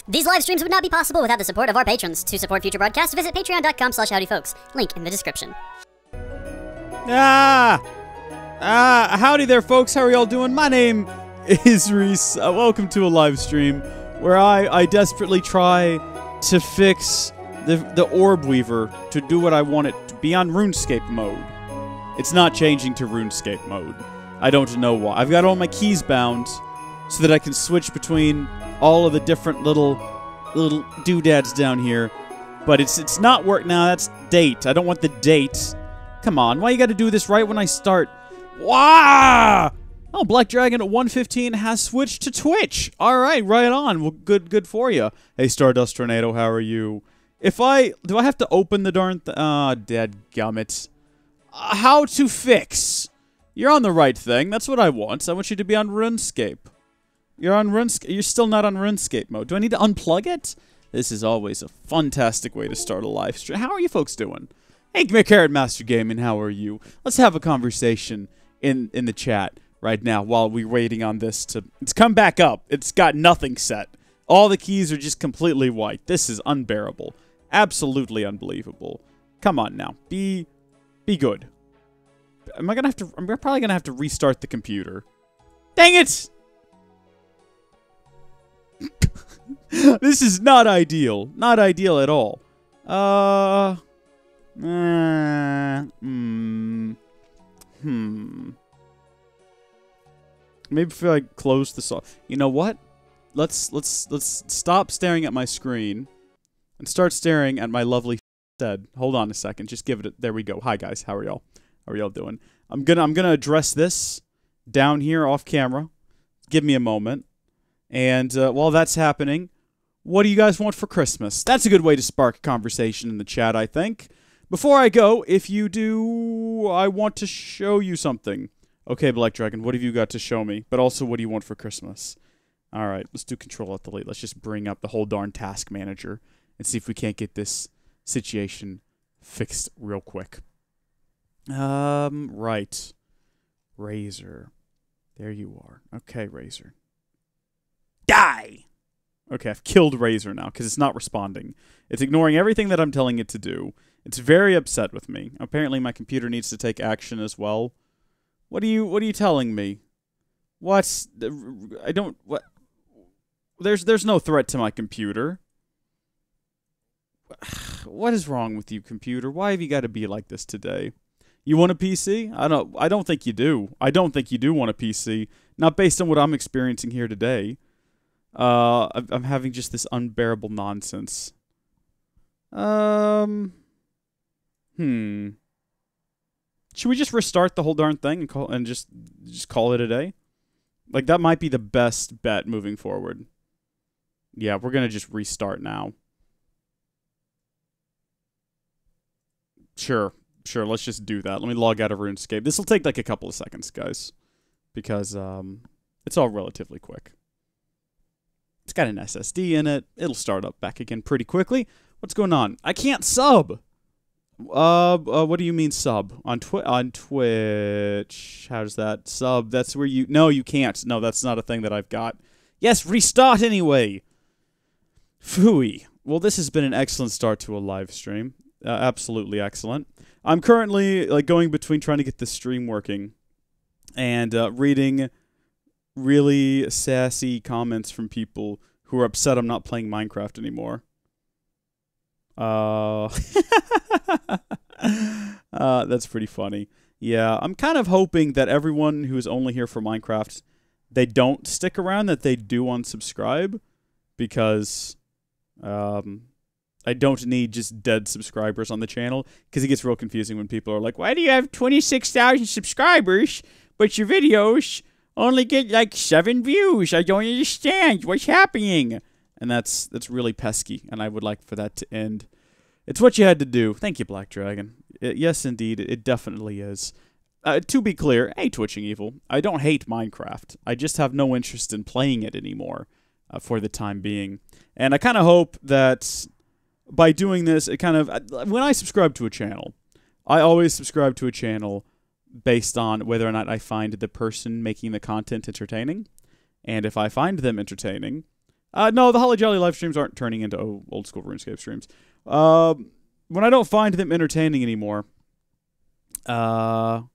These live streams would not be possible without the support of our patrons. To support future broadcasts, visit patreon.com/howdyfolks. Link in the description. Howdy there, folks. How are y'all doing? My name is Rees. Welcome to a live stream where I desperately try to fix the Orb Weaver to do what I want it to be on RuneScape mode. It's not changing to RuneScape mode. I don't know why. I've got all my keys bound so that I can switch between all of the different little doodads down here. But it's not work now. That's date. I don't want the date. Come on. Why you got to do this right when I start? Wow! Oh, Black Dragon at 115 has switched to Twitch. All right, right on. Well, good for you. Hey, Stardust Tornado, how are you? Do I have to open the darn dadgummit. How to fix? You're on the right thing. That's what I want. I want you to be on RuneScape. You're on RuneScape. You're still not on RuneScape mode. Do I need to unplug it? This is always a fantastic way to start a live stream. How are you folks doing? Hey, McCarrot Master Gaming, how are you? Let's have a conversation in the chat right now while we're waiting on this to... It's come back up. It's got nothing set. All the keys are just completely white. This is unbearable. Absolutely unbelievable. Come on now. Be good. I'm probably gonna have to restart the computer. Dang it! This is not ideal. Not ideal at all. Maybe if I close the saw. You know what? Let's stop staring at my screen and start staring at my lovely head. Hold on a second. Just give it a, there we go. Hi guys, how are y'all? How are y'all doing? I'm gonna address this down here off camera. Give me a moment. And while that's happening, what do you guys want for Christmas? That's a good way to spark a conversation in the chat, I think. Before I go, if you do, I want to show you something. Okay, Black Dragon, what have you got to show me? But also, what do you want for Christmas? All right, let's do Control-Alt-Delete. Let's just bring up the whole darn task manager and see if we can't get this situation fixed real quick. Right. Razor. There you are. Okay, Razor. Die! Okay, I've killed Razor now because it's not responding. It's ignoring everything that I'm telling it to do. It's very upset with me. Apparently my computer needs to take action as well. What are you telling me? What? There's no threat to my computer. What is wrong with you, computer? Why have you got to be like this today? You want a PC? I don't think you do. I don't think you do want a PC. Not based on what I'm experiencing here today. I'm having just this unbearable nonsense. Should we just restart the whole darn thing and just call it a day? Like, that might be the best bet moving forward. Yeah, we're gonna just restart now. Sure, let's just do that. Let me log out of RuneScape. This will take like a couple of seconds, guys. Because, it's all relatively quick. It's got an SSD in it. It'll start up back again pretty quickly. What's going on? I can't sub! What do you mean sub? On Twitch. How does that sub? That's where you... No, you can't. No, that's not a thing that I've got. Yes, restart anyway! Phooey. Well, this has been an excellent start to a live stream. Absolutely excellent. I'm currently like going between trying to get the stream working and reading really sassy comments from people who are upset I'm not playing Minecraft anymore. That's pretty funny. Yeah, I'm kind of hoping that everyone who is only here for Minecraft, they don't stick around, that they do unsubscribe, because I don't need just dead subscribers on the channel, because it gets real confusing when people are like, why do you have 26,000 subscribers, but your videos only get like 7 views? I don't understand. What's happening? And that's really pesky, and I would like for that to end. It's what you had to do. Thank you, Black Dragon. Yes, indeed, it definitely is. To be clear, hey, Twitching Evil, I don't hate Minecraft. I just have no interest in playing it anymore for the time being. And I kind of hope that by doing this, it kind of... When I subscribe to a channel, I always subscribe to a channel based on whether or not I find the person making the content entertaining. And if I find them entertaining, No, the Holly Jolly live streams aren't turning into old school RuneScape streams. When I don't find them entertaining anymore, I'm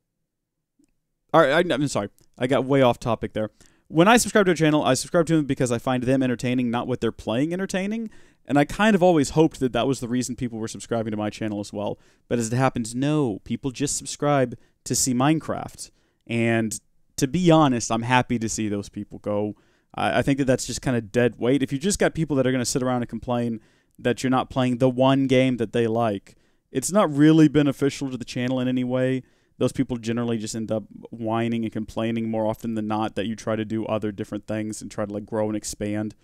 sorry, I got way off topic there. When I subscribe to a channel, I subscribe to them because I find them entertaining, not what they're playing entertaining. And I kind of always hoped that that was the reason people were subscribing to my channel as well. But as it happens, no, people just subscribe to see Minecraft. And to be honest, I'm happy to see those people go. I think that that's just kind of dead weight. If you just got people that are going to sit around and complain that you're not playing the one game that they like, it's not really beneficial to the channel in any way. Those people generally just end up whining and complaining more often than not that you try to do other different things and try to like grow and expand.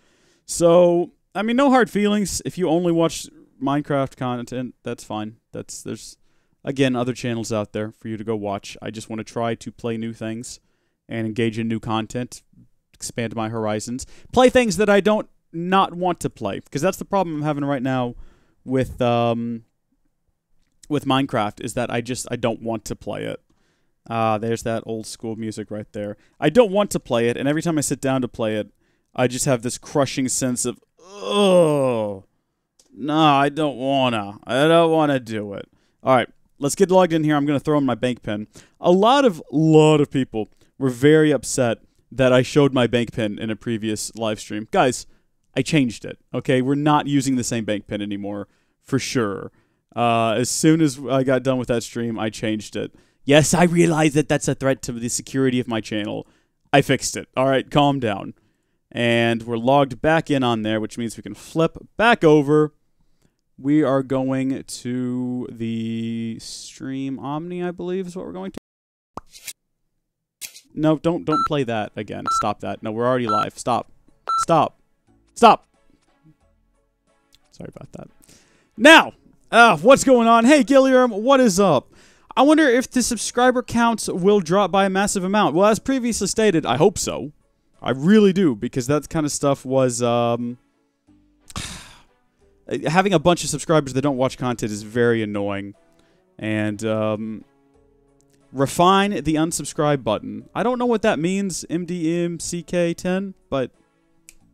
So, I mean, no hard feelings. If you only watch Minecraft content, that's fine. There's again other channels out there for you to go watch. I just want to try to play new things and engage in new content, expand my horizons, play things that I don't not want to play, because that's the problem I'm having right now with Minecraft, is that I don't want to play it. There's that old school music right there. I don't want to play it, and every time I sit down to play it, I just have this crushing sense of, oh, no, I don't wanna do it. All right, let's get logged in here. I'm gonna throw in my bank pin. A lot of people were very upset that I showed my bank pin in a previous live stream. Guys, I changed it. Okay, we're not using the same bank pin anymore, for sure. As soon as I got done with that stream, I changed it. Yes, I realize that that's a threat to the security of my channel. I fixed it. All right, calm down. And we're logged back in on there, which means we can flip back over. We are going to the stream Omni, I believe is what we're going to. No, don't play that again. Stop that. No, we're already live. Stop. Stop. Stop. Sorry about that. Now, what's going on? Hey, Gilliam, what is up? I wonder if the subscriber counts will drop by a massive amount. Well, as previously stated, I hope so. I really do, because that kind of stuff was, having a bunch of subscribers that don't watch content is very annoying. And, refine the unsubscribe button. I don't know what that means, MDMCK10, but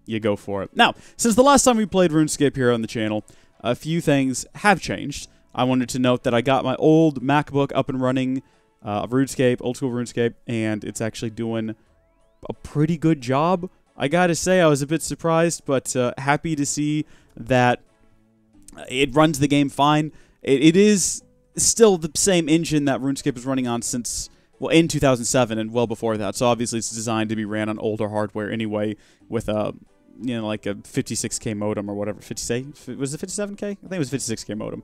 you go for it. Now, since the last time we played RuneScape here on the channel, a few things have changed. I wanted to note that I got my old MacBook up and running, RuneScape, old school RuneScape, and it's actually doing a pretty good job. I gotta say, I was a bit surprised, but happy to see that it runs the game fine. It is still the same engine that RuneScape was running on since, well, in 2007 and well before that. So obviously it's designed to be ran on older hardware anyway, with a, you know, like a 56K modem or whatever. 50, was it 57K? I think it was 56K modem.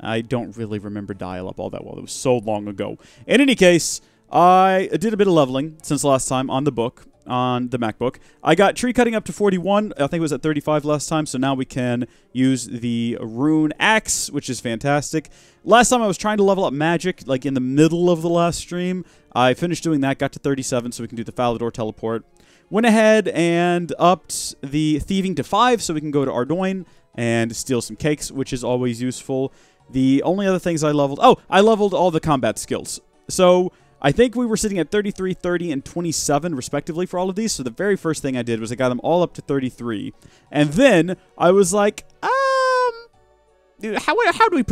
I don't really remember dial-up all that well. It was so long ago. In any case, I did a bit of leveling since last time on the book, on the MacBook. I got tree cutting up to 41. I think it was at 35 last time, so now we can use the rune axe, which is fantastic. Last time I was trying to level up magic, like in the middle of the last stream. I finished doing that, got to 37, so we can do the Falador teleport. Went ahead and upped the thieving to 5, so we can go to Ardoin and steal some cakes, which is always useful. The only other things I leveled... Oh, I leveled all the combat skills. So I think we were sitting at 33, 30, and 27, respectively, for all of these. So the very first thing I did was I got them all up to 33. And then I was like, how do we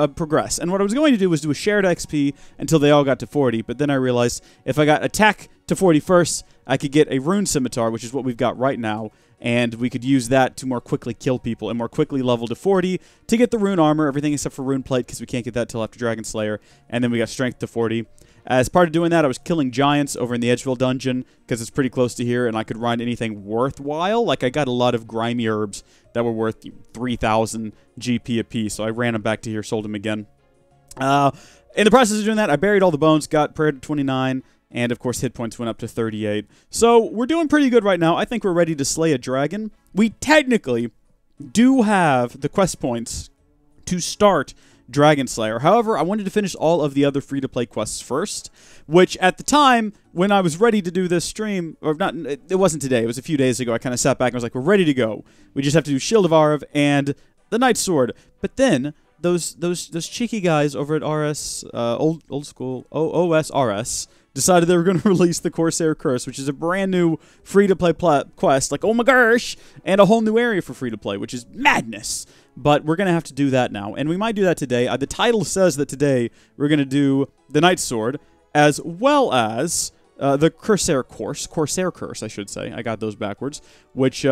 progress? And what I was going to do was do a shared XP until they all got to 40. But then I realized if I got attack to 40 first, I could get a rune scimitar, which is what we've got right now. And we could use that to more quickly kill people and more quickly level to 40 to get the rune armor, everything except for rune plate, because we can't get that till after Dragon Slayer. And then we got strength to 40. As part of doing that, I was killing giants over in the Edgeville dungeon, because it's pretty close to here, and I could run anything worthwhile. Like, I got a lot of grimy herbs that were worth 3,000 GP apiece, so I ran them back to here, sold them again. In the process of doing that, I buried all the bones, got prayer to 29, and, of course, hit points went up to 38. So, we're doing pretty good right now. I think we're ready to slay a dragon. We technically do have the quest points to start Dragon Slayer. However, I wanted to finish all of the other free-to-play quests first, which at the time, when I was ready to do this stream, or not, it wasn't today, it was a few days ago, I kind of sat back and was like, we're ready to go. We just have to do Shield of Arv and the Knight's Sword. But then, those cheeky guys over at RS old school OSRS decided they were going to release the Corsair Curse, which is a brand new free-to-play quest, like, oh my gosh, and a whole new area for free-to-play, which is madness. But we're going to have to do that now, and we might do that today. The title says that today we're going to do the Night Sword, as well as the Corsair Curse, I should say. I got those backwards, which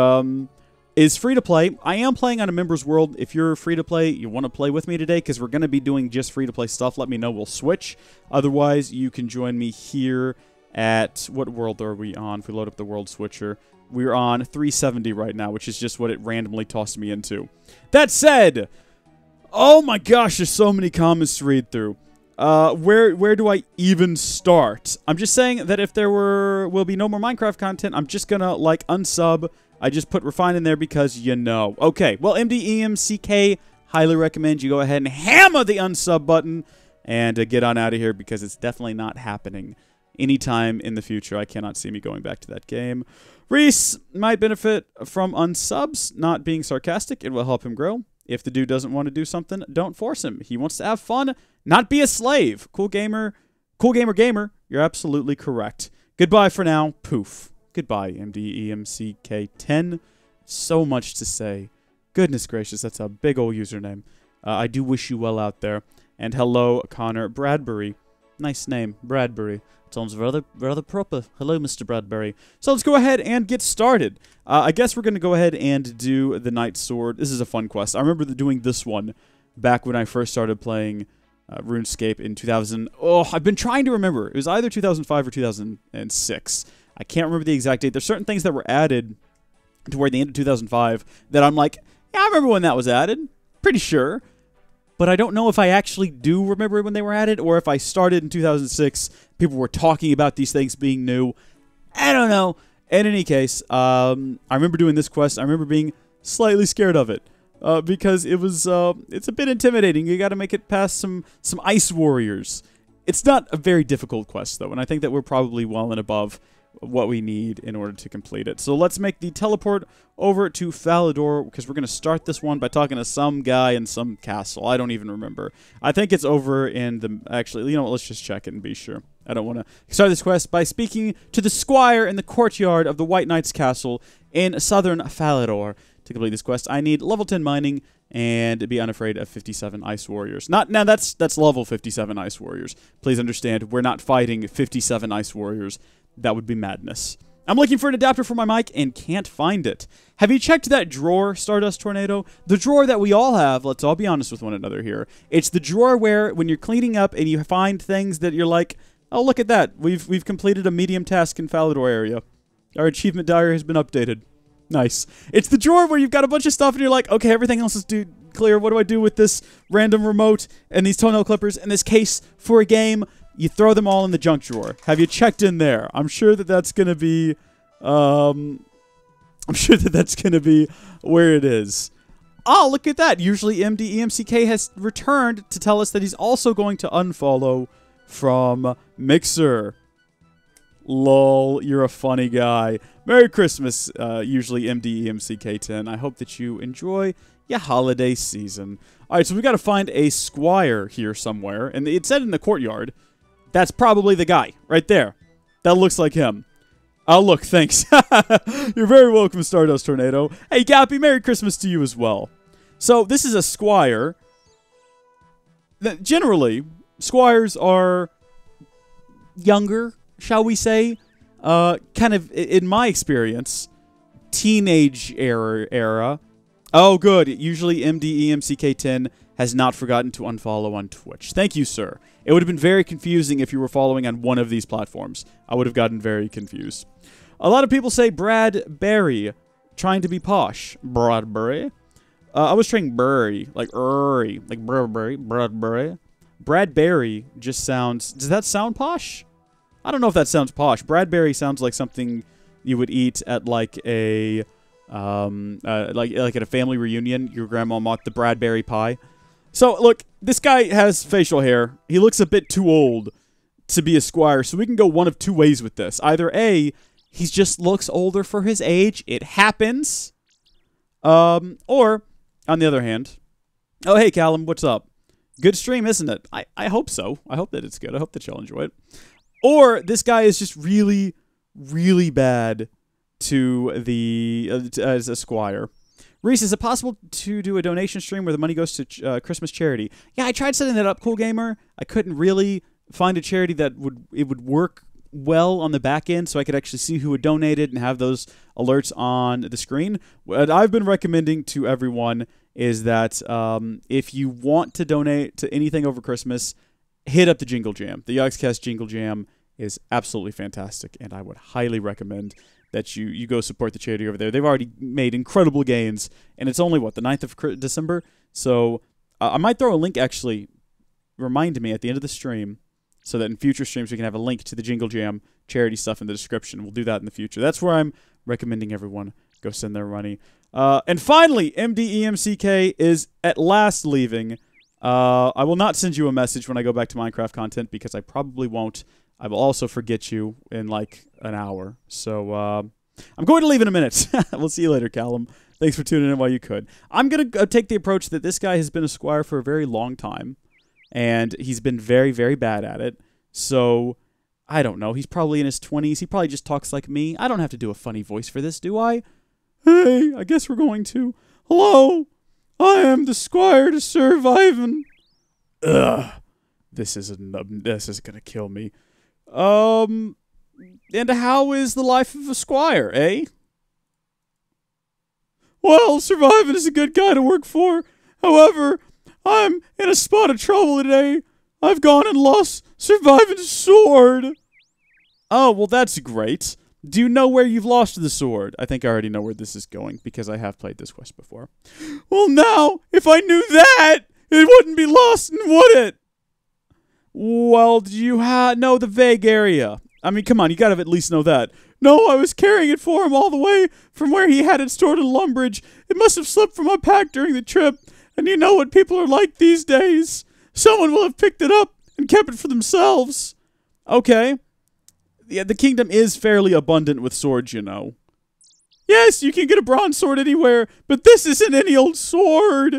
is free-to-play. I am playing on a member's world. If you're free-to-play, you want to play with me today, because we're going to be doing just free-to-play stuff, let me know. We'll switch. Otherwise, you can join me here at... What world are we on? If we load up the world switcher, we're on 370 right now, which is just what it randomly tossed me into. That said, oh my gosh, there's so many comments to read through. Where do I even start? I'm just saying that if there will be no more Minecraft content, I'm just gonna, like, unsub. I just put Refine in there because you know. Okay, well, MDEMCK, highly recommend you go ahead and hammer the unsub button and get on out of here, because it's definitely not happening anytime in the future. I cannot see me going back to that game. Rees might benefit from unsubs, not being sarcastic. It will help him grow. If the dude doesn't want to do something, don't force him. He wants to have fun, not be a slave. Cool gamer, you're absolutely correct. Goodbye for now. Poof. Goodbye, MDEMCK10. So much to say. Goodness gracious, that's a big old username. I do wish you well out there. And hello, Connor Bradbury. Nice name, Bradbury. Sounds rather proper. Hello, Mr. Bradbury. So let's go ahead and get started. I guess we're going to go ahead and do the Night Sword. This is a fun quest. I remember doing this one back when I first started playing RuneScape in 2000. Oh, I've been trying to remember. It was either 2005 or 2006. I can't remember the exact date. There's certain things that were added toward the end of 2005 that I'm like, yeah, I remember when that was added. Pretty sure. But I don't know if I actually do remember when they were added, or if I started in 2006, people were talking about these things being new. I don't know. In any case, I remember doing this quest. I remember being slightly scared of it. Because it was, it's a bit intimidating. You gotta make it past some ice warriors. It's not a very difficult quest, though, and I think that we're probably well and above what we need in order to complete it. So let's make the teleport over to Falador, because we're going to start this one by talking to some guy in some castle. I don't even remember. I think it's over in the... Actually, you know what? Let's just check it and be sure. I don't want to start this quest by speaking to the squire in the courtyard of the White Knight's castle in southern Falador. To complete this quest, I need level 10 mining and be unafraid of 57 ice warriors. Now that's level 57 ice warriors. Please understand, we're not fighting 57 ice warriors. That would be madness. I'm looking for an adapter for my mic and can't find it. Have you checked that drawer, Stardust Tornado? The drawer that we all have, let's all be honest with one another here. It's the drawer where when you're cleaning up and you find things that you're like, oh, look at that. We've completed a medium task in Falador area. Our achievement diary has been updated. Nice. It's the drawer where you've got a bunch of stuff and you're like, okay, everything else is clear. What do I do with this random remote and these toenail clippers and this case for a game? You throw them all in the junk drawer. Have you checked in there? I'm sure that that's going to be... I'm sure that that's going to be where it is. Oh, look at that. Usually MDEMCK has returned to tell us that he's also going to unfollow from Mixer. Lol, you're a funny guy. Merry Christmas, usually MDEMCK10. I hope that you enjoy your holiday season. All right, so we got to find a squire here somewhere. And it said in the courtyard... That's probably the guy, right there. That looks like him. Oh, look, thanks. You're very welcome, Stardust Tornado. Hey, Gappy, Merry Christmas to you as well. So, this is a squire. Generally, squires are younger, shall we say. Kind of, in my experience, teenage era. Oh, good. Usually, MDEMCK10 has not forgotten to unfollow on Twitch. Thank you, sir. It would have been very confusing if you were following on one of these platforms. I would have gotten very confused. A lot of people say Bradbury, trying to be posh. Bradbury. I was trying Burry, like Bradbury. Bradbury just sounds... Does that sound posh? I don't know if that sounds posh. Bradbury sounds like something you would eat at like a... like at a family reunion. Your grandma mocked the Bradbury pie. So, look, this guy has facial hair. He looks a bit too old to be a squire, so we can go one of two ways with this. Either A, he just looks older for his age. It happens. Or, on the other hand, Oh, hey, Callum, what's up? Good stream, isn't it? I hope so. I hope that it's good. I hope that y'all enjoy it. Or this guy is just really, really bad to the as a squire. Reese, is it possible to do a donation stream where the money goes to Christmas charity? Yeah, I tried setting that up, Cool Gamer. I couldn't really find a charity that would work well on the back end, so I could actually see who had donated and have those alerts on the screen. What I've been recommending to everyone is that if you want to donate to anything over Christmas, hit up the Jingle Jam. The Yogscast Jingle Jam is absolutely fantastic, and I would highly recommend that you go support the charity over there. They've already made incredible gains, and it's only, what, the 9th of December? So I might throw a link, actually, remind me at the end of the stream, so that in future streams we can have a link to the Jingle Jam charity stuff in the description. We'll do that in the future. That's where I'm recommending everyone go send their money. And finally, MDEMCK is at last leaving. I will not send you a message when I go back to Minecraft content, because I probably won't. I will also forget you in like an hour. So I'm going to leave in a minute. We'll see you later, Callum. Thanks for tuning in while you could. I'm going to take the approach that this guy has been a squire for a very long time, and he's been very, very bad at it. So I don't know. He's probably in his 20s. He probably just talks like me. I don't have to do a funny voice for this, do I? Hey, I guess we're going to. Hello, I am the squire to Sir Viven. Ugh, this is gonna kill me. And how is the life of a squire, eh? Well, Sir Viven is a good guy to work for. However, I'm in a spot of trouble today. I've gone and lost Sir Viven's sword. Oh, well, that's great. Do you know where you've lost the sword? I think I already know where this is going, because I have played this quest before. Well, now, if I knew that, it wouldn't be lost, would it? Well, do you know the vague area? I mean, come on, you gotta at least know that. No, I was carrying it for him all the way from where he had it stored in Lumbridge. It must have slipped from my pack during the trip, and you know what people are like these days. Someone will have picked it up and kept it for themselves. Okay. Yeah, the kingdom is fairly abundant with swords, you know. Yes, you can get a bronze sword anywhere, but this isn't any old sword.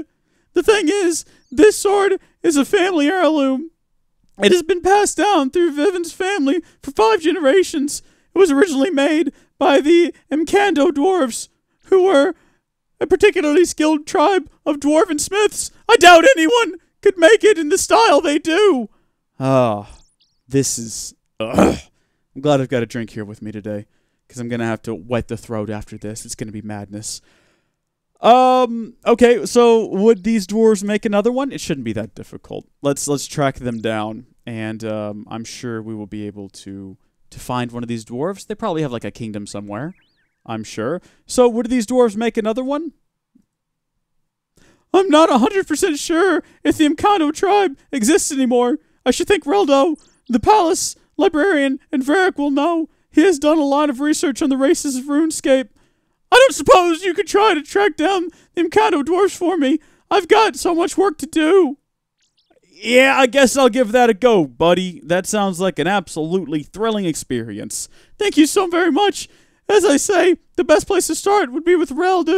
The thing is, this sword is a family heirloom. It has been passed down through Viven's family for 5 generations. It was originally made by the Mkando dwarves, who were a particularly skilled tribe of dwarven smiths. I doubt anyone could make it in the style they do. This is... I'm glad I've got a drink here with me today, because I'm going to have to wet the throat after this. It's going to be madness. Okay, so would these dwarves make another one? It shouldn't be that difficult. Let's track them down, and I'm sure we will be able to find one of these dwarves. They probably have like a kingdom somewhere, I'm sure. So would these dwarves make another one? I'm not 100% sure if the Mkando tribe exists anymore. I should think Reldo, the palace librarian, and Varric will know. He has done a lot of research on the races of RuneScape. I don't suppose you could try to track down the Mkando dwarves for me. I've got so much work to do. Yeah, I guess I'll give that a go, buddy. That sounds like an absolutely thrilling experience. Thank you so very much. As I say, the best place to start would be with Reldo.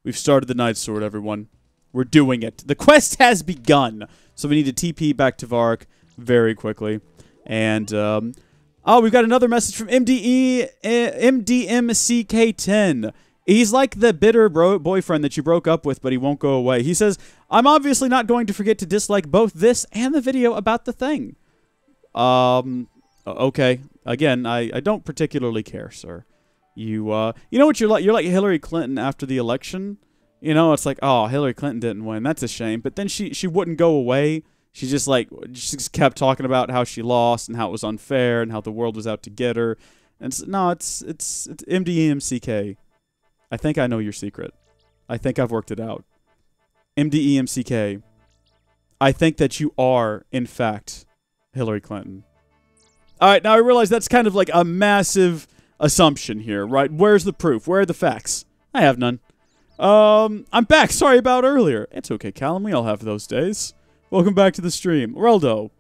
We've started the Night Sword, everyone. We're doing it. The quest has begun. So we need to TP back to Varric very quickly. And, oh, we've got another message from MDMCK10. He's like the bitter boyfriend that you broke up with, but he won't go away. He says, I'm obviously not going to forget to dislike both this and the video about the thing. Okay. Again, I don't particularly care, sir. You know what you're like? You're like Hillary Clinton after the election. You know, it's like, oh, Hillary Clinton didn't win. That's a shame. But then she wouldn't go away. She just kept talking about how she lost and how it was unfair and how the world was out to get her. And no, it's MDEMCK. I think I know your secret. I think I've worked it out. MDEMCK. I think that you are, in fact, Hillary Clinton. All right, now I realize that's kind of like a massive assumption here, right? Where's the proof? Where are the facts? I have none. I'm back. Sorry about earlier. It's okay, Callum. We all have those days. Welcome back to the stream. Reldo.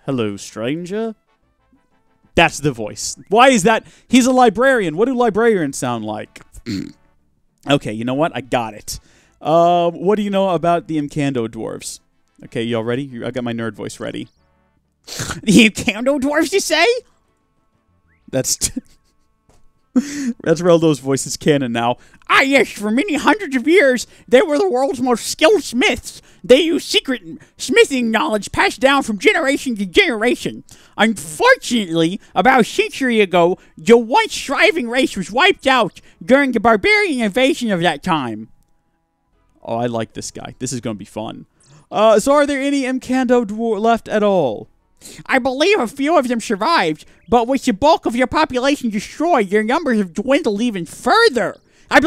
Hello, stranger. That's the voice. Why is that? He's a librarian. What do librarians sound like? Okay, you know what? I got it. What do you know about the Imcando dwarves? Okay, y'all ready? I got my nerd voice ready. The Imcando dwarves, you say? That's Reldo's voice is canon now. Ah, yes, for many hundreds of years, they were the world's most skilled smiths. They used secret smithing knowledge passed down from generation to generation. Unfortunately, about a century ago, the once thriving race was wiped out during the barbarian invasion of that time. Oh, I like this guy. This is going to be fun. So are there any Imcando left at all? I believe a few of them survived, but with the bulk of your population destroyed, your numbers have dwindled even further. I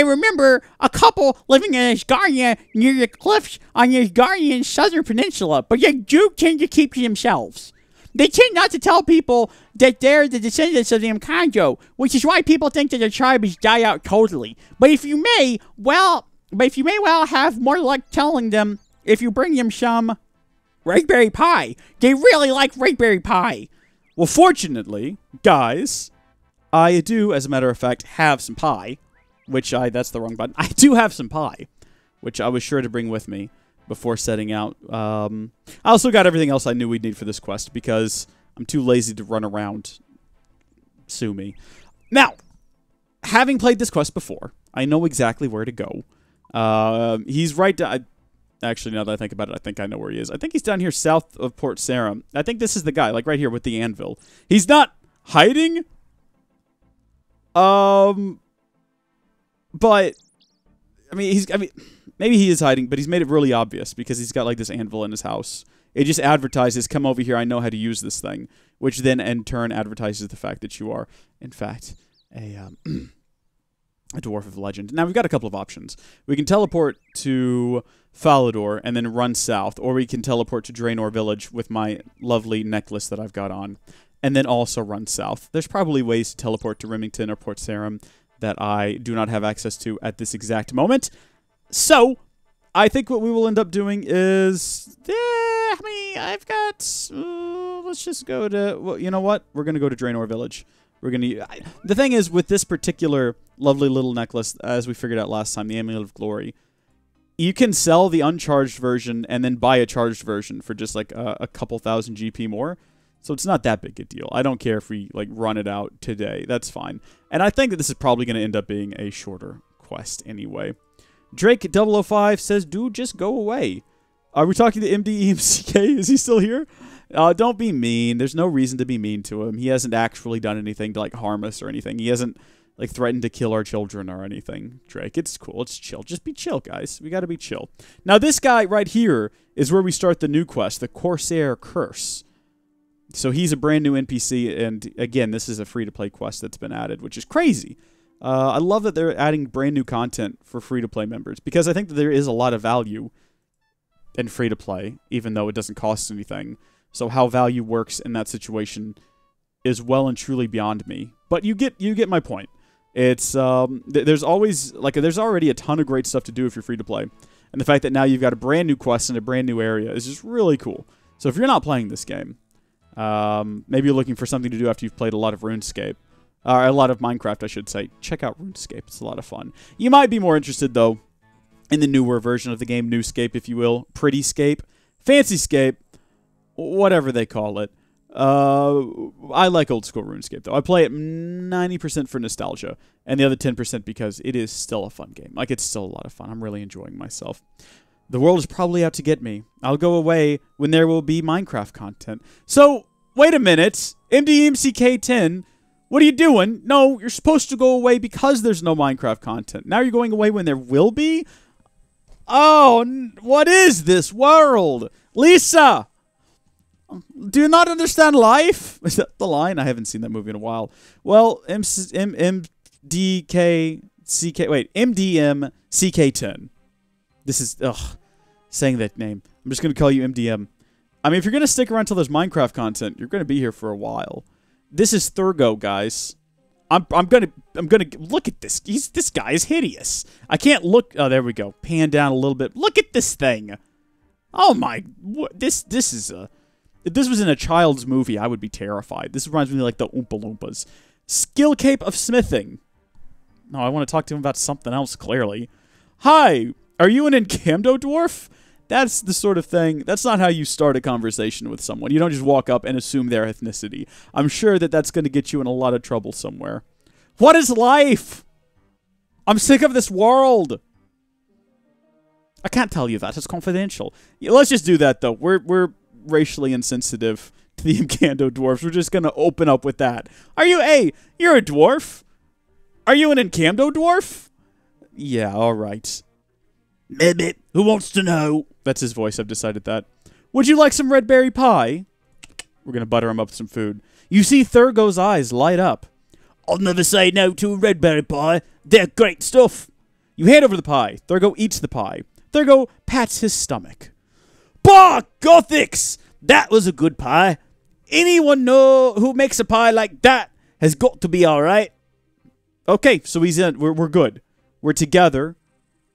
remember a couple living in Asgardia near the cliffs on the Asgardian southern peninsula, but they do tend to keep to themselves. They tend not to tell people that they're the descendants of the Imcando, which is why people think that their tribe has died out totally. But if you may well have more luck telling them if you bring them some raspberry pie. They really like raspberry pie. Well, fortunately, guys, I do, as a matter of fact, have some pie, that's the wrong button. I do have some pie, which I was sure to bring with me before setting out. I also got everything else I knew we'd need for this quest because I'm too lazy to run around. Sue me. Now, having played this quest before, I know exactly where to go. He's right down... Actually, now that I think about it, I think I know where he is. I think he's down here south of Port Sarum. I think this is the guy, like right here with the anvil. He's not hiding. But maybe he is hiding, but he's made it really obvious because he's got like this anvil in his house. It just advertises, come over here, I know how to use this thing, which then in turn advertises the fact that you are, in fact, a dwarf of legend. Now, we've got a couple of options. We can teleport to Falador and then run south, or we can teleport to Draenor Village with my lovely necklace that I've got on, and then also run south. There's probably ways to teleport to Remington or Port Sarum that I do not have access to at this exact moment. So, I think what we will end up doing is... I've got... let's just go to... Well, you know what? We're going to go to Draenor Village. We're going to... The thing is, with this particular lovely little necklace, as we figured out last time, the Amulet of Glory, you can sell the uncharged version and then buy a charged version for just like a couple thousand GP more. So it's not that big a deal. I don't care if we like run it out today. That's fine. And I think that this is probably going to end up being a shorter quest anyway. Drake005 says, dude, just go away. Are we talking to MDEMCK? Is he still here? Don't be mean. There's no reason to be mean to him. He hasn't actually done anything to like harm us or anything. He hasn't like threatened to kill our children or anything. Drake, it's cool. It's chill. Just be chill, guys. We got to be chill. Now, this guy right here is where we start the new quest, the Corsair Curse. So he's a brand new NPC, and again, this is a free-to-play quest that's been added, which is crazy. I love that they're adding brand new content for free-to-play members, because I think that there is a lot of value in free-to-play, even though it doesn't cost anything. So how value works in that situation is well and truly beyond me. But you get my point. It's there's already a ton of great stuff to do if you're free to play, and the fact that now you've got a brand new quest in a brand new area is just really cool. So if you're not playing this game, maybe you're looking for something to do after you've played a lot of RuneScape, or a lot of Minecraft, I should say. Check out RuneScape; it's a lot of fun. You might be more interested though in the newer version of the game, Newscape, if you will, Prettyscape, Fancyscape, whatever they call it. I like old school RuneScape though. I play it 90% for nostalgia, and the other 10% because it is still a fun game. Like, it's still a lot of fun. I'm really enjoying myself. The world is probably out to get me. I'll go away when there will be Minecraft content. So, wait a minute. MDMCK10, what are you doing? No, you're supposed to go away because there's no Minecraft content. Now you're going away when there will be? Oh, what is this world? Lisa! Do you not understand life? Is that the line? I haven't seen that movie in a while. Well, MDMCK10. This is, saying that name. I'm just going to call you MDM. I mean, if you're going to stick around till there's Minecraft content, you're going to be here for a while. This is Thurgo, guys. I'm gonna look at this. This guy is hideous. I can't look. Oh, there we go. Pan down a little bit. Look at this thing. Oh my, this is a. If this was in a child's movie, I would be terrified. This reminds me of like the Oompa Loompas. Skill Cape of Smithing. No, I want to talk to him about something else, clearly. Hi, are you an Encamdo dwarf? That's the sort of thing, that's not how you start a conversation with someone. You don't just walk up and assume their ethnicity. I'm sure that that's going to get you in a lot of trouble somewhere. What is life? I'm sick of this world. I can't tell you that. It's confidential. Yeah, let's just do that, though. We're racially insensitive to the Encamdo dwarfs. We're just going to open up with that. You're a dwarf? Are you an Encamdo dwarf? Yeah, all right. Maybe. Who wants to know? That's his voice. I've decided that. Would you like some red berry pie? We're going to butter him up with some food. You see Thurgo's eyes light up. I'll never say no to a red berry pie. They're great stuff. You hand over the pie. Thurgo eats the pie. Thurgo pats his stomach. Bah, Gothics! That was a good pie. Anyone know who makes a pie like that has got to be all right. Okay, so he's in. We're good. We're together.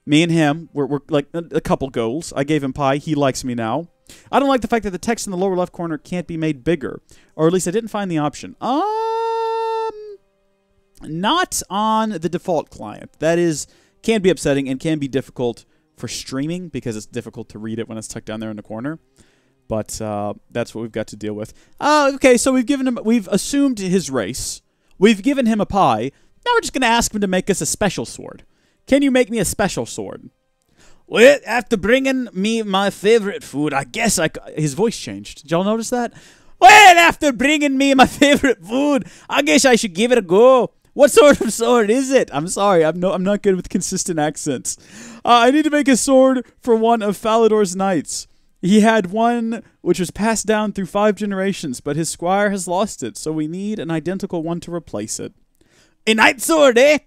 Me and him, we're like a couple goals. I gave him pie. He likes me now. I don't like the fact that the text in the lower left corner can't be made bigger. Or at least I didn't find the option. Not on the default client. That can be upsetting and can be difficult for streaming because it's difficult to read it when it's tucked down there in the corner. But that's what we've got to deal with. Okay, so we've assumed his race. We've given him a pie. Now we're just going to ask him to make us a special sword. Can you make me a special sword? Well, after bringing me my favorite food, I guess his voice changed. Did y'all notice that? Well, after bringing me my favorite food, I guess I should give it a go. What sort of sword is it? I'm sorry, I'm not good with consistent accents. I need to make a sword for one of Falador's knights. He had one which was passed down through 5 generations, but his squire has lost it, so we need an identical one to replace it. A knight sword, eh?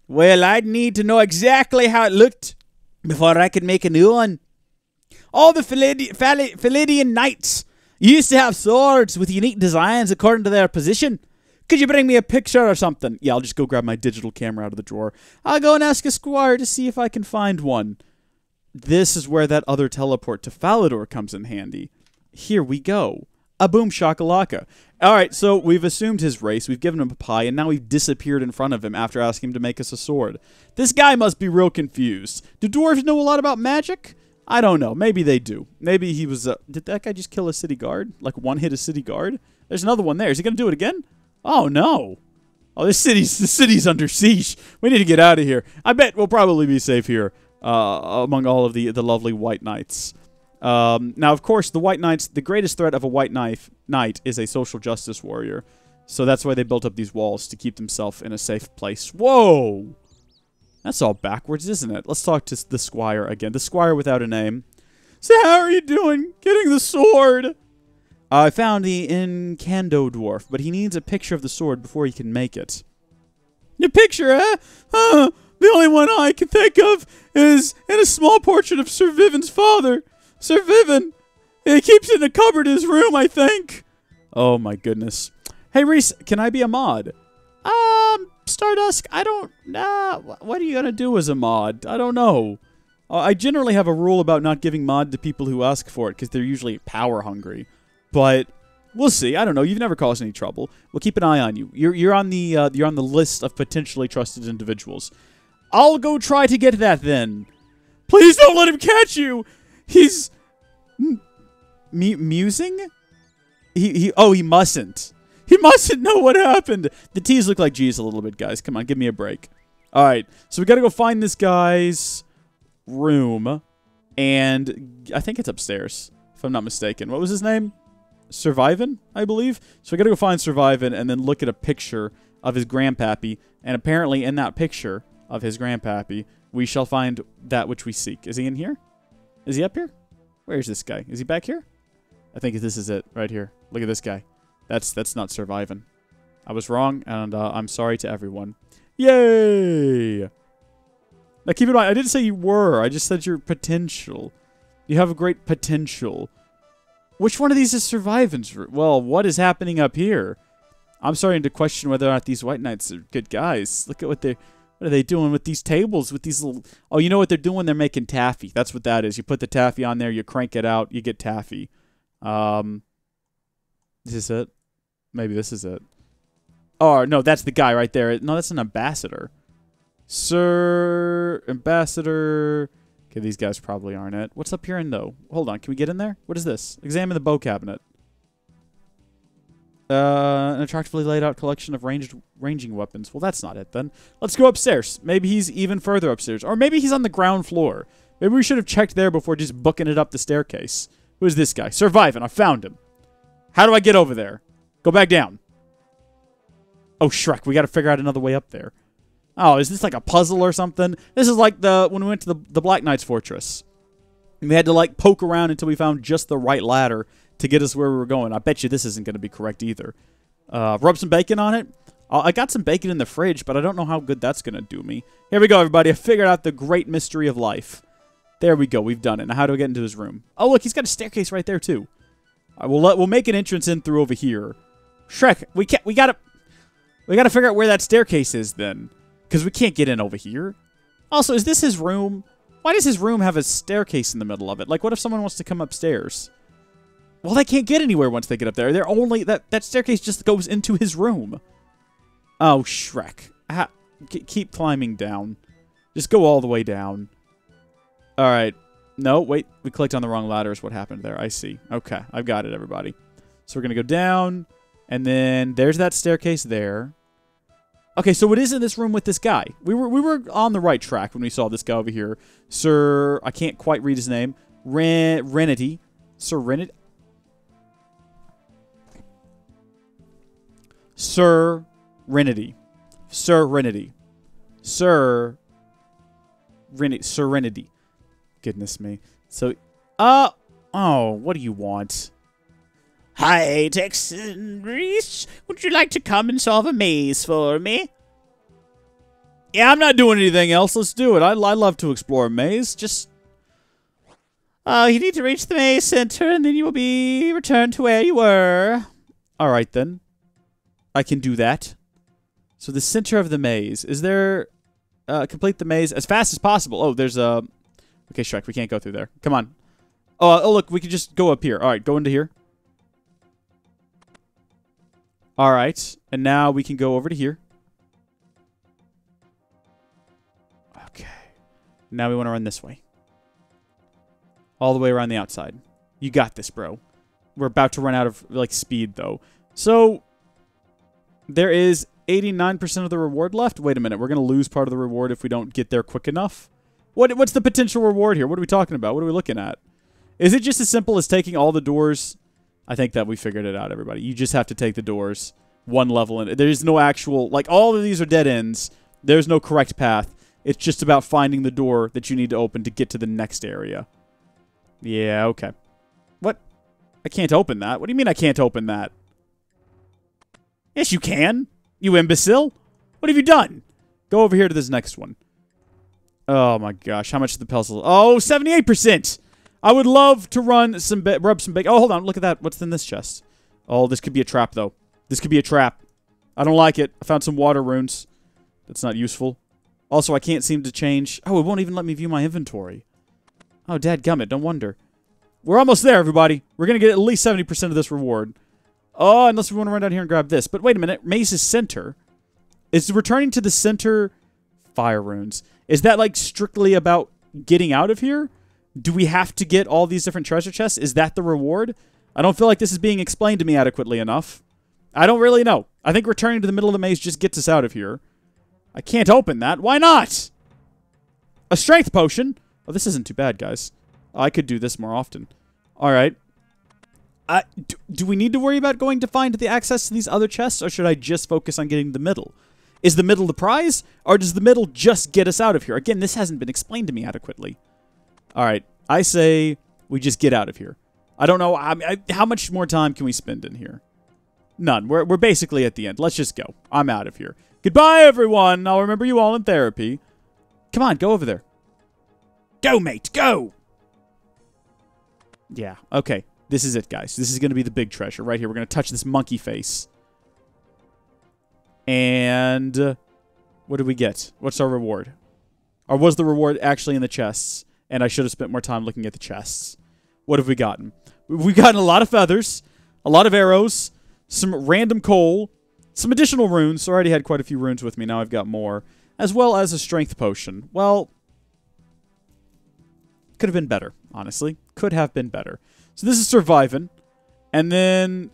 Well, I'd need to know exactly how it looked before I could make a new one. All the Philidian knights used to have swords with unique designs according to their position. Could you bring me a picture or something? Yeah, I'll just go grab my digital camera out of the drawer. I'll go and ask a squire to see if I can find one. This is where that other teleport to Falador comes in handy. Here we go. A boom shakalaka. Alright, so we've assumed his race, we've given him a pie, and now we've disappeared in front of him after asking him to make us a sword. This guy must be real confused. Do dwarves know a lot about magic? I don't know. Maybe they do. Maybe he was... did that guy just kill a city guard? Like one-hit a city guard? There's another one there. Is he going to do it again? Oh, no. Oh, the city's under siege. We need to get out of here. I bet we'll probably be safe here among all of the lovely white knights. Now, of course, the white knights, the greatest threat of a white knight is a social justice warrior. So that's why they built up these walls, to keep themselves in a safe place. Whoa! That's all backwards, isn't it? Let's talk to the squire again. The squire without a name. So how are you doing? Getting the sword? I found the Encamdo dwarf, but he needs a picture of the sword before he can make it. Your picture, eh? The only one I can think of is in a small portrait of Sir Vivian's father. Sir Vivian. He keeps it in a cupboard in his room, I think. Oh, my goodness. Hey, Rees, can I be a mod? Stardust, I don't... what are you going to do as a mod? I don't know. I generally have a rule about not giving mod to people who ask for it, because they're usually power hungry. But we'll see. I don't know. You've never caused any trouble. We'll keep an eye on you. You're on the list of potentially trusted individuals. I'll go try to get that then. Please don't let him catch you. He's musing. He mustn't. He mustn't know what happened. The T's look like G's a little bit, guys. Come on, give me a break. All right, so we got to go find this guy's room, and I think it's upstairs, if I'm not mistaken. What was his name? Survivin', I believe. So we got to go find Survivin' and then look at a picture of his grandpappy, and apparently in that picture of his grandpappy, we shall find that which we seek. Is he in here? Is he up here? Where is this guy? Is he back here? I think this is it, right here. Look at this guy. That's not Survivin'. I was wrong, and I'm sorry to everyone. Yay! Now keep in mind, I didn't say you were. I just said your potential. You have a great potential. Which one of these is Survivin's? Well, what is happening up here? I'm starting to question whether or not these white knights are good guys. Look at what are they doing with these tables, with these little... Oh, you know what they're doing? They're making taffy. That's what that is. You put the taffy on there, you crank it out, you get taffy. Is this it? Maybe this is it. Oh, no, that's the guy right there. No, that's an ambassador. Sir Ambassador. Okay, these guys probably aren't it. What's up here in though? Hold on, can we get in there? What is this? Examine the bow cabinet. An attractively laid out collection of ranging weapons. Well, that's not it then. Let's go upstairs. Maybe he's even further upstairs. Or maybe he's on the ground floor. Maybe we should have checked there before just booking it up the staircase. Who is this guy? Surviving. I found him. How do I get over there? Go back down. Oh, Shrek. We got to figure out another way up there. Oh, is this like a puzzle or something? This is like when we went to the Black Knight's Fortress. And we had to like poke around until we found just the right ladder to get us where we were going. I bet you this isn't going to be correct either. Rub some bacon on it. I got some bacon in the fridge, but I don't know how good that's going to do me. Here we go, everybody. I figured out the great mystery of life. There we go. We've done it. Now, how do I get into his room? Oh, look, he's got a staircase right there, too. We'll make an entrance in through over here. Shrek, we gotta figure out where that staircase is, then. Because we can't get in over here. Also, is this his room? Why does his room have a staircase in the middle of it? Like, what if someone wants to come upstairs? Well, they can't get anywhere once they get up there. They're only... That staircase just goes into his room. Oh, Shrek. Keep climbing down. Just go all the way down. Alright. No, wait. We clicked on the wrong ladder is what happened there. I see. Okay. I've got it, everybody. So we're going to go down. And then there's that staircase there. Okay, so it is in this room with this guy. We were on the right track when we saw this guy over here. Sir... I can't quite read his name. Renity. Sir Renity. Sir Renity. Sir Renity. Sir Serenity. Goodness me. So, oh, what do you want? Hi, Texan Rees. Would you like to come and solve a maze for me? Yeah, I'm not doing anything else. Let's do it. I love to explore a maze. Just, you need to reach the maze center, and then you will be returned to where you were. All right, then. I can do that. So the center of the maze. Is there... complete the maze as fast as possible. Oh, there's a... Okay, Shrek, we can't go through there. Come on. Oh, look, we can just go up here. All right, go into here. All right, and now we can go over to here. Okay. Now we want to run this way. All the way around the outside. You got this, bro. We're about to run out of, like, speed, though. So... There is 89% of the reward left. Wait a minute. We're going to lose part of the reward if we don't get there quick enough. What's the potential reward here? What are we talking about? What are we looking at? Is it just as simple as taking all the doors? I think that we figured it out, everybody. You just have to take the doors one level. And there's no actual... Like, all of these are dead ends. There's no correct path. It's just about finding the door that you need to open to get to the next area. Yeah, okay. What? I can't open that. What do you mean I can't open that? Yes, you can. You imbecile. What have you done? Go over here to this next one. Oh, my gosh. How much is the puzzle? Oh, 78%. I would love to run some... Rub some bacon. Oh, hold on. Look at that. What's in this chest? Oh, this could be a trap, though. This could be a trap. I don't like it. I found some water runes. That's not useful. Also, I can't seem to change... Oh, it won't even let me view my inventory. Oh, dadgummit. Don't wonder. We're almost there, everybody. We're going to get at least 70% of this reward. Oh, unless we want to run down here and grab this. But wait a minute. Maze's center. Is returning to the center fire runes. Is that, like, strictly about getting out of here? Do we have to get all these different treasure chests? Is that the reward? I don't feel like this is being explained to me adequately enough. I don't really know. I think returning to the middle of the maze just gets us out of here. I can't open that. Why not? A strength potion? Oh, this isn't too bad, guys. I could do this more often. All right. Do we need to worry about going to find the access to these other chests, or should I just focus on getting the middle? Is the middle the prize, or does the middle just get us out of here? Again, this hasn't been explained to me adequately. All right, I say we just get out of here. I don't know. How much more time can we spend in here? None. We're basically at the end. Let's just go. I'm out of here. Goodbye, everyone. I'll remember you all in therapy. Come on, go over there. Go, mate, go! Yeah, okay. This is it, guys. This is going to be the big treasure right here. We're going to touch this monkey face. And what did we get? What's our reward? Or was the reward actually in the chests? And I should have spent more time looking at the chests. What have we gotten? We've gotten a lot of feathers, a lot of arrows, some random coal, some additional runes. So I already had quite a few runes with me. Now I've got more. as well as a strength potion. Well, could have been better, honestly. Could have been better. So this is surviving. And then,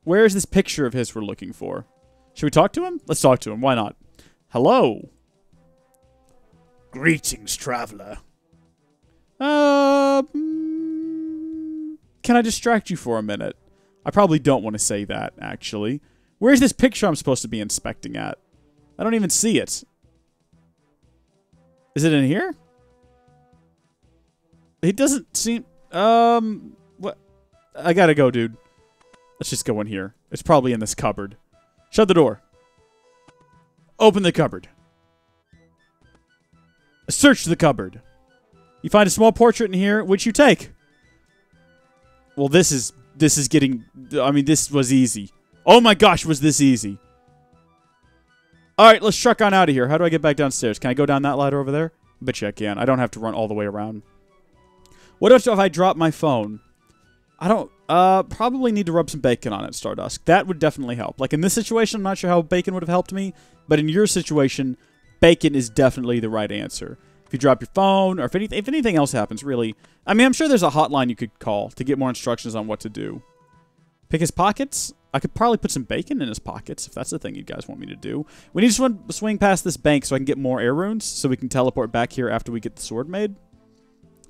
where's this picture of his we're looking for? Should we talk to him? Let's talk to him. Why not? Hello. Greetings, traveler. Can I distract you for a minute? I probably don't want to say that, actually. Where's this picture I'm supposed to be inspecting at? I don't even see it. Is it in here? It doesn't seem... what? I gotta go, dude. Let's just go in here. It's probably in this cupboard. Shut the door. Open the cupboard. Search the cupboard. You find a small portrait in here, which you take. Well, this is getting... I mean, this was easy. Oh my gosh, was this easy. Alright, let's truck on out of here. How do I get back downstairs? Can I go down that ladder over there? Bet you I can. I don't have to run all the way around. What if I drop my phone? I don't... probably need to rub some bacon on it, Stardust. That would definitely help. Like, in this situation, I'm not sure how bacon would have helped me. But in your situation, bacon is definitely the right answer. If you drop your phone, or if anything else happens, really. I mean, I'm sure there's a hotline you could call to get more instructions on what to do. Pick his pockets? I could probably put some bacon in his pockets, if that's the thing you guys want me to do. We need to swing past this bank so I can get more air runes, so we can teleport back here after we get the sword made.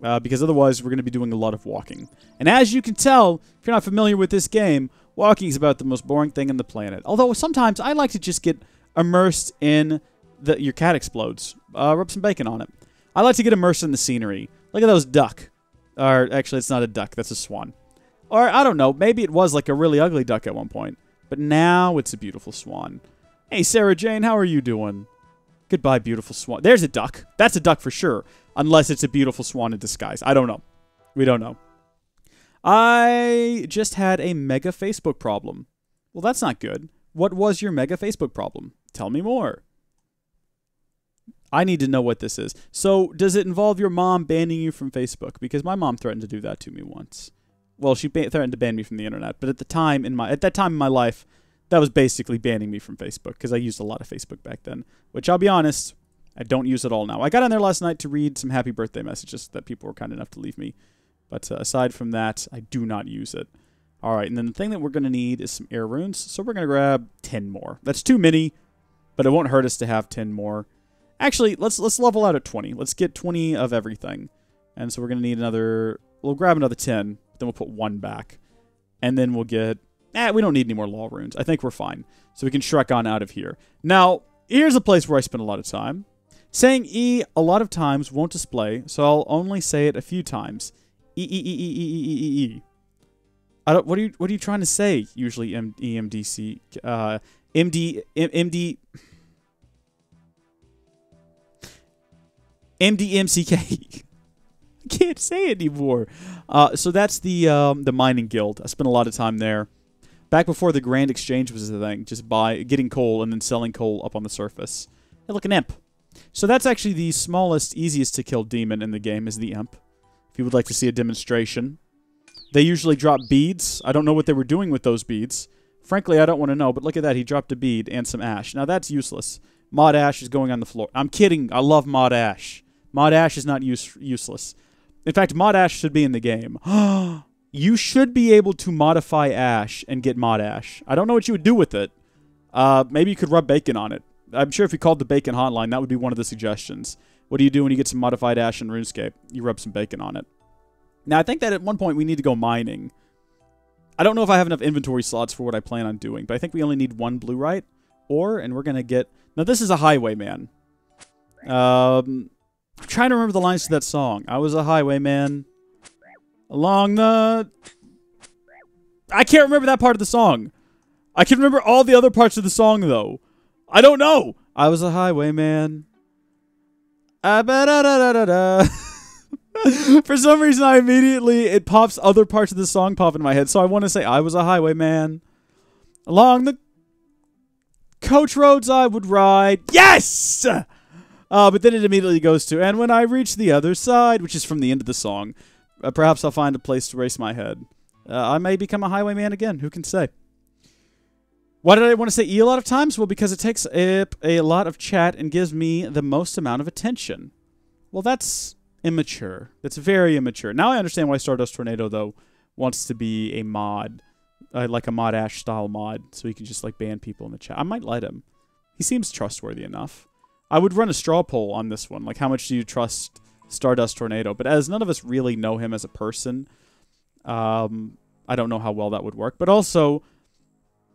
Because otherwise, we're going to be doing a lot of walking. And as you can tell, if you're not familiar with this game, walking is about the most boring thing on the planet. Although, sometimes I like to just get immersed in your cat explodes. Rub some bacon on it. I like to get immersed in the scenery. Look at those duck. Or, actually, it's not a duck. That's a swan. Or, I don't know. Maybe it was like a really ugly duck at one point. But now it's a beautiful swan. Hey, Sarah Jane, how are you doing? Goodbye, beautiful swan. There's a duck. That's a duck for sure. Unless it's a beautiful swan in disguise. I don't know. We don't know. I just had a mega Facebook problem. Well, that's not good. What was your mega Facebook problem? Tell me more. I need to know what this is. So, does it involve your mom banning you from Facebook? Because my mom threatened to do that to me once. Well, she threatened to ban me from the internet, but at that time in my life, that was basically banning me from Facebook because I used a lot of Facebook back then. Which I'll be honest, I don't use it all now. I got on there last night to read some happy birthday messages that people were kind enough to leave me. But aside from that, I do not use it. All right, and then the thing that we're going to need is some air runes. So we're going to grab 10 more. That's too many, but it won't hurt us to have 10 more. Actually, let's level out at 20. Let's get 20 of everything. And so we're going to need another... We'll grab another 10, then we'll put 1 back. And then we'll get... we don't need any more law runes. I think we're fine. So we can Shrek on out of here. Now, here's a place where I spend a lot of time. Saying E a lot of times won't display, so I'll only say it a few times. E. I don't... What are you trying to say? Usually EMDC... MDMCK. I can't say it anymore. So that's the mining guild. I spent a lot of time there. Back before the Grand Exchange was a thing. Just getting coal and then selling coal up on the surface. Hey, look, an imp. So that's actually the smallest, easiest to kill demon in the game is the imp. If you would like to see a demonstration. They usually drop beads. I don't know what they were doing with those beads. Frankly, I don't want to know, but look at that. He dropped a bead and some ash. Now, that's useless. Mod ash is going on the floor. I'm kidding. I love mod ash. Mod ash is not useless. In fact, mod ash should be in the game. You should be able to modify ash and get mod ash. I don't know what you would do with it. Maybe you could rub bacon on it. I'm sure if you called the bacon hotline, that would be one of the suggestions. What do you do when you get some modified ash in RuneScape? You rub some bacon on it. Now, I think that at one point we need to go mining. I don't know if I have enough inventory slots for what I plan on doing, but I think we only need 1 blue right. And we're going to get... Now, this is a highwayman. I'm trying to remember the lines to that song. I was a highwayman along the... I can't remember that part of the song. I can remember all the other parts of the song, though. I don't know. I was a highwayman. For some reason, it pops other parts of the song pop in my head. So I want to say, I was a highwayman. Along the coach roads I would ride. Yes! But then it immediately goes to, and when I reach the other side, which is from the end of the song, perhaps I'll find a place to race my head. I may become a highwayman again. Who can say? Why did I want to say E a lot of times? Well, because it takes up a lot of chat and gives me the most amount of attention. Well, that's immature. That's very immature. Now I understand why Stardust Tornado, though, wants to be a mod. Like a Mod Ash style mod, so he can just like ban people in the chat. I might let him. He seems trustworthy enough. I would run a straw poll on this one. Like, how much do you trust Stardust Tornado? But as none of us really know him as a person, I don't know how well that would work. But also,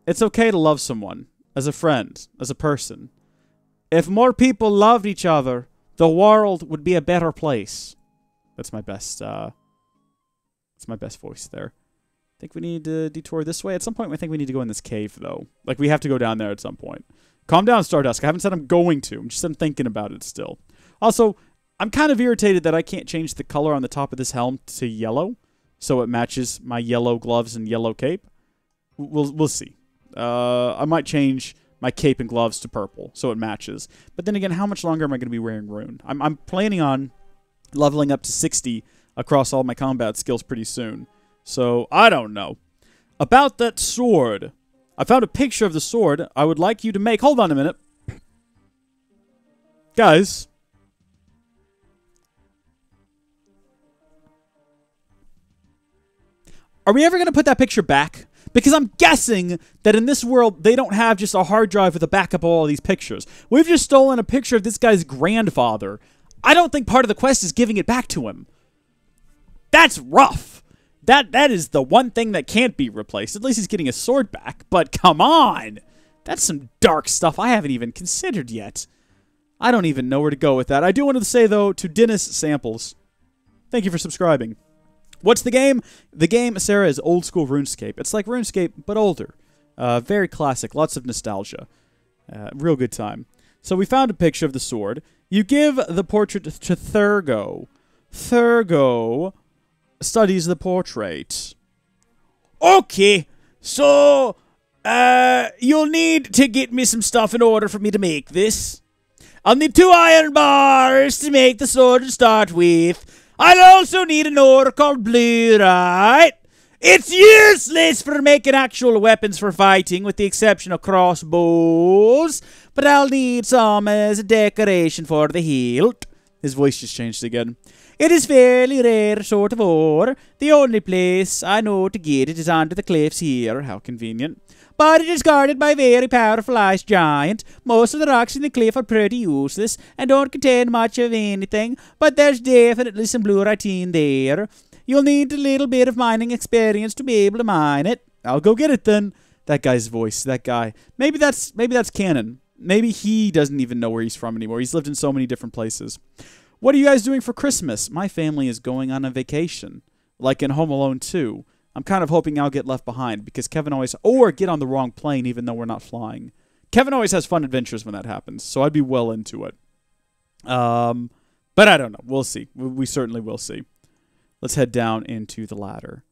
it's okay to love someone as a friend, as a person. If more people loved each other, the world would be a better place. That's my best. That's my best voice there. I think we need to detour this way. At some point, I think we need to go in this cave, though. Like, we have to go down there at some point. Calm down, Stardust. I haven't said I'm going to. I'm just thinking about it still. Also, I'm kind of irritated that I can't change the color on the top of this helm to yellow, so it matches my yellow gloves and yellow cape. We'll see. I might change my cape and gloves to purple, so it matches. But then again, how much longer am I going to be wearing Rune? I'm planning on leveling up to 60 across all my combat skills pretty soon. So, I don't know. About that sword. I found a picture of the sword I would like you to make. Hold on a minute. Guys. Are we ever going to put that picture back? Because I'm guessing that in this world, they don't have just a hard drive with a backup of all of these pictures. We've just stolen a picture of this guy's grandfather. I don't think part of the quest is giving it back to him. That's rough. That is the one thing that can't be replaced. At least he's getting his sword back. But come on! That's some dark stuff I haven't even considered yet. I don't even know where to go with that. I do want to say, though, to Dennis Samples, thank you for subscribing. What's the game? The game, Sarah, is old school RuneScape. It's like RuneScape, but older. Very classic. Lots of nostalgia. Real good time. So we found a picture of the sword. You give the portrait to Thurgo. Thurgo studies the portrait. Okay, so you'll need to get me some stuff in order for me to make this. I'll need 2 iron bars to make the sword to start with. I'll also need an ore called blue, right? It's useless for making actual weapons for fighting, with the exception of crossbows. But I'll need some as a decoration for the hilt. His voice just changed again. It is fairly rare sort of ore. The only place I know to get it is under the cliffs here. How convenient. But it is guarded by a very powerful ice giant. Most of the rocks in the cliff are pretty useless and don't contain much of anything, but there's definitely some blue ratine there. You'll need a little bit of mining experience to be able to mine it. I'll go get it then. That guy's voice, that guy. Maybe that's canon. Maybe he doesn't even know where he's from anymore. He's lived in so many different places. What are you guys doing for Christmas? My family is going on a vacation, like in Home Alone 2. I'm kind of hoping I'll get left behind because Kevin always... Or get on the wrong plane even though we're not flying. Kevin always has fun adventures when that happens, so I'd be well into it. But I don't know. We'll see. We certainly will see. Let's head down into the ladder.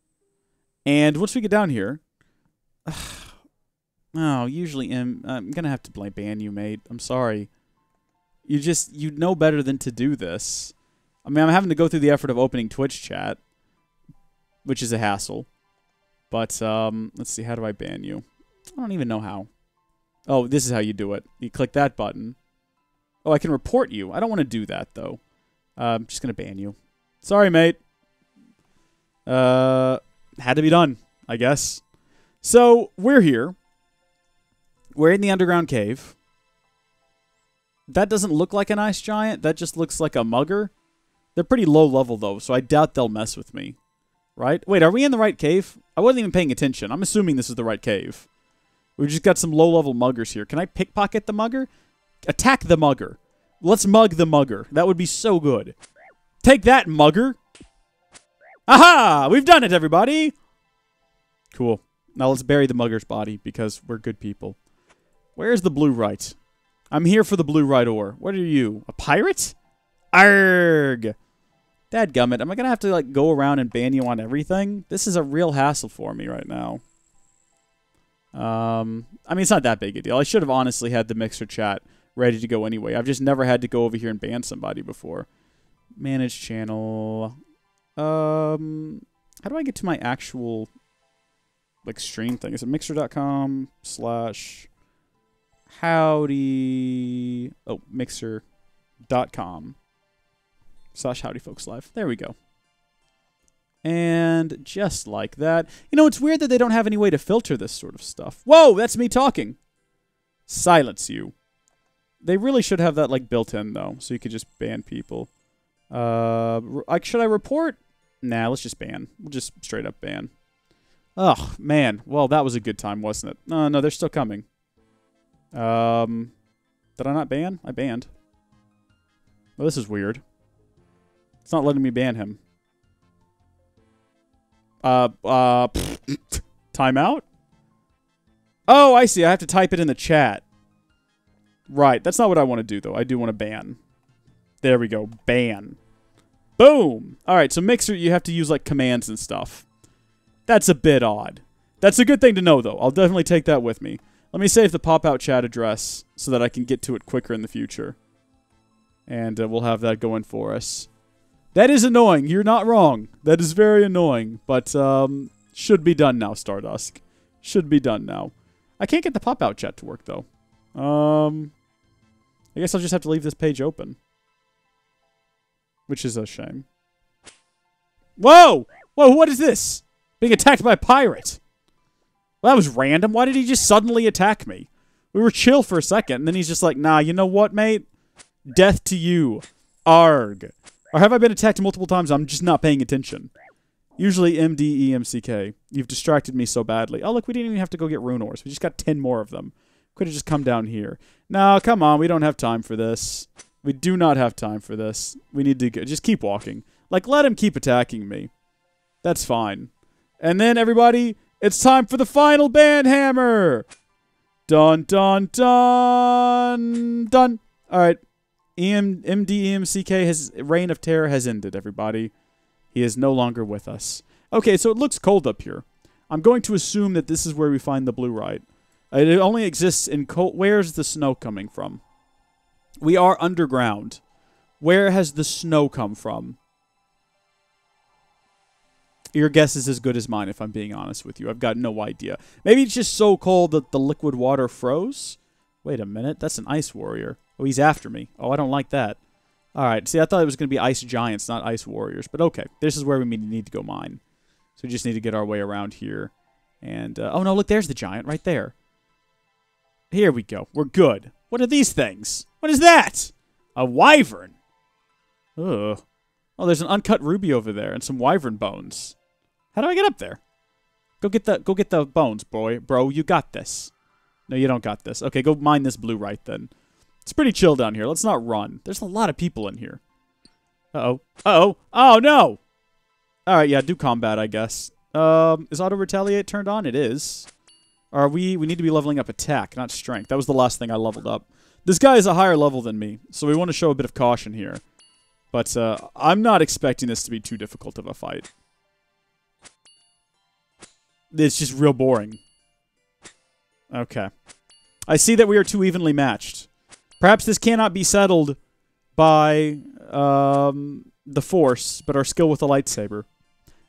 And once we get down here... Oh, usually I'm going to have to ban you, mate. I'm sorry. You know better than to do this. I mean, I'm having to go through the effort of opening Twitch chat, which is a hassle. But, let's see, how do I ban you? I don't even know how. Oh, this is how you do it. You click that button. Oh, I can report you. I don't want to do that, though. I'm just going to ban you. Sorry, mate. Had to be done, I guess. So, we're here. We're in the underground cave. That doesn't look like an ice giant. That just looks like a mugger. They're pretty low level, though, so I doubt they'll mess with me. Right? Wait, are we in the right cave? I wasn't even paying attention. I'm assuming this is the right cave. We've just got some low-level muggers here. Can I pickpocket the mugger? Attack the mugger. Let's mug the mugger. That would be so good. Take that, mugger. Aha! We've done it, everybody! Cool. Now let's bury the mugger's body, because we're good people. Where's the blue right? I'm here for the blue right ore. What are you? A pirate? Arrgh! Dadgummit, am I gonna have to, like, go around and ban you on everything? This is a real hassle for me right now. I mean, it's not that big a deal. I should have honestly had the mixer chat ready to go anyway. I've just never had to go over here and ban somebody before. Manage channel. How do I get to my actual... like stream thing. Is it mixer.com/howdy? Oh, mixer.com/howdyfolkslive. There we go. And just like that. You know, it's weird that they don't have any way to filter this sort of stuff. Whoa, that's me talking. Silence you. They really should have that, like, built in, though, so you could just ban people. Should I report? Nah, let's just ban. We'll just straight up ban. Ugh, man. Well, that was a good time, wasn't it? No, they're still coming. Did I not ban? I banned. Well, this is weird. It's not letting me ban him. Timeout? Oh, I see. I have to type it in the chat. Right. That's not what I want to do, though. I do want to ban. There we go. Ban. Boom. All right. So Mixer, you have to use like commands and stuff. That's a bit odd. That's a good thing to know, though. I'll definitely take that with me. Let me save the pop-out chat address so that I can get to it quicker in the future. And we'll have that going for us. That is annoying. You're not wrong. That is very annoying. But should be done now, Stardusk. Should be done now. I can't get the pop-out chat to work, though. I guess I'll just have to leave this page open. Which is a shame. Whoa! Whoa, what is this? Being attacked by a pirate. Well, that was random. Why did he just suddenly attack me? We were chill for a second, and then he's just like, nah, you know what, mate? Death to you. Arg. Or have I been attacked multiple times? I'm just not paying attention. Usually MDEMCK. You've distracted me so badly. Oh, look, we didn't even have to go get rune ores. We just got 10 more of them. Could have just come down here. No, come on. We don't have time for this. We do not have time for this. We need to go. Just keep walking. Like, let him keep attacking me. That's fine. And then, everybody, it's time for the final ban hammer. Dun, dun, dun, dun. All right. MDEMCK, his reign of terror has ended, everybody. He is no longer with us. Okay, so it looks cold up here. I'm going to assume that this is where we find the blue right. It only exists in cold. Where's the snow coming from? We are underground. Where has the snow come from? Your guess is as good as mine, if I'm being honest with you. I've got no idea. Maybe it's just so cold that the liquid water froze? Wait a minute. That's an ice warrior. Oh, he's after me. Oh, I don't like that. All right. See, I thought it was going to be ice giants, not ice warriors. But okay. This is where we need to go mine. So we just need to get our way around here. And, oh no, look, there's the giant right there. Here we go. We're good. What are these things? What is that? A wyvern. Ugh. Oh, there's an uncut ruby over there and some wyvern bones. How do I get up there? Go get the bones, boy. Bro, you got this. No, you don't got this. Okay, go mine this blue right then. It's pretty chill down here. Let's not run. There's a lot of people in here. Uh-oh. Uh-oh. Oh, no! Alright, yeah, do combat, I guess. Is auto-retaliate turned on? It is. Or we need to be leveling up attack, not strength. That was the last thing I leveled up. This guy is a higher level than me, so we want to show a bit of caution here. But I'm not expecting this to be too difficult of a fight. It's just real boring. Okay. I see that we are too evenly matched. Perhaps this cannot be settled by the Force, but our skill with the lightsaber.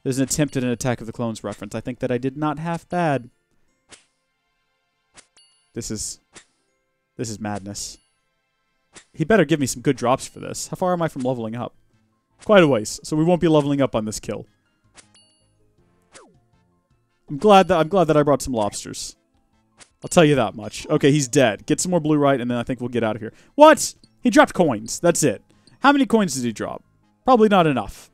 There's an attempt at an Attack of the Clones reference. I think that I did not half bad. This is madness. He better give me some good drops for this. How far am I from leveling up? Quite a ways, so we won't be leveling up on this kill. I'm glad that I brought some lobsters. I'll tell you that much. Okay, he's dead. Get some more blue right, and then I think we'll get out of here. What? He dropped coins. That's it. How many coins did he drop? Probably not enough.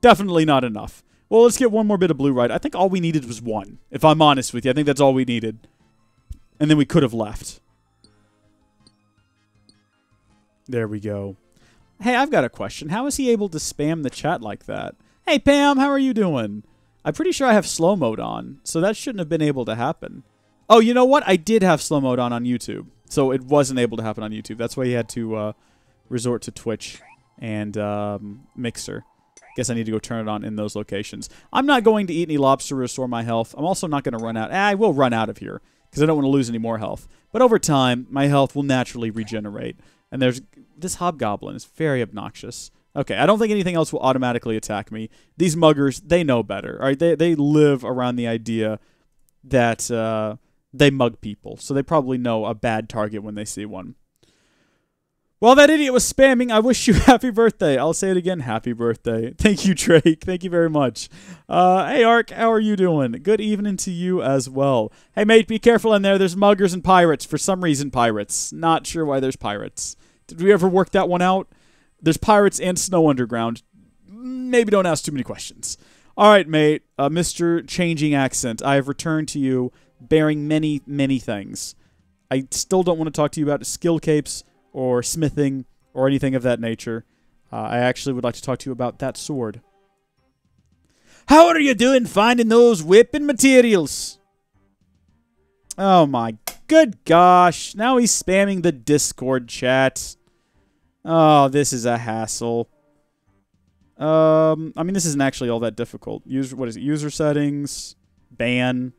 Definitely not enough. Well, let's get one more bit of blue right. I think all we needed was one. If I'm honest with you, I think that's all we needed. And then we could have left. There we go. Hey, I've got a question. How is he able to spam the chat like that? Hey, Pam, how are you doing? I'm pretty sure I have slow mode on, so that shouldn't have been able to happen. Oh, you know what? I did have slow mode on YouTube, so it wasn't able to happen on YouTube. That's why he had to resort to Twitch and Mixer. Guess I need to go turn it on in those locations. I'm not going to eat any lobster to restore my health. I'm also not going to run out. I will run out of here because I don't want to lose any more health. But over time, my health will naturally regenerate. And there's this hobgoblin is very obnoxious. Okay, I don't think anything else will automatically attack me. These muggers, they know better. All right, they live around the idea that they mug people. So they probably know a bad target when they see one. Well, that idiot was spamming. I wish you happy birthday. I'll say it again. Happy birthday. Thank you, Drake. Thank you very much. Hey, Ark, how are you doing? Good evening to you as well. Hey, mate, be careful in there. There's muggers and pirates. For some reason, pirates. Not sure why there's pirates. Did we ever work that one out? There's pirates and snow underground. Maybe don't ask too many questions. All right, mate. Mr. Changing Accent, I have returned to you bearing many, many things. I still don't want to talk to you about skill capes or smithing, or anything of that nature. I actually would like to talk to you about that sword. How are you doing finding those whipping materials? Oh my good gosh. Now he's spamming the Discord chat. Oh, this is a hassle. I mean, this isn't actually all that difficult. What is it? User settings, ban,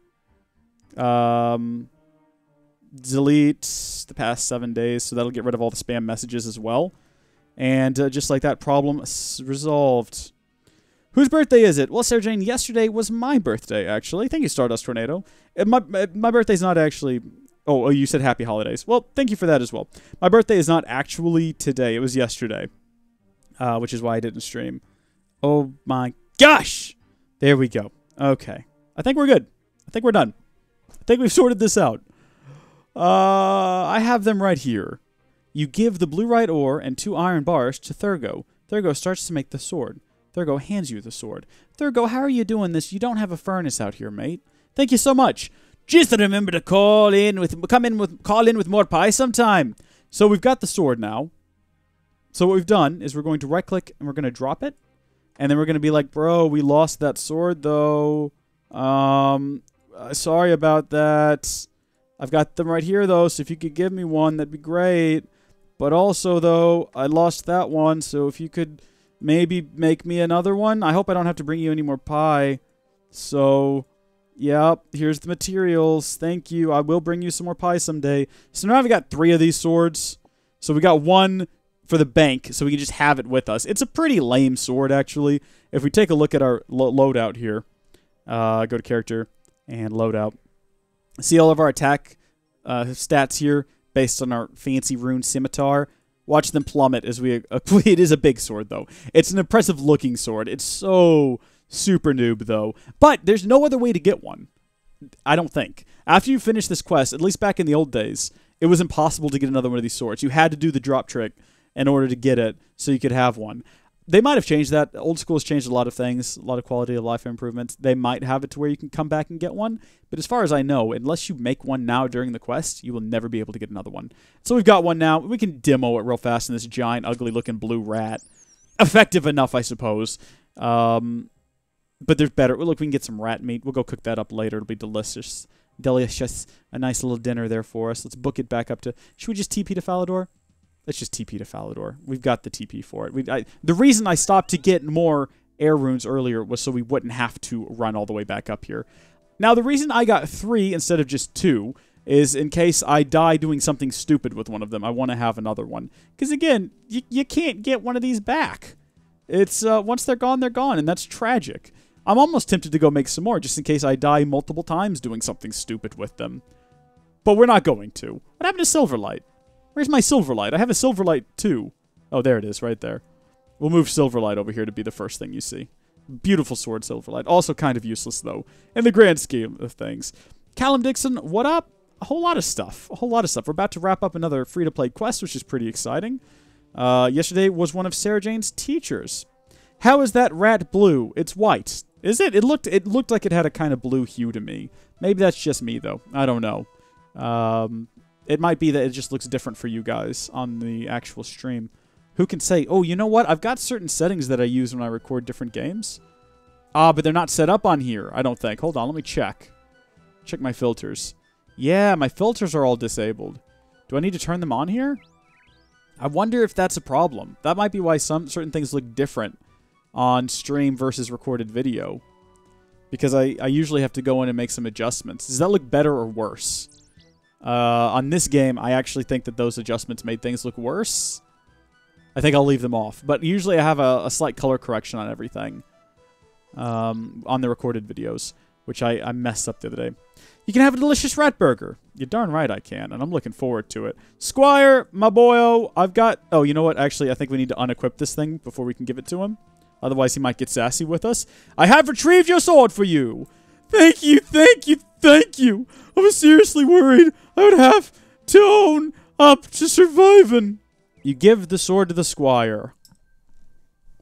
delete the past 7 days, so that'll get rid of all the spam messages as well. And just like that, problem resolved. Whose birthday is it? Well, Sarah Jane, yesterday was my birthday, actually. Thank you, Stardust Tornado. My birthday's not actually... Oh, you said happy holidays. Well, thank you for that as well. My birthday is not actually today. It was yesterday, which is why I didn't stream. Oh my gosh! There we go. Okay. I think we're good. I think we're done. I think we've sorted this out. I have them right here. You give the blue-right ore and 2 iron bars to Thurgo. Thurgo starts to make the sword. Thurgo hands you the sword. Thurgo, how are you doing this? You don't have a furnace out here, mate. Thank you so much. Just remember to call in with more pie sometime. So we've got the sword now. So what we've done is we're going to right-click and we're going to drop it. And then we're going to be like, bro, we lost that sword, though. Sorry about that. I've got them right here, though, so if you could give me one, that'd be great. But also, though, I lost that one, so if you could maybe make me another one. I hope I don't have to bring you any more pie. So, yep, here's the materials. Thank you. I will bring you some more pie someday. So now I've got 3 of these swords. So we got one for the bank, so we can just have it with us. It's a pretty lame sword, actually. If we take a look at our loadout here, go to character and loadout. See all of our attack stats here based on our fancy rune scimitar. Watch them plummet as we... it is a big sword, though. It's an impressive-looking sword. It's so super noob, though. But there's no other way to get one. I don't think. After you finish this quest, at least back in the old days, it was impossible to get another one of these swords. You had to do the drop trick in order to get it so you could have one. They might have changed that. Old school has changed a lot of things, a lot of quality of life improvements. They might have it to where you can come back and get one. But as far as I know, unless you make one now during the quest, you will never be able to get another one. So we've got one now. We can demo it real fast in this giant, ugly-looking blue rat. Effective enough, I suppose. But there's better. Look, we can get some rat meat. We'll go cook that up later. It'll be delicious. Delicious. A nice little dinner there for us. Let's book it back up to... Should we just TP to Falador? Let's just TP to Falador. We've got the TP for it. The reason I stopped to get more air runes earlier was so we wouldn't have to run all the way back up here. Now, the reason I got 3 instead of just 2 is in case I die doing something stupid with one of them. I want to have another one. Because, again, you can't get one of these back. It's once they're gone, and that's tragic. I'm almost tempted to go make some more just in case I die multiple times doing something stupid with them. But we're not going to. What happened to Silverlight? Where's my Silverlight? I have a Silverlight too. Oh, there it is, right there. We'll move Silverlight over here to be the first thing you see. Beautiful sword, Silverlight. Also kind of useless, though, in the grand scheme of things. Callum Dixon, what up? A whole lot of stuff. A whole lot of stuff. We're about to wrap up another free-to-play quest, which is pretty exciting. Yesterday was one of Sarah Jane's teachers. How is that rat blue? It's white. Is it? It looked like it had a kind of blue hue to me. Maybe that's just me, though. I don't know. It might be that it just looks different for you guys on the actual stream. Who can say, oh, you know what? I've got certain settings that I use when I record different games. But they're not set up on here, I don't think. Hold on, let me check. Check my filters. Yeah, my filters are all disabled. Do I need to turn them on here? I wonder if that's a problem. That might be why certain things look different on stream versus recorded video. Because I usually have to go in and make some adjustments. Does that look better or worse? On this game, I actually think that those adjustments made things look worse. I think I'll leave them off. But usually I have a slight color correction on everything on the recorded videos, which I messed up the other day. You can have a delicious rat burger. You're darn right I can, and I'm looking forward to it. Squire, my boyo, I've got... Oh, you know what? Actually, I think we need to unequip this thing before we can give it to him. Otherwise, he might get sassy with us. I have retrieved your sword for you. Thank you, thank you, thank you. I was seriously worried I would have to own up to surviving. You give the sword to the squire.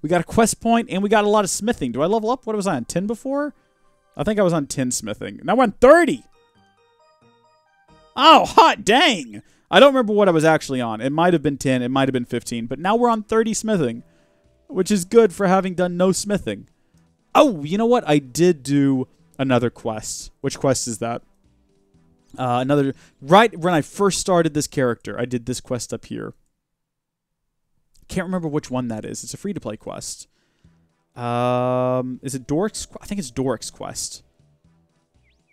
We got a quest point, and we got a lot of smithing. Do I level up? What was I on, 10 before? I think I was on 10 smithing. Now we're on 30. Oh, hot dang. I don't remember what I was actually on. It might have been 10. It might have been 15. But now we're on 30 smithing, which is good for having done no smithing. Oh, you know what? I did do another quest. Which quest is that? Right when I first started this character, I did this quest up here. Can't remember which one that is. It's a free-to-play quest. Is it Dork's? I think it's Dork's quest.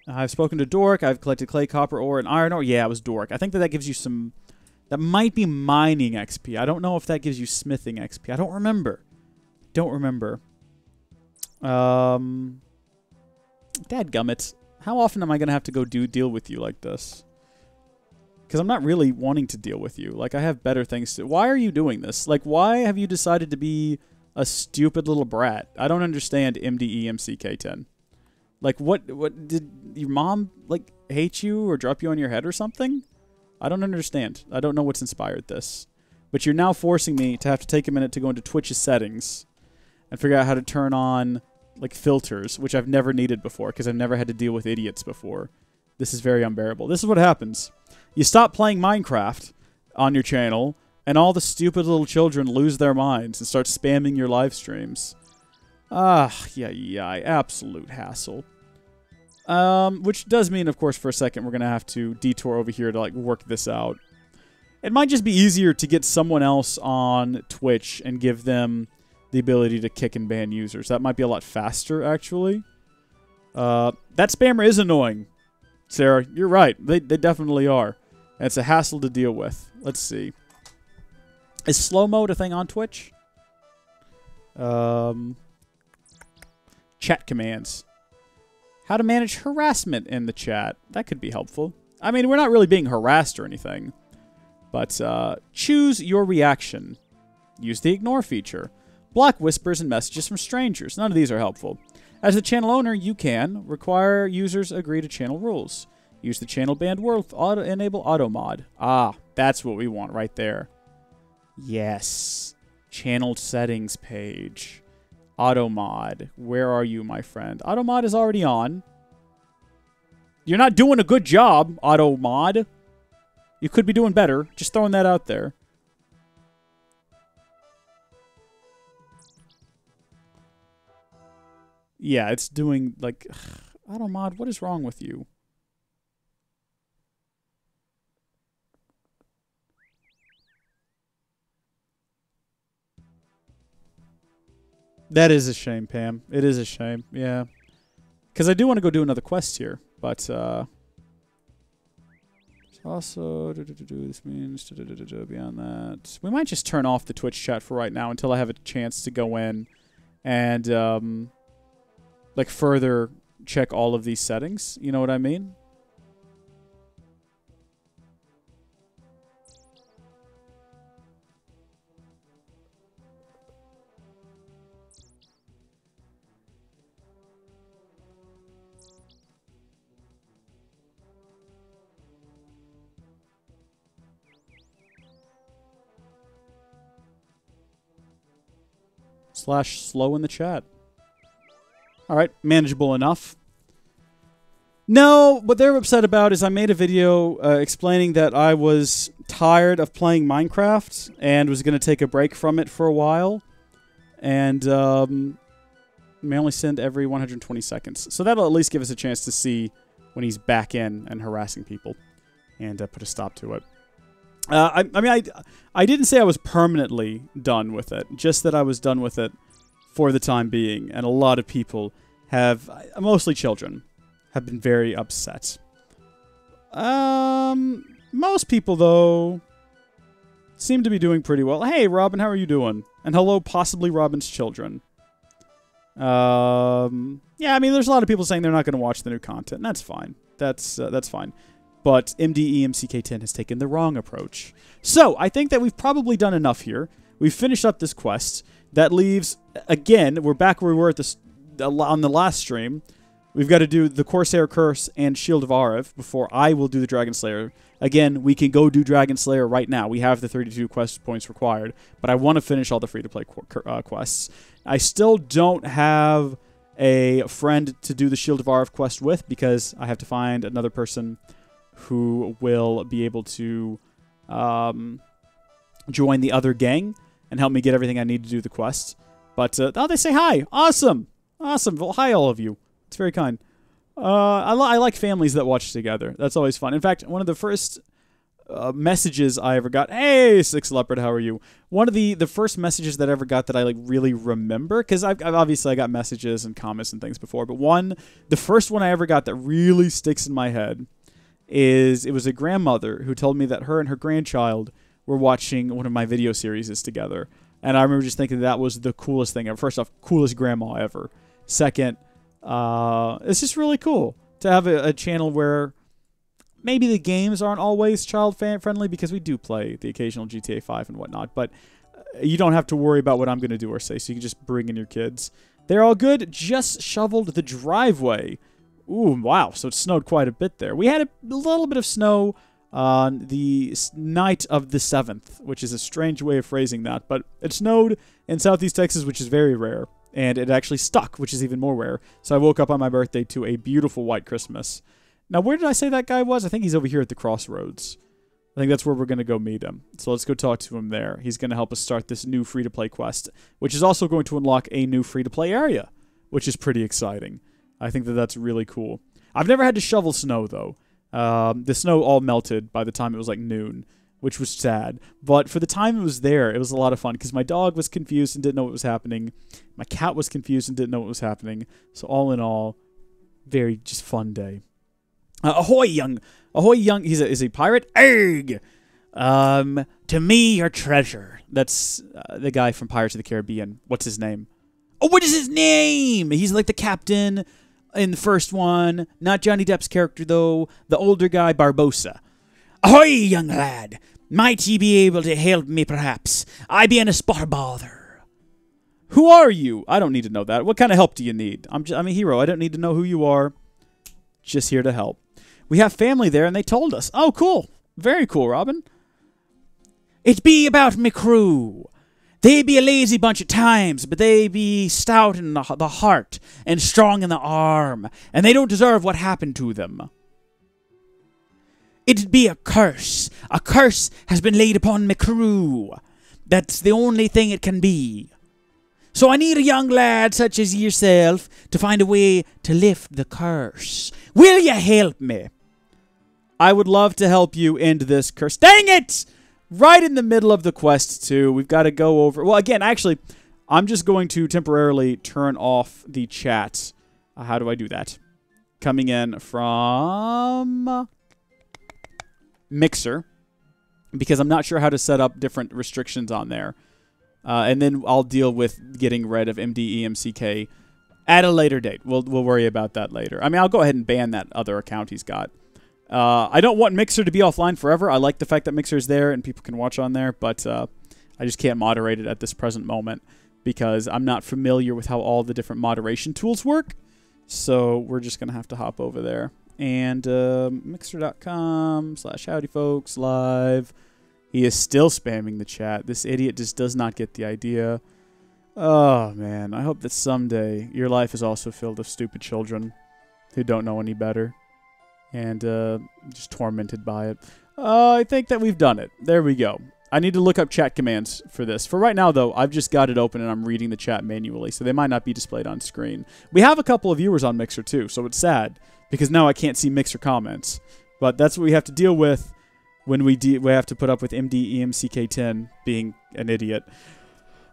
I've spoken to Dork. I've collected clay, copper ore, and iron ore. Yeah, it was Dork. I think that gives you some... That might be mining XP. I don't know if that gives you smithing XP. I don't remember. Dadgummit. How often am I going to have to go deal with you like this? Because I'm not really wanting to deal with you. Like, I have better things to... Why are you doing this? Like, why have you decided to be a stupid little brat? I don't understand MDEMCK10. Like, what did your mom, like, hate you or drop you on your head or something? I don't understand. I don't know what's inspired this. But you're now forcing me to have to take a minute to go into Twitch's settings and figure out how to turn on, like, filters, which I've never needed before because I've never had to deal with idiots before. This is very unbearable. This is what happens. You stop playing Minecraft on your channel, and all the stupid little children lose their minds and start spamming your live streams. Yeah, absolute hassle. Which does mean, of course, for a second, we're going to have to detour over here to, like, work this out. It might just be easier to get someone else on Twitch and give them the ability to kick and ban users. That might be a lot faster, actually. That spammer is annoying, Sarah. You're right. They definitely are. And it's a hassle to deal with. Let's see. Is slow mode a thing on Twitch? Chat commands. How to manage harassment in the chat. That could be helpful. I mean, we're not really being harassed or anything. But choose your reaction. Use the ignore feature. Block whispers and messages from strangers. None of these are helpful. As the channel owner, you can require users agree to channel rules. Use the channel banned word. Enable auto mod. Ah, that's what we want right there. Yes. Channel settings page. Auto mod. Where are you, my friend? Auto mod is already on. You're not doing a good job, auto mod. You could be doing better. Just throwing that out there. Yeah, it's doing, like... Auto mod, what is wrong with you? That is a shame, Pam. It is a shame, yeah. Because I do want to go do another quest here, but, also, this means, beyond that. We might just turn off the Twitch chat for right now until I have a chance to go in and, like, further check all of these settings. You know what I mean? / slow in the chat. Alright, manageable enough. No, what they're upset about is I made a video explaining that I was tired of playing Minecraft and was going to take a break from it for a while. And may only send every 120 seconds. So that'll at least give us a chance to see when he's back in and harassing people and put a stop to it. I mean, I didn't say I was permanently done with it, just that I was done with it for the time being. And a lot of people have, mostly children, have been very upset. Most people, though, seem to be doing pretty well. Hey, Robin, how are you doing? And hello, possibly Robin's children. Yeah, I mean, there's a lot of people saying they're not going to watch the new content, and that's fine. That's fine. But MDEMCK10 has taken the wrong approach. So, I think that we've probably done enough here. We've finished up this quest. That leaves, again, we're back where we were at on the last stream. We've got to do the Corsair Curse and Shield of Arev before I will do the Dragon Slayer. Again, we can go do Dragon Slayer right now. We have the 32 quest points required, but I want to finish all the free-to-play quests. I still don't have a friend to do the Shield of Arev quest with because I have to find another person who will be able to join the other gang and help me get everything I need to do the quest. But, oh, they say hi. Awesome. Awesome. Well, hi, all of you. It's very kind. I like families that watch together. That's always fun. In fact, one of the first messages I ever got... Hey, Six Leopard, how are you? One of the first messages that I ever got that I like really remember, because I've obviously got messages and comments and things before, but the first one I ever got that really sticks in my head is it was a grandmother who told me that her and her grandchild were watching one of my video series together. And I remember just thinking that was the coolest thing ever. First off, coolest grandma ever. Second, it's just really cool to have a channel where maybe the games aren't always child-friendly because we do play the occasional GTA 5 and whatnot, but you don't have to worry about what I'm going to do or say, so you can just bring in your kids. They're all good. Just shoveled the driveway. Ooh, wow. So it snowed quite a bit there. We had a little bit of snow on the night of the 7th, which is a strange way of phrasing that, but it snowed in southeast Texas, which is very rare. And it actually stuck, which is even more rare. So I woke up on my birthday to a beautiful white Christmas. Now, where did I say that guy was? I think he's over here at the crossroads. I think that's where we're going to go meet him. So let's go talk to him there. He's going to help us start this new free-to-play quest, which is also going to unlock a new free-to-play area, which is pretty exciting. I think that that's really cool. I've never had to shovel snow, though. The snow all melted by the time it was like noon, which was sad. But for the time it was there, it was a lot of fun because my dog was confused and didn't know what was happening. My cat was confused and didn't know what was happening. So all in all, very just fun day. Ahoy, young. He's a pirate. Egg. To me, your treasure. That's the guy from Pirates of the Caribbean. What's his name? Oh, what is his name? He's like the captain in the first one. Not Johnny Depp's character, though. The older guy, Barbossa. Ahoy, young lad. Might ye be able to help me, perhaps? I be in a spot of bother. Who are you? I don't need to know that. What kind of help do you need? I'm a hero. I don't need to know who you are. Just here to help. We have family there, and they told us. Oh, cool. Very cool, Robin. It be about me crew. They be a lazy bunch at times, but they be stout in the heart and strong in the arm, and they don't deserve what happened to them. It'd be a curse. A curse has been laid upon me crew. That's the only thing it can be. So I need a young lad such as yourself to find a way to lift the curse. Will you help me? I would love to help you end this curse. Dang it! Right in the middle of the quest, too. We've got to go over... Well, again, actually, I'm just going to temporarily turn off the chat. How do I do that? Coming in from... Mixer. Because I'm not sure how to set up different restrictions on there. And then I'll deal with getting rid of MDEMCK at a later date. We'll worry about that later. I mean, I'll go ahead and ban that other account he's got. I don't want Mixer to be offline forever. I like the fact that Mixer is there and people can watch on there, but I just can't moderate it at this present moment because I'm not familiar with how all the different moderation tools work. So we're just going to have to hop over there. And mixer.com/howdyfolkslive. He is still spamming the chat. This idiot just does not get the idea. Oh, man. I hope that someday your life is also filled with stupid children who don't know any better and just tormented by it. I think that we've done it. There we go. I need to look up chat commands for this. For right now, though, I've just got it open and I'm reading the chat manually, so they might not be displayed on screen. We have a couple of viewers on Mixer, too, so it's sad because now I can't see Mixer comments. But that's what we have to deal with when we have to put up with MDEMCK10 being an idiot.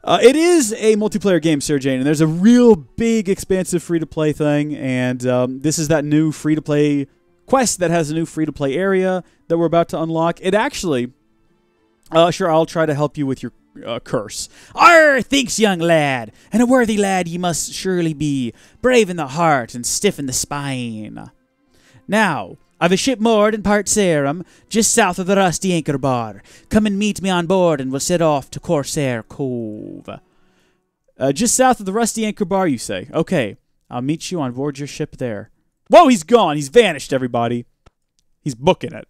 It is a multiplayer game, Sir Jane, and there's a real big, expansive free-to-play thing, and this is that new free-to-play quest that has a new free-to-play area that we're about to unlock. It actually... sure, I'll try to help you with your Curse. "Arr, thanks, young lad, and a worthy lad ye must surely be, brave in the heart and stiff in the spine. Now, I've a ship moored in Port Sarum, just south of the Rusty Anchor Bar. Come and meet me on board, and we'll set off to Corsair Cove." Just south of the Rusty Anchor Bar, you say? Okay, I'll meet you on board your ship there. Whoa, he's gone. He's vanished, everybody. He's booking it.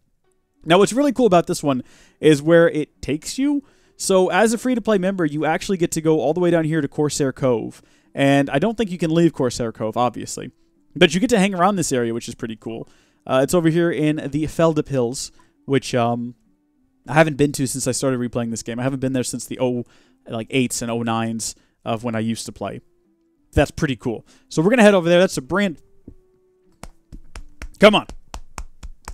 Now, what's really cool about this one is where it takes you. So, as a free-to-play member, you actually get to go all the way down here to Corsair Cove. And I don't think you can leave Corsair Cove, obviously. But you get to hang around this area, which is pretty cool. It's over here in the Feldip Hills, which I haven't been to since I started replaying this game. I haven't been there since the 8s and 09s of when I used to play. That's pretty cool. So, we're going to head over there. That's a brand... Come on.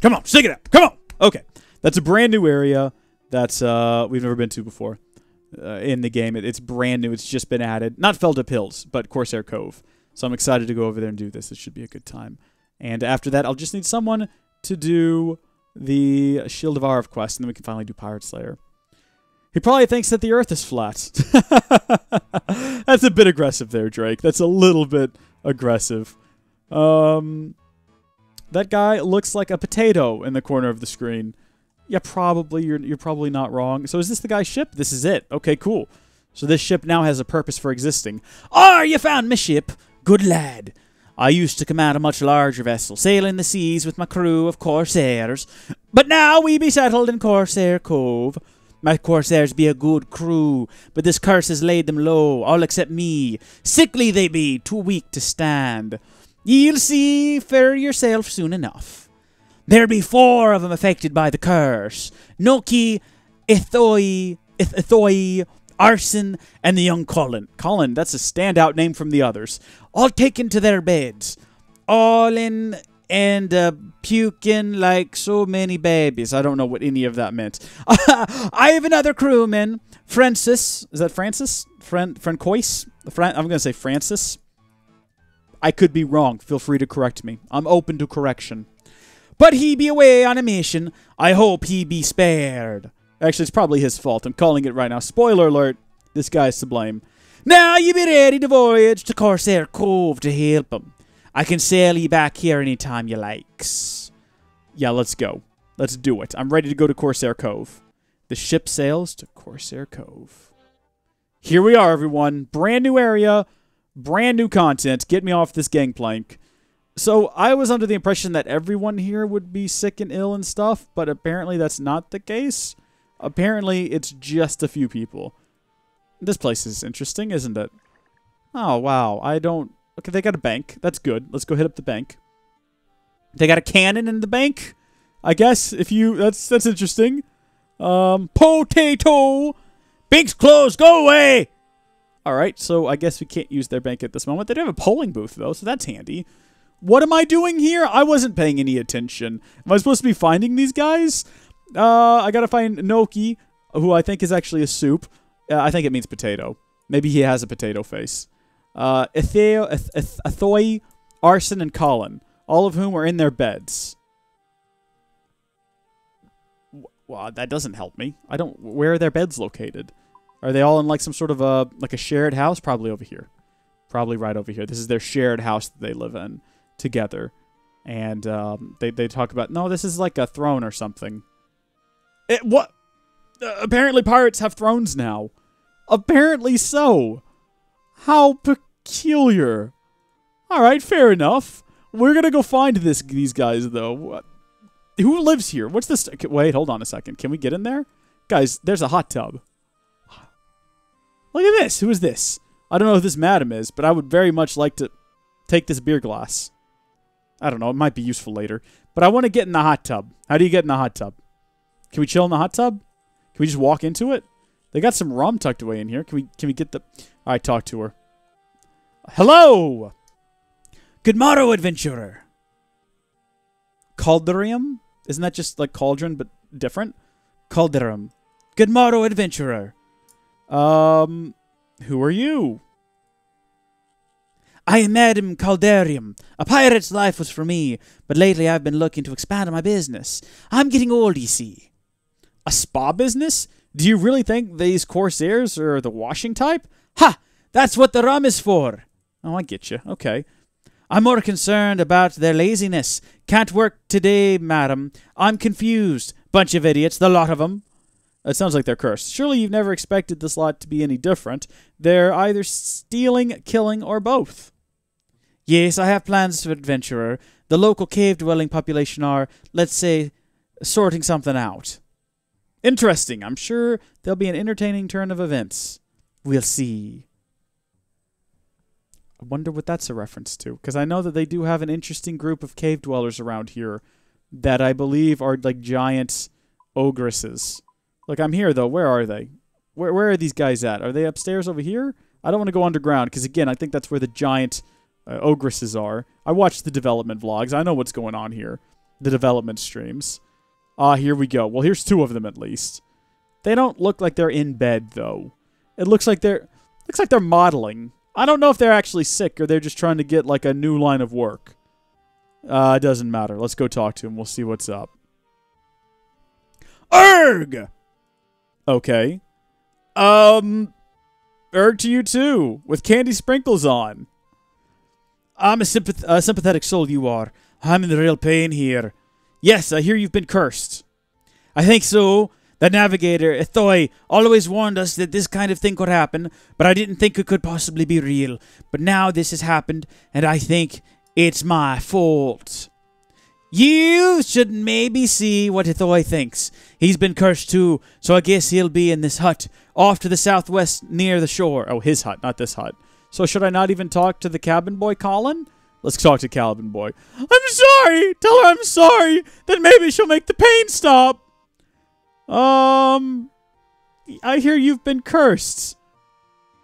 Come on, stick it out. Come on. Okay. That's a brand new area that's we've never been to before in the game. It's brand new. It's just been added. Not Feldip Hills, but Corsair Cove. So I'm excited to go over there and do this. It should be a good time. And after that, I'll just need someone to do the Shield of Arv quest, and then we can finally do Pirate Slayer. He probably thinks that the Earth is flat. That's a bit aggressive there, Drake. That's a little bit aggressive. That guy looks like a potato in the corner of the screen. Yeah, probably. You're probably not wrong. So is this the guy's ship? This is it. Okay, cool. So this ship now has a purpose for existing. "Ah, you found my ship. Good lad. I used to command a much larger vessel, sailing the seas with my crew of Corsairs. But now we be settled in Corsair Cove. My Corsairs be a good crew, but this curse has laid them low, all except me. Sickly they be, too weak to stand. Ye'll see for yourself soon enough. There be 4 of them affected by the curse. Noki, Ithoi, Arson, and the young Colin. Colin, that's a standout name from the others. All taken to their beds. All in and puking like so many babies." I don't know what any of that meant. "I have another crewman, Francis." Is that Francis? Francois? I'm going to say Francis. I could be wrong. Feel free to correct me. I'm open to correction. "But he be away on a mission. I hope he be spared." Actually, it's probably his fault. I'm calling it right now. Spoiler alert. This guy's to blame. "Now you be ready to voyage to Corsair Cove to help him. I can sail ye back here anytime you likes." Yeah, let's go. Let's do it. I'm ready to go to Corsair Cove. The ship sails to Corsair Cove. Here we are, everyone. Brand new area. Brand new content. Get me off this gangplank. So, I was under the impression that everyone here would be sick and ill and stuff, but apparently that's not the case. Apparently, it's just a few people. This place is interesting, isn't it? Oh, wow. Okay, they got a bank. That's good. Let's go hit up the bank. They got a cannon in the bank? I guess, if you... That's interesting. Potato! Bank's closed! Go away! Alright, so I guess we can't use their bank at this moment. They do have a polling booth, though, so that's handy. What am I doing here? I wasn't paying any attention. Am I supposed to be finding these guys? I gotta find Noki, who I think is actually a soup. I think it means potato. Maybe he has a potato face. Ithoi, Arson, and Colin. All of whom are in their beds. Well, that doesn't help me. Where are their beds located? Are they all in like some sort of a shared house? Probably over here. Probably right over here. This is their shared house that they live in together. And they talk about, no, this is like a throne or something. What? Apparently pirates have thrones now. Apparently so. How peculiar. Alright, fair enough. We're gonna go find these guys, though. Who lives here? What's this? Wait, hold on a second. Can we get in there? Guys, there's a hot tub. Look at this. Who is this? I don't know who this madam is, but I would very much like to take this beer glass. I don't know. It might be useful later. But I want to get in the hot tub. How do you get in the hot tub? Can we chill in the hot tub? Can we just walk into it? They got some rum tucked away in here. Can we get the... All right, talk to her. Hello! Good morrow, adventurer. Calderium? Isn't that just like cauldron, but different? Calderium. Good morrow, adventurer. Who are you? I am Madam Calderium. A pirate's life was for me, but lately I've been looking to expand on my business. I'm getting old, you see. A spa business? Do you really think these Corsairs are the washing type? Ha! That's what the rum is for. Oh, I get you. Okay. I'm more concerned about their laziness. Can't work today, madam. I'm confused. Bunch of idiots, the lot of them. It sounds like they're cursed. Surely you've never expected this lot to be any different. They're either stealing, killing, or both. Yes, I have plans for adventurer. The local cave-dwelling population are, let's say, sorting something out. Interesting. I'm sure there'll be an entertaining turn of events. We'll see. I wonder what that's a reference to, because I know that they do have an interesting group of cave dwellers around here that I believe are like giant ogresses. Look, I'm here, though. Where are they? Where are these guys at? Are they upstairs over here? I don't want to go underground, because, again, I think that's where the giant ogresses are. I watched the development vlogs. I know what's going on here. The development streams. Here we go. Well, here's 2 of them, at least. They don't look like they're in bed, though. It looks like they're modeling. I don't know if they're actually sick, or they're just trying to get, like, a new line of work. It doesn't matter. Let's go talk to him. We'll see what's up. Erg! Okay. Erg to you too, with candy sprinkles on. I'm a sympathetic soul you are. I'm in real pain here. Yes, I hear you've been cursed. I think so. The navigator, Ithoi, always warned us that this kind of thing could happen, but I didn't think it could possibly be real. But now this has happened, and I think it's my fault. You should maybe see what Ithoi thinks. He's been cursed too, so I guess he'll be in this hut, off to the southwest near the shore. Oh, his hut, not this hut. So should I not even talk to the cabin boy, Colin? Let's talk to cabin boy. I'm sorry! Tell her I'm sorry! Then maybe she'll make the pain stop! I hear you've been cursed.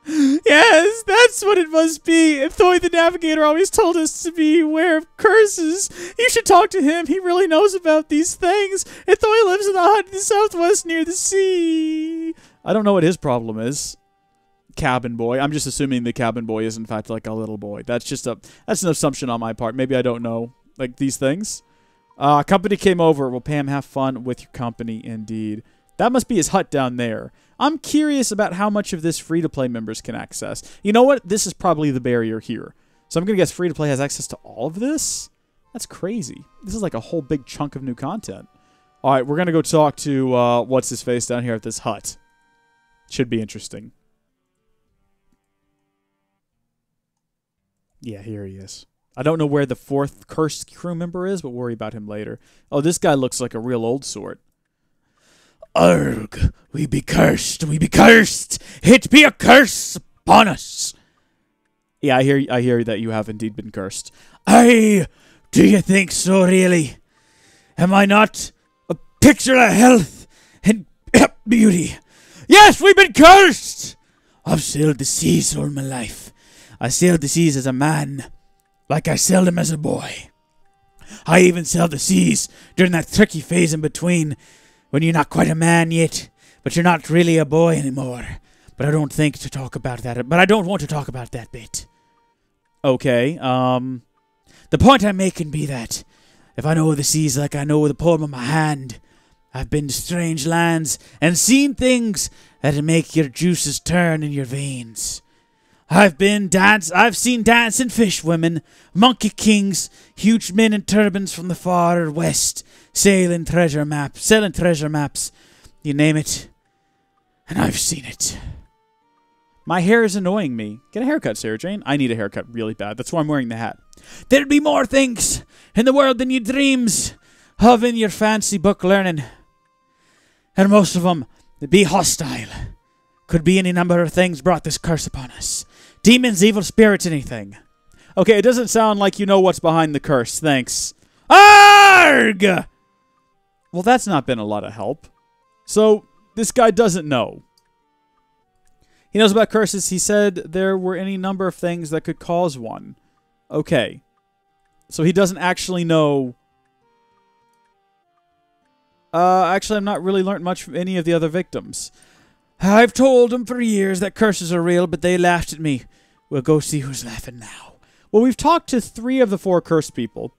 Yes, that's what it must be. Ithoi the Navigator always told us to be aware of curses. You should talk to him. He really knows about these things. Ithoi lives in the hut in the southwest near the sea. I don't know what his problem is. Cabin boy. I'm just assuming the cabin boy is in fact like a little boy. That's an assumption on my part. Maybe I don't know like these things. Company came over. Will Pam have fun with your company? Indeed. That must be his hut down there. I'm curious about how much of this free-to-play members can access. You know what? This is probably the barrier here. So I'm going to guess free-to-play has access to all of this? That's crazy. This is like a whole big chunk of new content. All right, we're going to go talk to what's-his-face down here at this hut. Should be interesting. Yeah, here he is. I don't know where the 4th cursed crew member is, but worry about him later. Oh, this guy looks like a real old sort. Urgh, we be cursed, we be cursed. It be a curse upon us. Yeah, I hear that you have indeed been cursed. Aye, do you think so, really? Am I not a picture of health and beauty? Yes, we've been cursed. I've sailed the seas all my life. I sailed the seas as a man, like I sailed them as a boy. I even sailed the seas during that tricky phase in between, when you're not quite a man yet, but you're not really a boy anymore. But I don't think to talk about that. But I don't want to talk about that bit. Okay, the point I'm making be that if I know the seas like I know the palm of my hand, I've been to strange lands and seen things that'll make your juices turn in your veins. I've seen dancing fish women, monkey kings, huge men in turbans from the far west, selling treasure maps, you name it, and I've seen it. My hair is annoying me. Get a haircut, Sarah Jane. I need a haircut really bad. That's why I'm wearing the hat. There'd be more things in the world than you dreams of in your fancy book learning. And most of them be hostile. Could be any number of things brought this curse upon us. Demons, evil spirits, anything. Okay, it doesn't sound like you know what's behind the curse. Thanks. Arg! Well, that's not been a lot of help. So, this guy doesn't know. He knows about curses. He said there were any number of things that could cause one. Okay. So he doesn't actually know. Actually, I've not really learned much from any of the other victims. I've told them for years that curses are real, but they laughed at me. We'll go see who's laughing now. Well, we've talked to 3 of the 4 cursed people.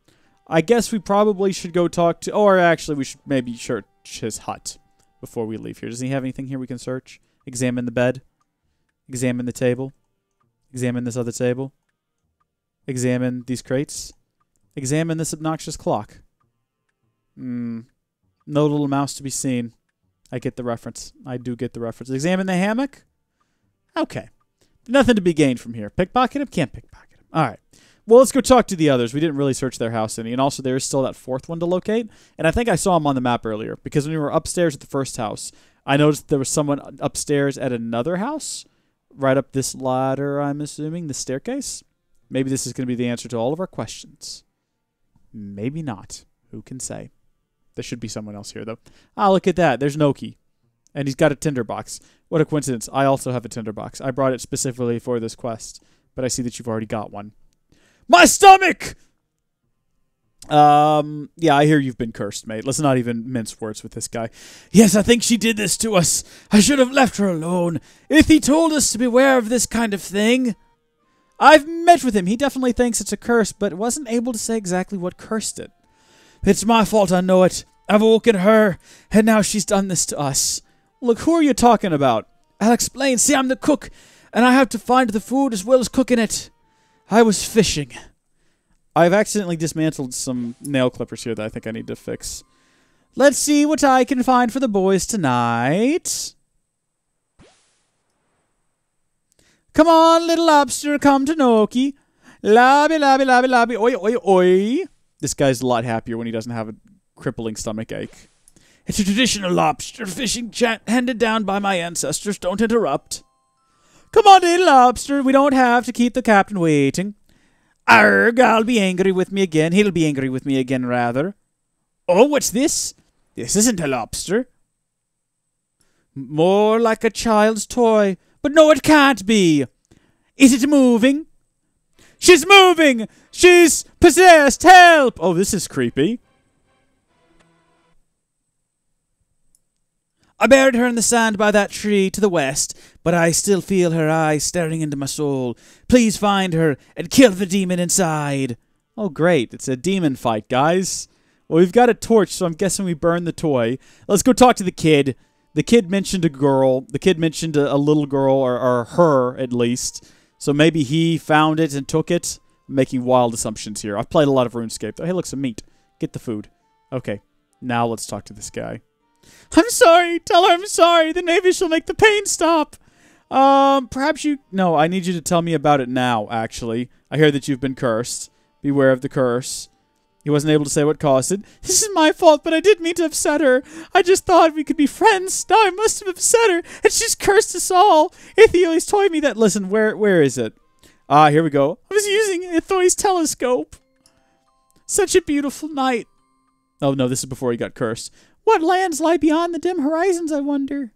I guess we probably should go talk to... Or actually, we should maybe search his hut before we leave here. Does he have anything here we can search? Examine the bed. Examine the table. Examine this other table. Examine these crates. Examine this obnoxious clock. No little mouse to be seen. I get the reference. I do get the reference. Examine the hammock. Okay. Nothing to be gained from here. Pickpocket him? Can't pickpocket him. All right. Well, let's go talk to the others. We didn't really search their house any. And also, there is still that fourth one to locate. And I think I saw him on the map earlier. Because when we were upstairs at the first house, I noticed there was someone upstairs at another house. Right up this ladder, I'm assuming. The staircase. Maybe this is going to be the answer to all of our questions. Maybe not. Who can say? There should be someone else here, though. Ah, look at that. There's Noki. And he's got a tinderbox. What a coincidence. I also have a tinderbox. I brought it specifically for this quest. But I see that you've already got one. My stomach! Yeah, I hear you've been cursed, mate. Let's not even mince words with this guy. Yes, I think she did this to us. I should have left her alone. Ithie told us to beware of this kind of thing. I've met with him. He definitely thinks it's a curse, but wasn't able to say exactly what cursed it. It's my fault, I know it. I've awoken her, and now she's done this to us. Look, who are you talking about? I'll explain. See, I'm the cook, and I have to find the food as well as cooking it. I was fishing. I've accidentally dismantled some nail clippers here that I think I need to fix. Let's see what I can find for the boys tonight. Come on, little lobster, come to Noki. Lobby, lobby, lobby, lobby. Oi, oi, oi. This guy's a lot happier when he doesn't have a crippling stomach ache. It's a traditional lobster fishing chant handed down by my ancestors. Don't interrupt. Come on, little lobster. We don't have to keep the captain waiting. Arrgh, I'll be angry with me again. He'll be angry with me again, rather. Oh, what's this? This isn't a lobster. More like a child's toy. But no, it can't be. Is it moving? She's moving! She's possessed! Help! Oh, this is creepy. I buried her in the sand by that tree to the west, but I still feel her eyes staring into my soul. Please find her and kill the demon inside. Oh, great. It's a demon fight, guys. Well, we've got a torch, so I'm guessing we burned the toy. Let's go talk to the kid. The kid mentioned a girl. The kid mentioned a little girl, or her, at least. So maybe he found it and took it. I'm making wild assumptions here. I've played a lot of RuneScape. Hey, look, some meat. Get the food. Okay, now let's talk to this guy. I'm sorry. Tell her I'm sorry. Then maybe she'll make the pain stop. Perhaps you... No, I need you to tell me about it now, actually. I hear that you've been cursed. Beware of the curse. He wasn't able to say what caused it. This is my fault, but I didn't mean to upset her. I just thought we could be friends. Now I must have upset her, and she's cursed us all. Ithie always told me that. Listen, where is it? Ah, here we go. I was using Ithoi's telescope. Such a beautiful night. Oh, no, this is before he got cursed. What lands lie beyond the dim horizons, I wonder?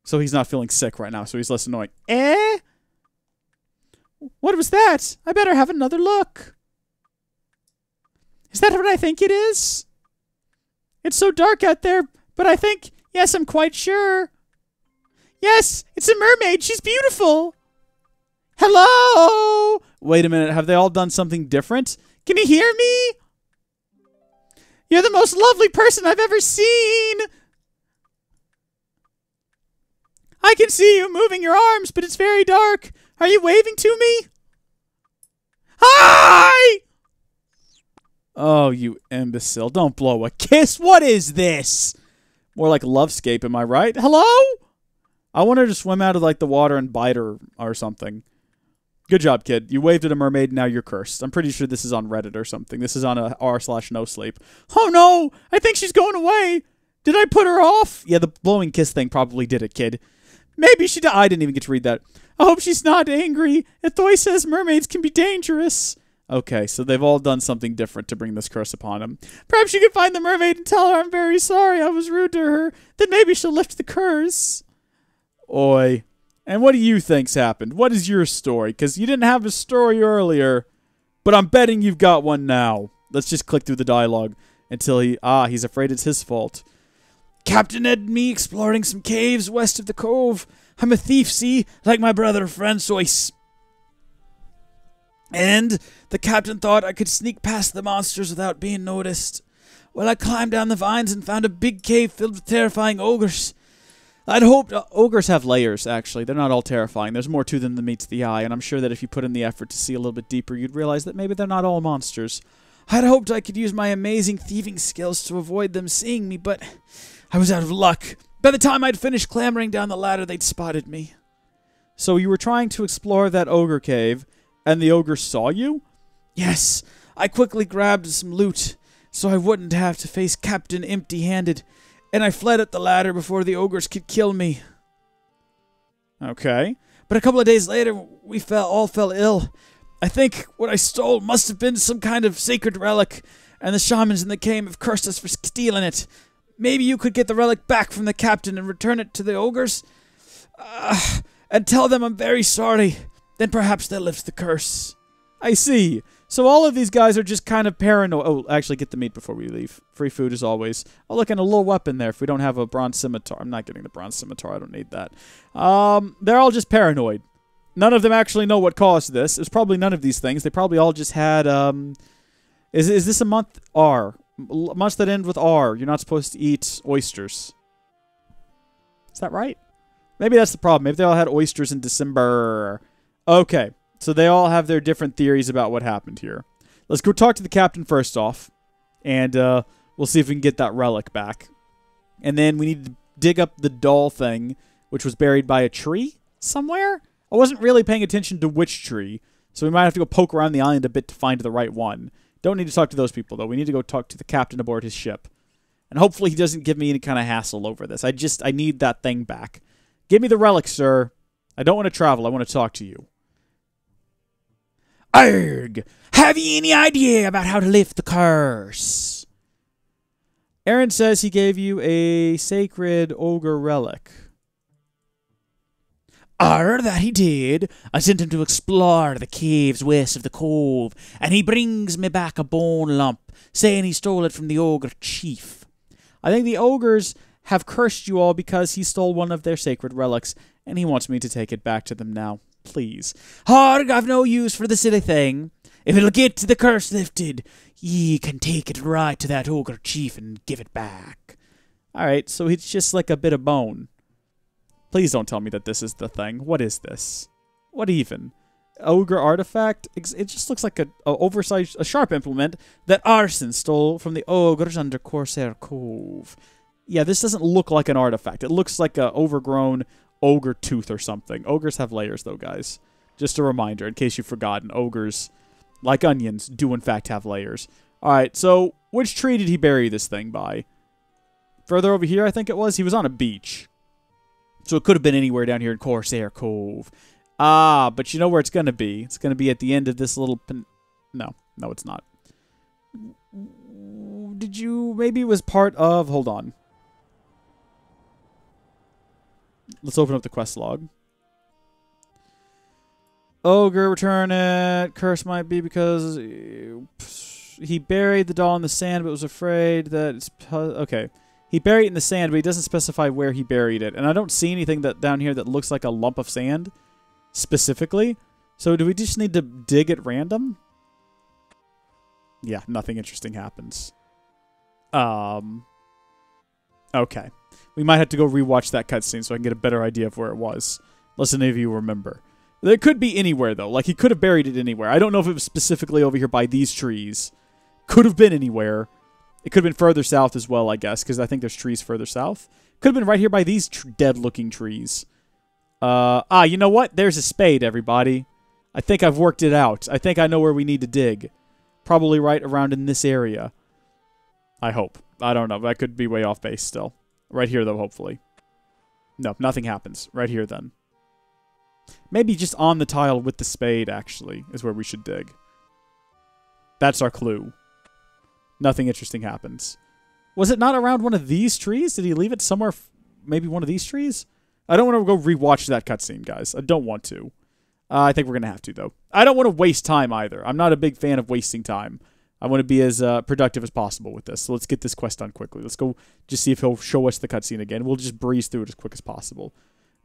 So he's not feeling sick right now, so he's less annoying. Eh? What was that? I better have another look. Is that what I think it is? It's so dark out there, but I think... Yes, I'm quite sure. Yes, it's a mermaid. She's beautiful. Hello? Wait a minute. Have they all done something different? Can you hear me? You're the most lovely person I've ever seen. I can see you moving your arms, but it's very dark. Are you waving to me? Hi! Oh, you imbecile. Don't blow a kiss. What is this? More like Lovescape, am I right? Hello? I want her to swim out of like the water and bite her or something. Good job, kid. You waved at a mermaid, now you're cursed. I'm pretty sure this is on Reddit or something. This is on a r/nosleep. Oh no! I think she's going away! Did I put her off? Yeah, the blowing kiss thing probably did it, kid. Maybe she did. I didn't even get to read that. I hope she's not angry. Ithoi says mermaids can be dangerous. Okay, so they've all done something different to bring this curse upon him. Perhaps you could find the mermaid and tell her I'm very sorry I was rude to her. Then maybe she'll lift the curse. Oi. And what do you think's happened? What is your story? Because you didn't have a story earlier, but I'm betting you've got one now. Let's just click through the dialogue until he's afraid it's his fault. Captain had me exploring some caves west of the cove. I'm a thief, see? Like my brother Francois. And the captain thought I could sneak past the monsters without being noticed. Well, I climbed down the vines and found a big cave filled with terrifying ogres. I'd hoped ogres have layers, actually. They're not all terrifying. There's more to them than meets the eye, and I'm sure that if you put in the effort to see a little bit deeper, you'd realize that maybe they're not all monsters. I'd hoped I could use my amazing thieving skills to avoid them seeing me, but I was out of luck. By the time I'd finished clambering down the ladder, they'd spotted me. So you were trying to explore that ogre cave, and the ogre saw you? Yes. I quickly grabbed some loot, so I wouldn't have to face Captain empty-handed, and I fled up the ladder before the ogres could kill me. Okay. But a couple of days later, we all fell ill. I think what I stole must have been some kind of sacred relic, and the shamans in the cave have cursed us for stealing it. Maybe you could get the relic back from the captain and return it to the ogres? And tell them I'm very sorry. Then perhaps they'll lift the curse. I see. So all of these guys are just kind of paranoid. Oh, actually, get the meat before we leave. Free food as always. Oh, look, and a little weapon there if we don't have a bronze scimitar. I'm not getting the bronze scimitar. I don't need that. They're all just paranoid. None of them actually know what caused this. It was probably none of these things. They probably all just had, Is this a month? R. Months that end with R. You're not supposed to eat oysters. Is that right? Maybe that's the problem. Maybe they all had oysters in December. Okay. So they all have their different theories about what happened here. Let's go talk to the captain first off. And we'll see if we can get that relic back. And then we need to dig up the doll thing, which was buried by a tree somewhere. I wasn't really paying attention to which tree. So we might have to go poke around the island a bit to find the right one. Don't need to talk to those people, though. We need to go talk to the captain aboard his ship. And hopefully he doesn't give me any kind of hassle over this. I need that thing back. Give me the relic, sir. I don't want to travel. I want to talk to you. Arg! Have you any idea about how to lift the curse? Aaron says he gave you a sacred ogre relic. That he did. I sent him to explore the caves west of the cove, and he brings me back a bone lump, saying he stole it from the ogre chief. I think the ogres have cursed you all because he stole one of their sacred relics, and he wants me to take it back to them now. Please. Harg, I've no use for the silly thing. If it'll get the curse lifted, ye can take it right to that ogre chief and give it back. Alright, so it's just like a bit of bone. Please don't tell me that this is the thing. What is this? What even? Ogre artifact? It just looks like a oversized, a sharp implement that Arson stole from the ogres under Corsair Cove. Yeah, this doesn't look like an artifact. It looks like a overgrown ogre tooth or something. Ogres have layers, though, guys. Just a reminder, in case you've forgotten, ogres, like onions, do in fact have layers. Alright, so which tree did he bury this thing by? Further over here, I think it was. He was on a beach. So it could have been anywhere down here in Corsair Cove. Ah, but you know where it's going to be. It's going to be at the end of this little... No, it's not. Did you... Maybe it was part of... Hold on. Let's open up the quest log. Ogre, return it. Curse might be because... He buried the doll in the sand but was afraid that it's... Okay. He buried it in the sand, but he doesn't specify where he buried it. And I don't see anything that down here that looks like a lump of sand, specifically. So do we just need to dig at random? Yeah, nothing interesting happens. Okay. We might have to go rewatch that cutscene so I can get a better idea of where it was. Unless any of you remember. It could be anywhere, though. Like, he could have buried it anywhere. I don't know if it was specifically over here by these trees. Could have been anywhere. It could have been further south as well, I guess, because I think there's trees further south. Could have been right here by these dead-looking trees. You know what? There's a spade, everybody. I think I've worked it out. I think I know where we need to dig. Probably right around in this area. I hope. I don't know. I could be way off base still. Right here, though, hopefully. No, nothing happens. Right here, then. Maybe just on the tile with the spade, actually, is where we should dig. That's our clue. Nothing interesting happens. Was it not around one of these trees? Did he leave it somewhere, maybe one of these trees? I don't want to go rewatch that cutscene, guys. I don't want to. I think we're going to have to, though. I don't want to waste time, either. I'm not a big fan of wasting time. I want to be as productive as possible with this. So let's get this quest done quickly. Let's go just see if he'll show us the cutscene again. We'll just breeze through it as quick as possible.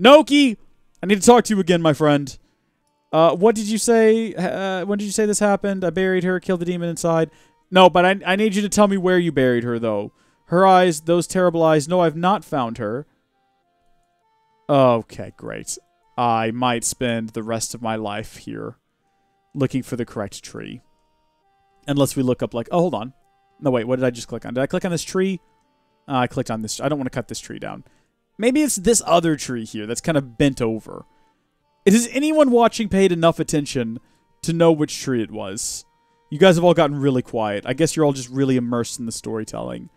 Noki! I need to talk to you again, my friend. What did you say? When did you say this happened? I buried her, killed the demon inside. No, but I need you to tell me where you buried her, though. Her eyes, those terrible eyes. No, I've not found her. Okay, great. I might spend the rest of my life here looking for the correct tree. Unless we look up like... Oh, hold on. No, wait. What did I just click on? Did I click on this tree? I clicked on this. I don't want to cut this tree down. Maybe it's this other tree here that's kind of bent over. Has anyone watching paid enough attention to know which tree it was? You guys have all gotten really quiet. I guess you're all just really immersed in the storytelling.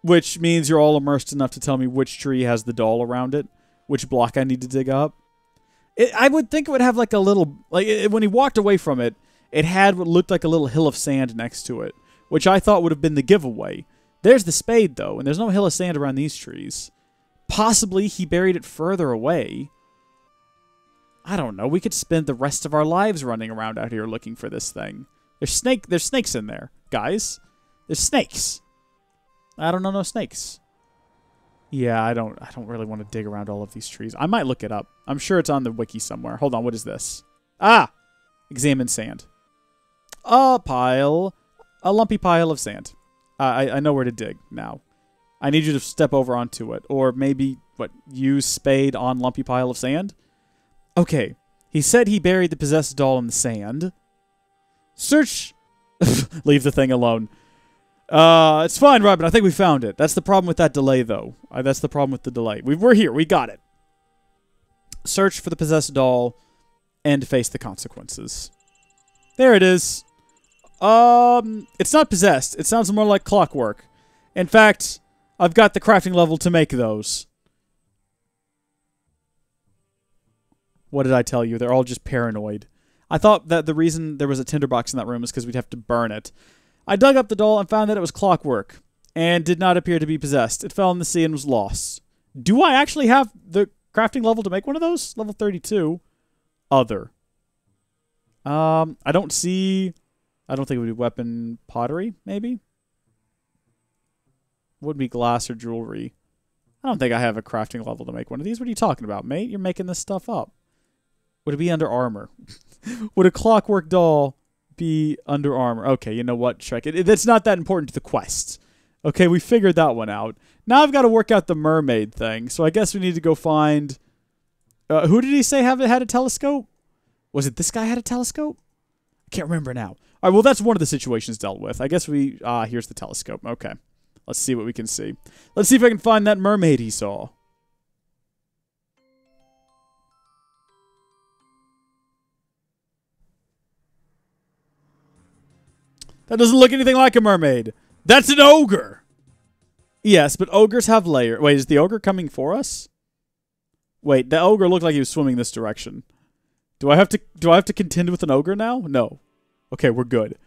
Which means you're all immersed enough to tell me which tree has the doll around it. Which block I need to dig up. I would think it would have like a little... when he walked away from it, it had what looked like a little hill of sand next to it. Which I thought would have been the giveaway. There's the spade, though, and there's no hill of sand around these trees. Possibly he buried it further away. I don't know. We could spend the rest of our lives running around out here looking for this thing. There's snakes in there, guys. There's snakes. I don't know no snakes. Yeah, I don't really want to dig around all of these trees. I might look it up. I'm sure it's on the wiki somewhere. Hold on, what is this? Ah! Examine sand. A lumpy pile of sand. I know where to dig now. I need you to step over onto it. Or maybe, use spade on lumpy pile of sand? Okay. He said he buried the possessed doll in the sand. Search... Leave the thing alone. It's fine, Robin. I think we found it. That's the problem with that delay, though. That's the problem with the delay. We're here. We got it. Search for the possessed doll and face the consequences. There it is. It's not possessed. It sounds more like clockwork. In fact, I've got the crafting level to make those. What did I tell you? They're all just paranoid. I thought that the reason there was a tinderbox in that room is because we'd have to burn it. I dug up the doll and found that it was clockwork, and did not appear to be possessed. It fell in the sea and was lost. Do I actually have the crafting level to make one of those? Level 32. Other. I don't think it would be weapon pottery, maybe? Would be glass or jewelry. I don't think I have a crafting level to make one of these. What are you talking about, mate? You're making this stuff up. Would it be under armor? Would a clockwork doll be under armor? Okay, you know what, Shrek? It's not that important to the quest. Okay, we figured that one out. Now I've got to work out the mermaid thing. So I guess we need to go find... who did he say had a telescope? Was it this guy had a telescope? I can't remember now. All right, well, that's one of the situations dealt with. I guess we... here's the telescope. Okay. Let's see what we can see. Let's see if I can find that mermaid he saw. That doesn't look anything like a mermaid. That's an ogre. Yes, but ogres have layers. Wait, is the ogre coming for us? Wait, the ogre looked like he was swimming this direction. Do I have to contend with an ogre now? No. Okay, we're good.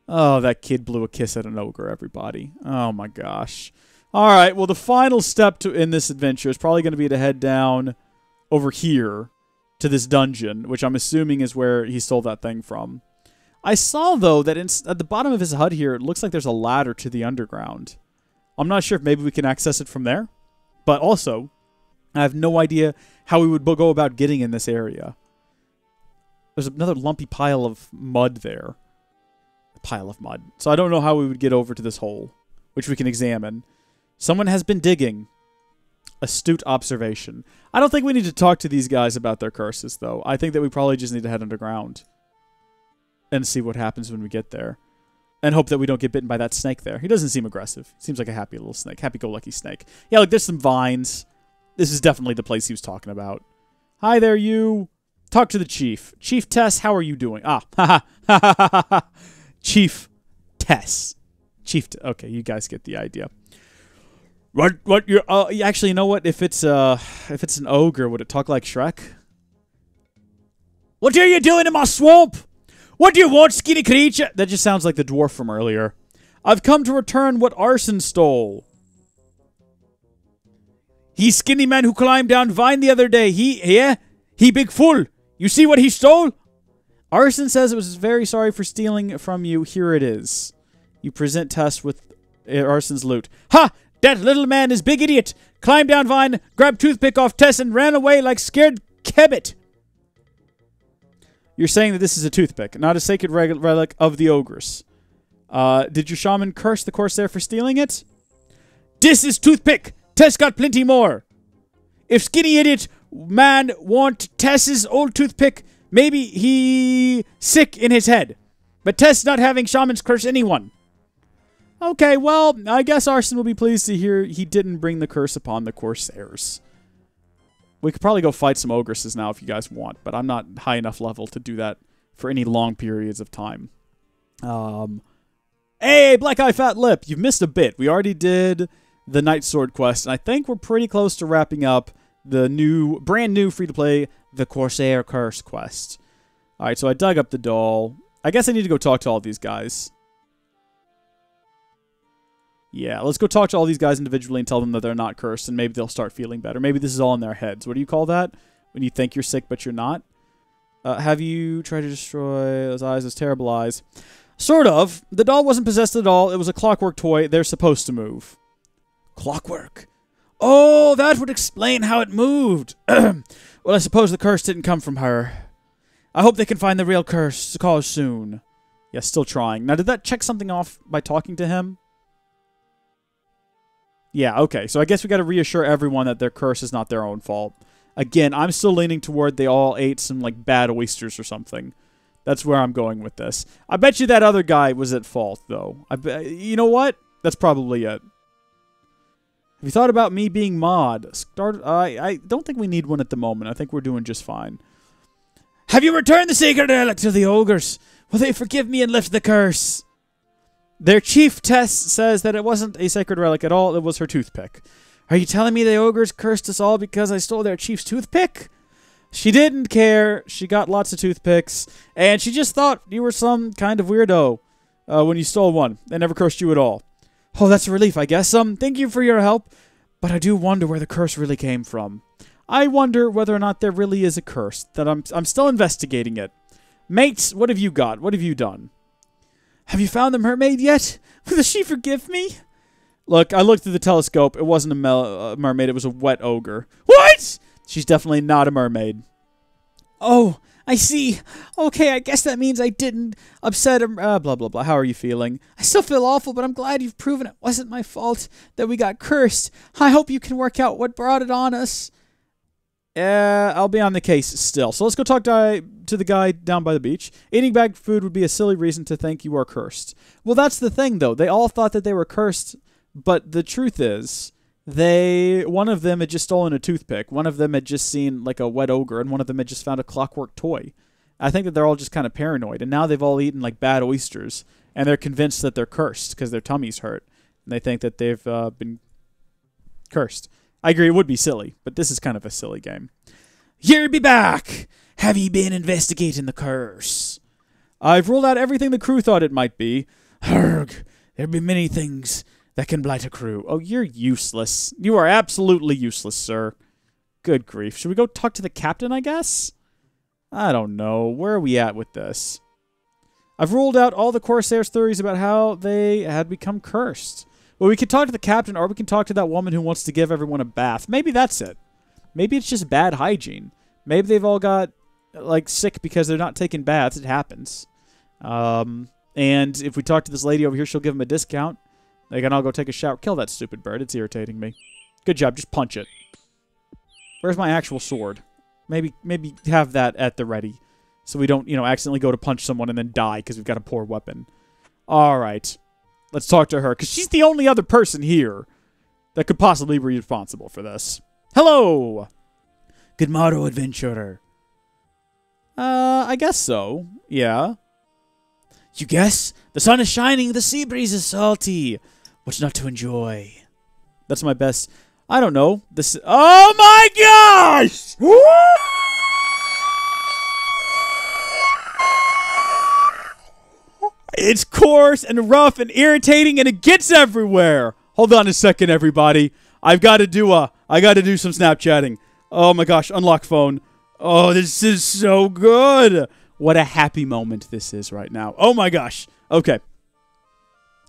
Oh, that kid blew a kiss at an ogre, everybody. Oh my gosh. All right, well, the final step in this adventure is probably going to be to head down over here to this dungeon, which I'm assuming is where he stole that thing from. I saw, though, that at the bottom of his hut here, it looks like there's a ladder to the underground. I'm not sure if maybe we can access it from there. But also, I have no idea how we would go about getting in this area. There's another lumpy pile of mud there. A pile of mud. So I don't know how we would get over to this hole, which we can examine. Someone has been digging. Astute observation. I don't think we need to talk to these guys about their curses, though. I think that we probably just need to head underground and see what happens when we get there. And hope that we don't get bitten by that snake there. He doesn't seem aggressive. Seems like a happy little snake. Happy-go-lucky snake. Yeah, look, there's some vines. This is definitely the place he was talking about. Hi there, you. Talk to the chief. Chief Tess, how are you doing? Ah, ha ha ha. Chief Tess. Okay, you guys get the idea. What? You're actually, you know what? If it's an ogre, would it talk like Shrek? What are you doing in my swamp? What do you want, skinny creature? That just sounds like the dwarf from earlier. I've come to return what Arson stole. He skinny man who climbed down vine the other day. He big fool. You see what he stole? Arson says it was very sorry for stealing from you. Here it is. You present Tess with Arson's loot. Ha! That little man is big idiot. Climbed down vine, grabbed toothpick off Tess, and ran away like scared kebbit. You're saying that this is a toothpick, not a sacred relic of the ogres. Did your shaman curse the Corsair for stealing it? This is toothpick. Tess got plenty more. If skinny idiot man want Tess's old toothpick, maybe he sick in his head. But Tess not having shamans curse anyone. Okay, well, I guess Arson will be pleased to hear he didn't bring the curse upon the Corsairs. We could probably go fight some ogresses now if you guys want, but I'm not high enough level to do that for any long periods of time. Hey, Black Eye Fat Lip, you've missed a bit. We already did the Night Sword quest, and I think we're pretty close to wrapping up the brand new free-to-play, the Corsair Curse quest. Alright, so I dug up the doll. I guess I need to go talk to all these guys. Yeah, let's go talk to all these guys individually and tell them that they're not cursed, and maybe they'll start feeling better. Maybe this is all in their heads. What do you call that? When you think you're sick, but you're not? Have you tried to destroy those eyes, those terrible eyes? Sort of. The doll wasn't possessed at all. It was a clockwork toy. They're supposed to move. Clockwork. Oh, that would explain how it moved. Well, I suppose the curse didn't come from her. I hope they can find the real curse cause soon. Yeah, still trying. Now, did that check something off by talking to him? Yeah, okay. So I guess we got to reassure everyone that their curse is not their own fault. Again, I'm still leaning toward they all ate some, like, bad oysters or something. That's where I'm going with this. I bet you that other guy was at fault, though. You know what? That's probably it. Have you thought about me being mod? I don't think we need one at the moment. I think we're doing just fine. Have you returned the sacred relic to the ogres? Will they forgive me and lift the curse? Their chief Tess says that it wasn't a sacred relic at all. It was her toothpick. Are you telling me the ogres cursed us all because I stole their chief's toothpick? She didn't care. She got lots of toothpicks. And she just thought you were some kind of weirdo when you stole one. They never cursed you at all. Oh, that's a relief, I guess. Thank you for your help. But I do wonder where the curse really came from. I wonder whether or not there really is a curse. That I'm still investigating it. Mates, what have you got? What have you done? Have you found the mermaid yet? Will she forgive me? Look, I looked through the telescope. It wasn't a mermaid. It was a wet ogre. What? She's definitely not a mermaid. Oh, I see. Okay, I guess that means I didn't upset him. Blah, blah, blah. How are you feeling? I still feel awful, but I'm glad you've proven it wasn't my fault that we got cursed. I hope you can work out what brought it on us. I'll be on the case still. So let's go talk to the guy down by the beach. Eating bad food would be a silly reason to think you are cursed. Well, that's the thing, though. They all thought that they were cursed, but the truth is, one of them had just stolen a toothpick. One of them had just seen, like, a wet ogre, and one of them had just found a clockwork toy. I think that they're all just kind of paranoid, and now they've all eaten, like, bad oysters, and they're convinced that they're cursed because their tummies hurt, and they think that they've been cursed. I agree, it would be silly, but this is kind of a silly game. Here be back! Have ye been investigating the curse? I've ruled out everything the crew thought it might be. Urgh, there be many things that can blight a crew. Oh, you're useless. You are absolutely useless, sir. Good grief. Should we go talk to the captain, I guess? I don't know. Where are we at with this? I've ruled out all the Corsairs' theories about how they had become cursed. Well, we could talk to the captain, or we can talk to that woman who wants to give everyone a bath. Maybe that's it. Maybe it's just bad hygiene. Maybe they've all got, like, sick because they're not taking baths. It happens. And if we talk to this lady over here, she'll give them a discount. They can all go take a shower. Kill that stupid bird. It's irritating me. Good job. Just punch it. Where's my actual sword? Maybe have that at the ready. So we don't, accidentally go to punch someone and then die because we've got a poor weapon. All right. Let's talk to her, because she's the only other person here that could possibly be responsible for this. Hello! Good morrow, adventurer. I guess so. Yeah. You guess? The sun is shining, the sea breeze is salty. What's not to enjoy? That's my best. I don't know. This. Oh my gosh! It's coarse and rough and irritating, and it gets everywhere. Hold on a second, everybody. I got to do some Snapchatting. Oh my gosh, unlock phone. Oh, this is so good. What a happy moment this is right now. Oh my gosh. Okay.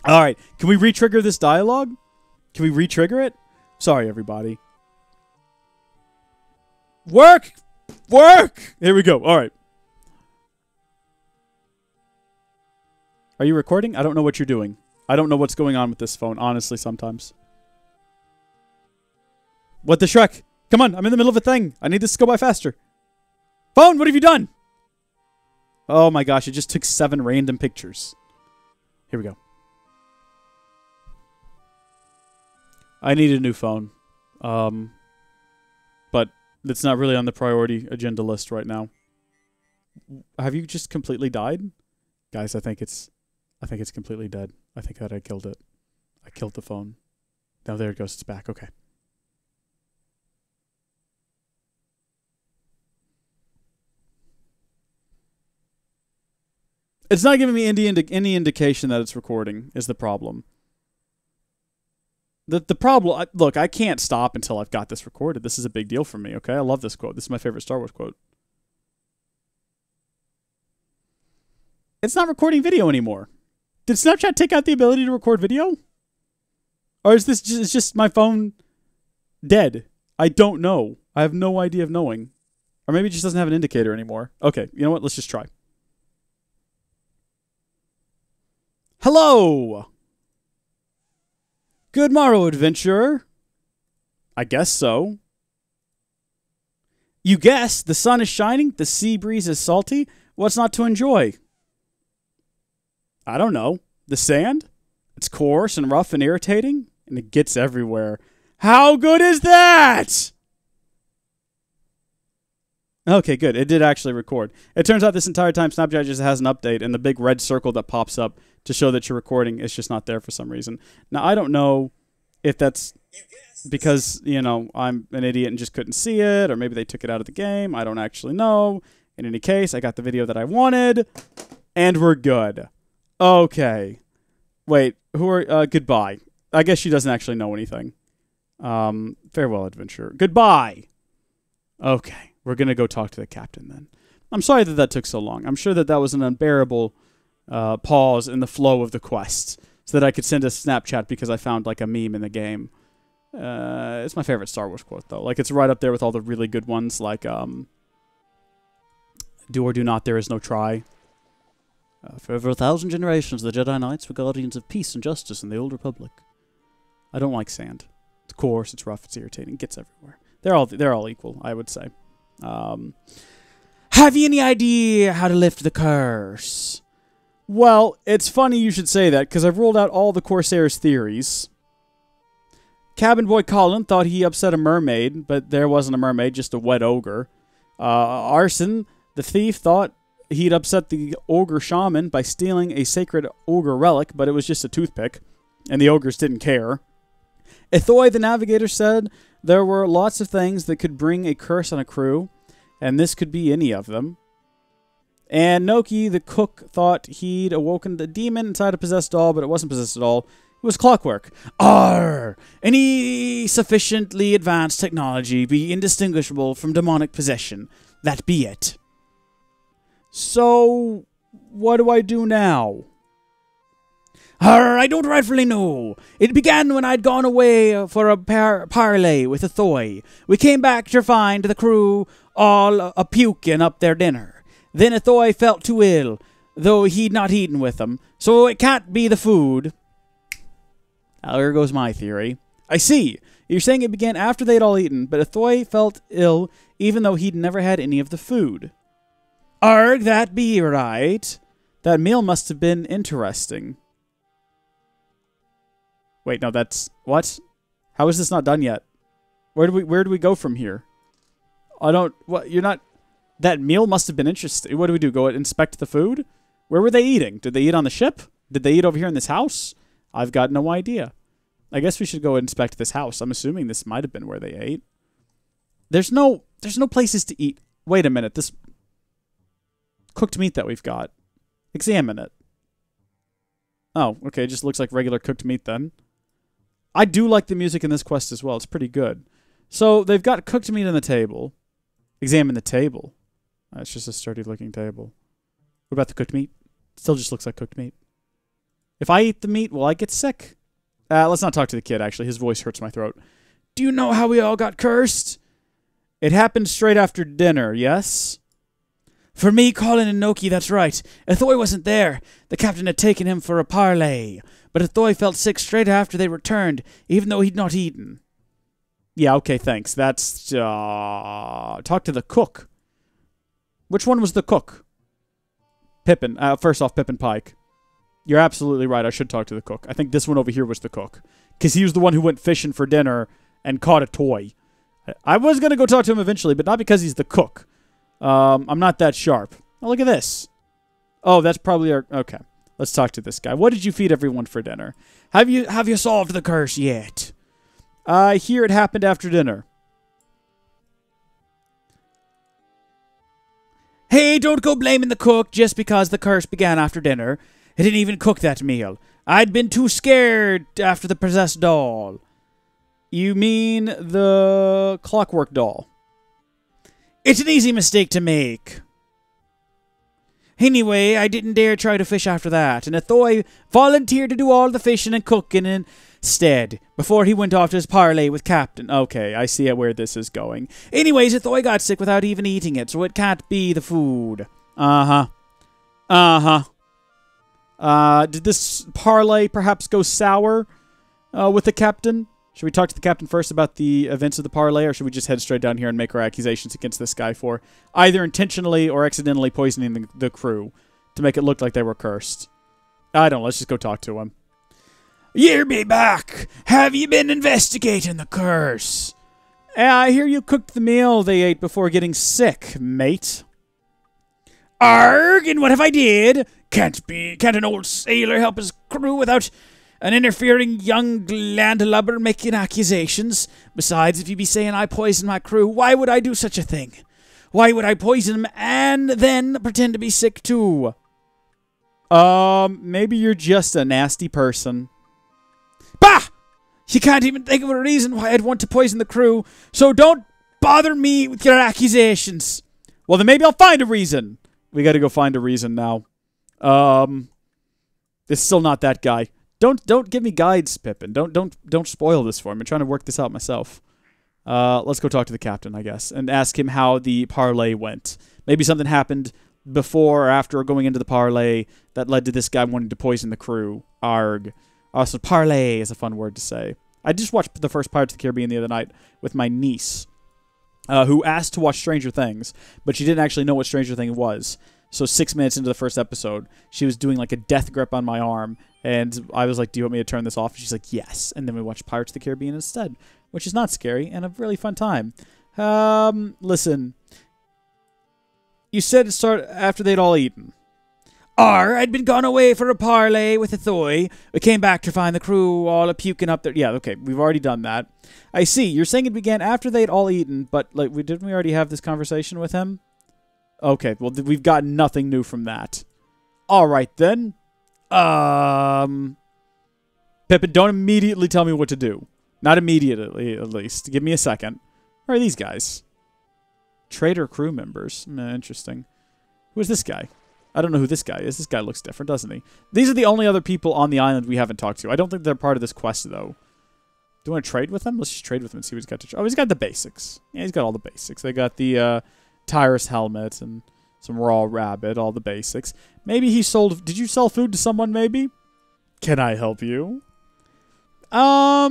All right. Can we re-trigger this dialogue? Can we re-trigger it? Sorry, everybody. Work! Work! Here we go. All right. Are you recording? I don't know what you're doing. I don't know what's going on with this phone, honestly, sometimes. What the Shrek? Come on, I'm in the middle of a thing. I need this to go by faster. Phone, what have you done? Oh my gosh, it just took 7 random pictures. Here we go. I need a new phone. But it's not really on the priority agenda list right now. Have you just completely died? Guys, I think it's completely dead. I think that I killed it. I killed the phone. Now there it goes, it's back. Okay. It's not giving me any indication that it's recording is the problem. The problem... look, I can't stop until I've got this recorded. This is a big deal for me, okay? I love this quote. This is my favorite Star Wars quote. It's not recording video anymore. Did Snapchat take out the ability to record video? Or is this just my phone dead? I don't know. I have no idea of knowing. Or maybe it just doesn't have an indicator anymore. Okay, you know what? Let's just try. Hello! Good morrow, adventurer. I guess so. You guess the sun is shining, the sea breeze is salty. What's not to enjoy? I don't know. The sand? It's coarse and rough and irritating, and it gets everywhere. How good is that? Okay, good. It did actually record. It turns out this entire time Snapchat just has an update, and the big red circle that pops up to show that you're recording is just not there for some reason. Now, I don't know if that's because, you know, I'm an idiot and just couldn't see it, or maybe they took it out of the game. I don't actually know. In any case, I got the video that I wanted, and we're good. Okay. Wait, who are... goodbye. I guess she doesn't actually know anything. Farewell, adventurer. Goodbye! Okay. We're going to go talk to the captain then. I'm sorry that that took so long. I'm sure that that was an unbearable pause in the flow of the quest so that I could send a Snapchat because I found like a meme in the game. It's my favorite Star Wars quote though. Like it's right up there with all the really good ones like do or do not, there is no try. For over 1,000 generations, the Jedi Knights were guardians of peace and justice in the Old Republic. I don't like sand. It's coarse, it's rough, it's irritating, it gets everywhere. They're all equal, I would say. Have you any idea how to lift the curse? Well, it's funny you should say that, because I've ruled out all the Corsair's theories. Cabin boy Colin thought he upset a mermaid, but there wasn't a mermaid, just a wet ogre. Arson, the thief, thought he'd upset the ogre shaman by stealing a sacred ogre relic, but it was just a toothpick, and the ogres didn't care. Ithoi, the navigator, said there were lots of things that could bring a curse on a crew, and this could be any of them. And Noki, the cook, thought he'd awoken the demon inside a possessed doll, but it wasn't possessed at all. It was clockwork. Any sufficiently advanced technology be indistinguishable from demonic possession. That be it. So, what do I do now? I don't rightfully know. It began when I'd gone away for a parley with Ithoi. We came back to find the crew all a-puking up their dinner. Then Ithoi felt too ill, though he'd not eaten with them, so it can't be the food. Here goes my theory. I see. You're saying it began after they'd all eaten, but Ithoi felt ill even though he'd never had any of the food. Arg, that be right. That meal must have been interesting. Wait, no, that's... What? How is this not done yet? Where do we go from here? I don't... What? You're not... That meal must have been interesting. What do we do? Go inspect the food? Where were they eating? Did they eat on the ship? Did they eat over here in this house? I've got no idea. I guess we should go inspect this house. I'm assuming this might have been where they ate. There's no places to eat. Wait a minute. This cooked meat that we've got. Examine it. Oh, okay. It just looks like regular cooked meat then. I do like the music in this quest as well. It's pretty good. So they've got cooked meat on the table. Examine the table. It's just a sturdy looking table. What about the cooked meat? Still just looks like cooked meat. If I eat the meat, will I get sick? Let's not talk to the kid, actually. His voice hurts my throat. Do you know how we all got cursed? It happened straight after dinner, yes? For me, Colin and Noki, that's right. Ithoi wasn't there. The captain had taken him for a parley. But Ithoi felt sick straight after they returned, even though he'd not eaten. Yeah, okay, thanks. That's, talk to the cook. Which one was the cook? Pippin. First off, Pippin Pike. You're absolutely right. I should talk to the cook. I think this one over here was the cook. Because he was the one who went fishing for dinner and caught a toy. I was going to go talk to him eventually, but not because he's the cook. I'm not that sharp. Oh, look at this. Oh, that's probably our... Okay. Let's talk to this guy. What did you feed everyone for dinner? Have you solved the curse yet? I hear it happened after dinner. Hey, don't go blaming the cook just because the curse began after dinner. It didn't even cook that meal. I'd been too scared after the possessed doll. You mean the clockwork doll? It's an easy mistake to make. Anyway, I didn't dare try to fish after that, and Athoy volunteered to do all the fishing and cooking instead, before he went off to his parley with Captain. Okay, I see where this is going. Anyways, Athoy got sick without even eating it, so it can't be the food. Uh-huh. Did this parley perhaps go sour with the Captain? Should we talk to the Captain first about the events of the parlay, or should we just head straight down here and make our accusations against this guy for either intentionally or accidentally poisoning the crew to make it look like they were cursed? I don't know. Let's just go talk to him. Year be back. Have you been investigating the curse? I hear you cooked the meal they ate before getting sick, mate. Arg, and what if I did? Can't an old sailor help his crew without an interfering young landlubber making accusations? Besides, if you be saying I poisoned my crew, why would I do such a thing? Why would I poison them and then pretend to be sick too? Maybe you're just a nasty person. Bah! You can't even think of a reason why I'd want to poison the crew, so don't bother me with your accusations. Well, then maybe I'll find a reason. We gotta go find a reason now. It's still not that guy. Don't give me guides, Pippin. Don't spoil this for me. I'm trying to work this out myself. Let's go talk to the Captain, I guess, and ask him how the parlay went. Maybe something happened before or after going into the parlay that led to this guy wanting to poison the crew. Arg. Also, parlay is a fun word to say. I just watched the first Pirates of the Caribbean the other night with my niece, who asked to watch Stranger Things, but she didn't actually know what Stranger Things was. So 6 minutes into the first episode, she was doing like a death grip on my arm, and I was like, do you want me to turn this off? And she's like, yes. And then we watched Pirates of the Caribbean instead, which is not scary and a really fun time. Listen. You said it started after they'd all eaten. I'd been gone away for a parlay with Athoy. We came back to find the crew all puking up there. Yeah, okay, we've already done that. I see. You're saying it began after they'd all eaten, but like, didn't we already have this conversation with him? Okay, well, we've got nothing new from that. All right, then. Pippin, don't immediately tell me what to do. Not immediately, at least. Give me a second. Where are these guys? Trader crew members. Interesting. Who is this guy? I don't know who this guy is. This guy looks different, doesn't he? These are the only other people on the island we haven't talked to. I don't think they're part of this quest, though. Do you want to trade with them? Let's just trade with him and see what he's got to trade. Oh, he's got the basics. Yeah, he's got all the basics. They got the, Tyrus helmet and some raw rabbit, all the basics. Maybe he sold... Did you sell food to someone, maybe? Can I help you? Yeah,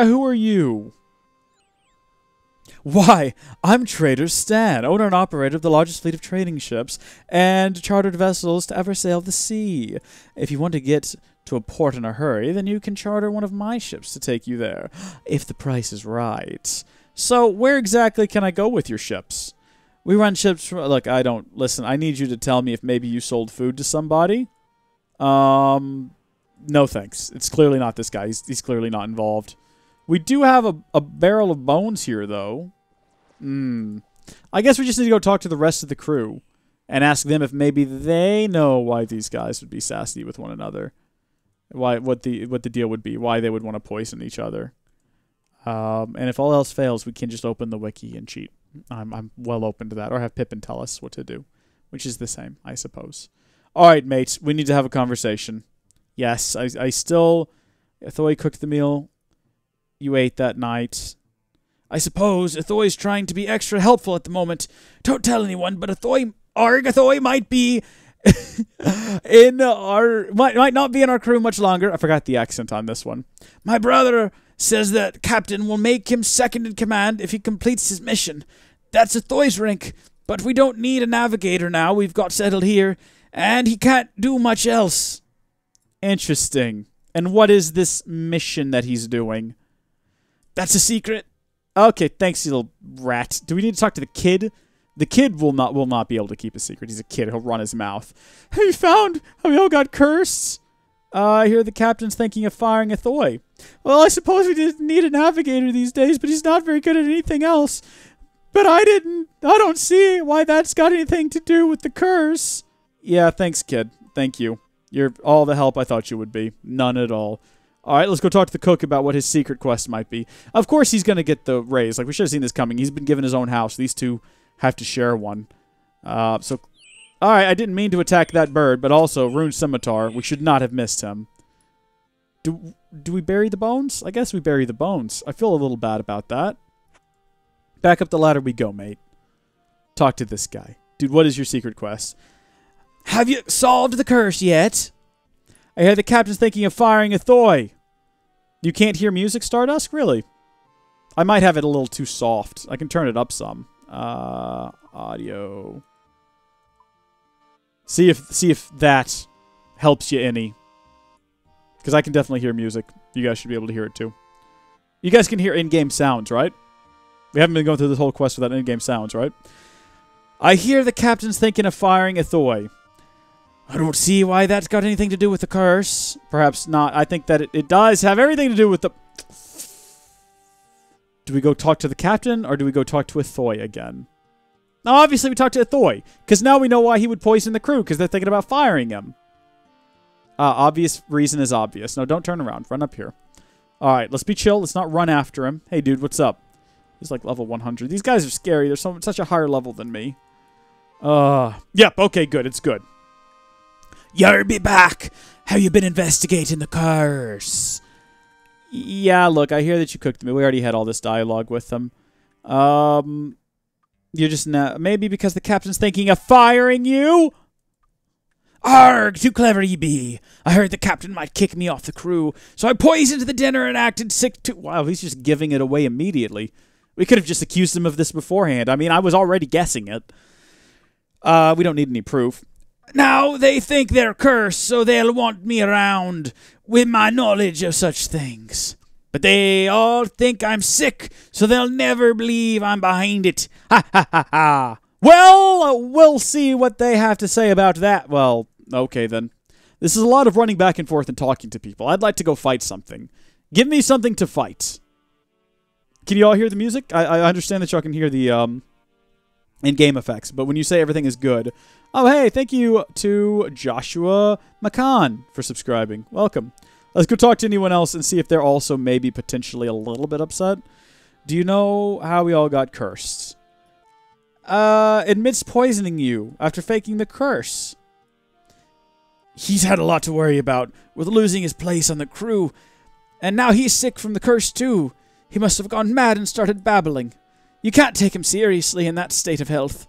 who are you? Why, I'm Trader Stan, owner and operator of the largest fleet of trading ships and chartered vessels to ever sail the sea. If you want to get to a port in a hurry, then you can charter one of my ships to take you there, if the price is right. So, where exactly can I go with your ships? We run ships from... Look, I don't... Listen, I need you to tell me if maybe you sold food to somebody. No thanks. It's clearly not this guy. He's clearly not involved. We do have a barrel of bones here, though. I guess we just need to go talk to the rest of the crew and ask them if maybe they know why these guys would be sassy with one another. What the deal would be. Why they would want to poison each other. And if all else fails, we can just open the wiki and cheat. I'm well open to that. Or have Pippin tell us what to do. Which is the same, I suppose. Alright, mates. We need to have a conversation. Yes, I still... Athoy cooked the meal you ate that night. I suppose Athoy's trying to be extra helpful at the moment. Don't tell anyone, but Athoy might be... might not be in our crew much longer. I forgot the accent on this one. My brother says that Captain will make him second in command if he completes his mission. That's a Thoy's rank, but we don't need a navigator now. We've got settled here, and he can't do much else. Interesting. And what is this mission that he's doing? That's a secret. Okay, thanks, you little rat. Do we need to talk to the kid? The kid will not be able to keep a secret. He's a kid. He'll run his mouth. Have you found how we all got cursed? I hear the captain's thinking of firing a Thoy. Well, I suppose we didn't need a navigator these days, but he's not very good at anything else. But I don't see why that's got anything to do with the curse. Yeah, thanks, kid. Thank you. You're all the help I thought you would be. None at all. All right, let's go talk to the cook about what his secret quest might be. Of course he's going to get the raise. Like, we should have seen this coming. He's been given his own house. These two have to share one. All right, I didn't mean to attack that bird, but also, Rune Scimitar, we should not have missed him. Do we bury the bones? I guess we bury the bones. I feel a little bad about that. Back up the ladder we go, mate. Talk to this guy. Dude, what is your secret quest? Have you solved the curse yet? I hear the captain's thinking of firing a Thoy. You can't hear music, Stardust? Really? I might have it a little too soft. I can turn it up some. Audio. See if that helps you any. Because I can definitely hear music. You guys should be able to hear it too. You guys can hear in-game sounds, right? We haven't been going through this whole quest without in-game sounds, right? I hear the captain's thinking of firing a Thoy. I don't see why that's got anything to do with the curse. Perhaps not. I think that it does have everything to do with the... Do we go talk to the captain, or do we go talk to a Thoy again? Now, obviously, we talk to a Thoy, because now we know why he would poison the crew, because they're thinking about firing him. Obvious reason is obvious. No, don't turn around. Run up here. All right, let's be chill. Let's not run after him. Hey, dude, what's up? He's like level 100. These guys are scary. They're such a higher level than me. Yep, okay, good. It's good. You'll be back. How you been investigating the curse? Yeah, look, I hear that you cooked me. We already had all this dialogue with them. You're just now... Maybe because the captain's thinking of firing you? Arg, too clever ye be. I heard the captain might kick me off the crew, so I poisoned the dinner and acted sick to... Wow, he's just giving it away immediately. We could have just accused him of this beforehand. I mean, I was already guessing it. We don't need any proof. Now they think they're cursed, so they'll want me around with my knowledge of such things. But they all think I'm sick, so they'll never believe I'm behind it. Ha ha ha ha. Well, we'll see what they have to say about that. Well, okay then. This is a lot of running back and forth and talking to people. I'd like to go fight something. Give me something to fight. Can you all hear the music? I understand that y'all can hear the in-game effects, but when you say everything is good... Oh, hey, thank you to Joshua McCann for subscribing. Welcome. Let's go talk to anyone else and see if they're also maybe potentially a little bit upset. Do you know how we all got cursed? Admits poisoning you after faking the curse. He's had a lot to worry about with losing his place on the crew, and now he's sick from the curse too. He must have gone mad and started babbling. You can't take him seriously in that state of health.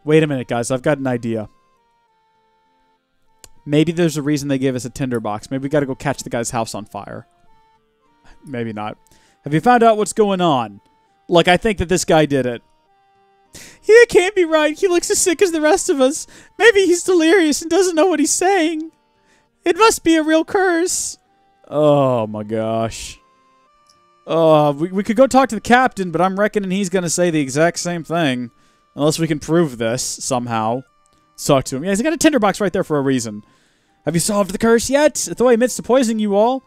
Wait a minute, guys. I've got an idea. Maybe there's a reason they gave us a tinderbox. Maybe we got to go catch the guy's house on fire. Maybe not. Have you found out what's going on? Look, I think that this guy did it. Yeah, it can't be right. He looks as sick as the rest of us. Maybe he's delirious and doesn't know what he's saying. It must be a real curse. Oh, my gosh. We could go talk to the captain, but I'm reckoning he's going to say the exact same thing. Unless we can prove this somehow. Talk to him. Yeah, he's got a tinderbox right there for a reason. Have you solved the curse yet? Thoy admits to poisoning you all.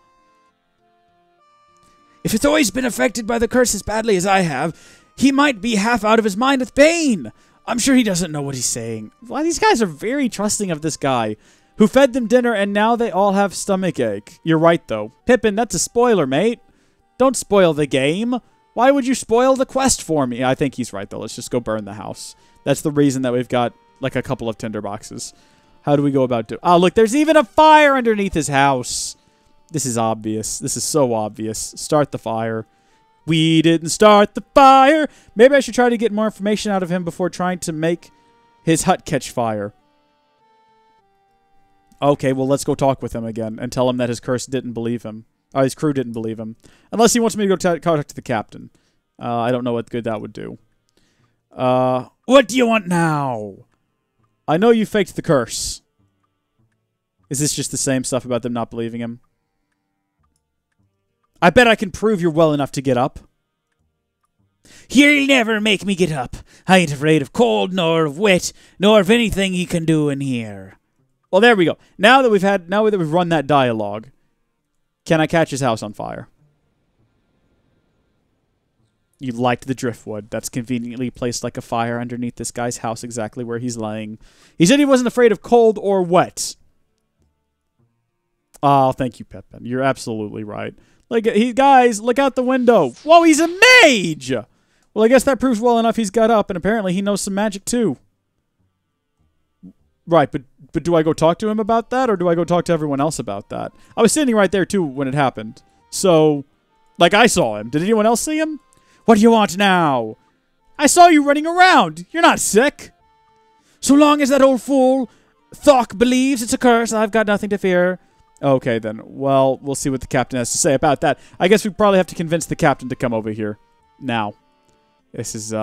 If Thoy's been affected by the curse as badly as I have, he might be half out of his mind with pain. I'm sure he doesn't know what he's saying. Well, these guys are very trusting of this guy, who fed them dinner and now they all have stomachache. You're right, though. Pippin, that's a spoiler, mate. Don't spoil the game. Why would you spoil the quest for me? I think he's right, though. Let's just go burn the house. That's the reason that we've got, like, a couple of tinderboxes. How do we go about doing... Oh, look, there's even a fire underneath his house. This is obvious. This is so obvious. Start the fire. We didn't start the fire. Maybe I should try to get more information out of him before trying to make his hut catch fire. Okay, well, let's go talk with him again and tell him that his curse didn't believe him. His crew didn't believe him. Unless he wants me to go talk to the captain. I don't know what good that would do. What do you want now? I know you faked the curse. Is this just the same stuff about them not believing him? I bet I can prove you're well enough to get up. He'll never make me get up. I ain't afraid of cold, nor of wet, nor of anything he can do in here. Well, there we go. Now that we've run that dialogue, can I catch his house on fire? You liked the driftwood. That's conveniently placed like a fire underneath this guy's house exactly where he's laying. He said he wasn't afraid of cold or wet. Oh, thank you, Pippin. You're absolutely right. Like, guys, look out the window. Whoa, he's a mage! Well, I guess that proves well enough he's got up, and apparently he knows some magic too. Right, but do I go talk to him about that, or do I go talk to everyone else about that? I was standing right there, too, when it happened. So, like, I saw him. Did anyone else see him? What do you want now? I saw you running around. You're not sick. So long as that old fool Thok believes it's a curse, I've got nothing to fear. Okay, then. Well, we'll see what the captain has to say about that. I guess we probably have to convince the captain to come over here. Now. This is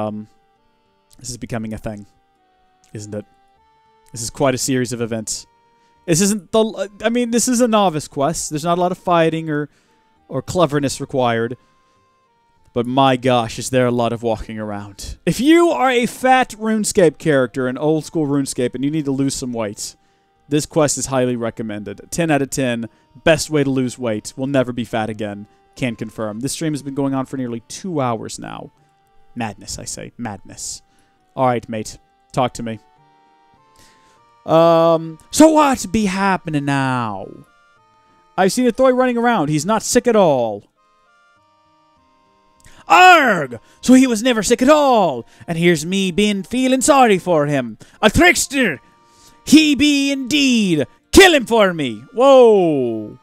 becoming a thing. Isn't it? This is quite a series of events. This isn't this is a novice quest. There's not a lot of fighting or cleverness required. But my gosh, is there a lot of walking around. If you are a fat RuneScape character, an old school RuneScape, and you need to lose some weight, this quest is highly recommended. 10 out of 10. Best way to lose weight. Will never be fat again. Can confirm. This stream has been going on for nearly 2 hours now. Madness, I say. Madness. Alright, mate. Talk to me. So what be happening now? I've seen a Thoy running around. He's not sick at all. Arg! So he was never sick at all. And here's me feeling sorry for him. A trickster! He be indeed. Kill him for me. Whoa.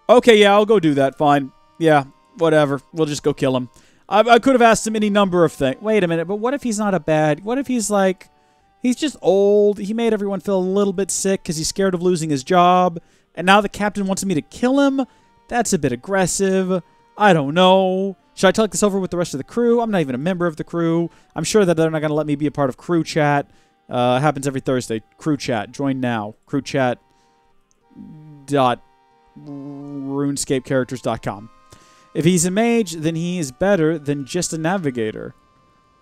Okay, yeah, I'll go do that. Fine. Yeah, whatever. We'll just go kill him. I could have asked him any number of things. Wait a minute, but what if he's not a bad... What if he's like... He's just old. He made everyone feel a little bit sick because he's scared of losing his job. And now the captain wants me to kill him? That's a bit aggressive. I don't know. Should I talk this over with the rest of the crew? I'm not even a member of the crew. I'm sure that they're not going to let me be a part of crew chat. It happens every Thursday. Crew chat. Join now. crewchat.runescapecharacters.com. If he's a mage, then he is better than just a navigator.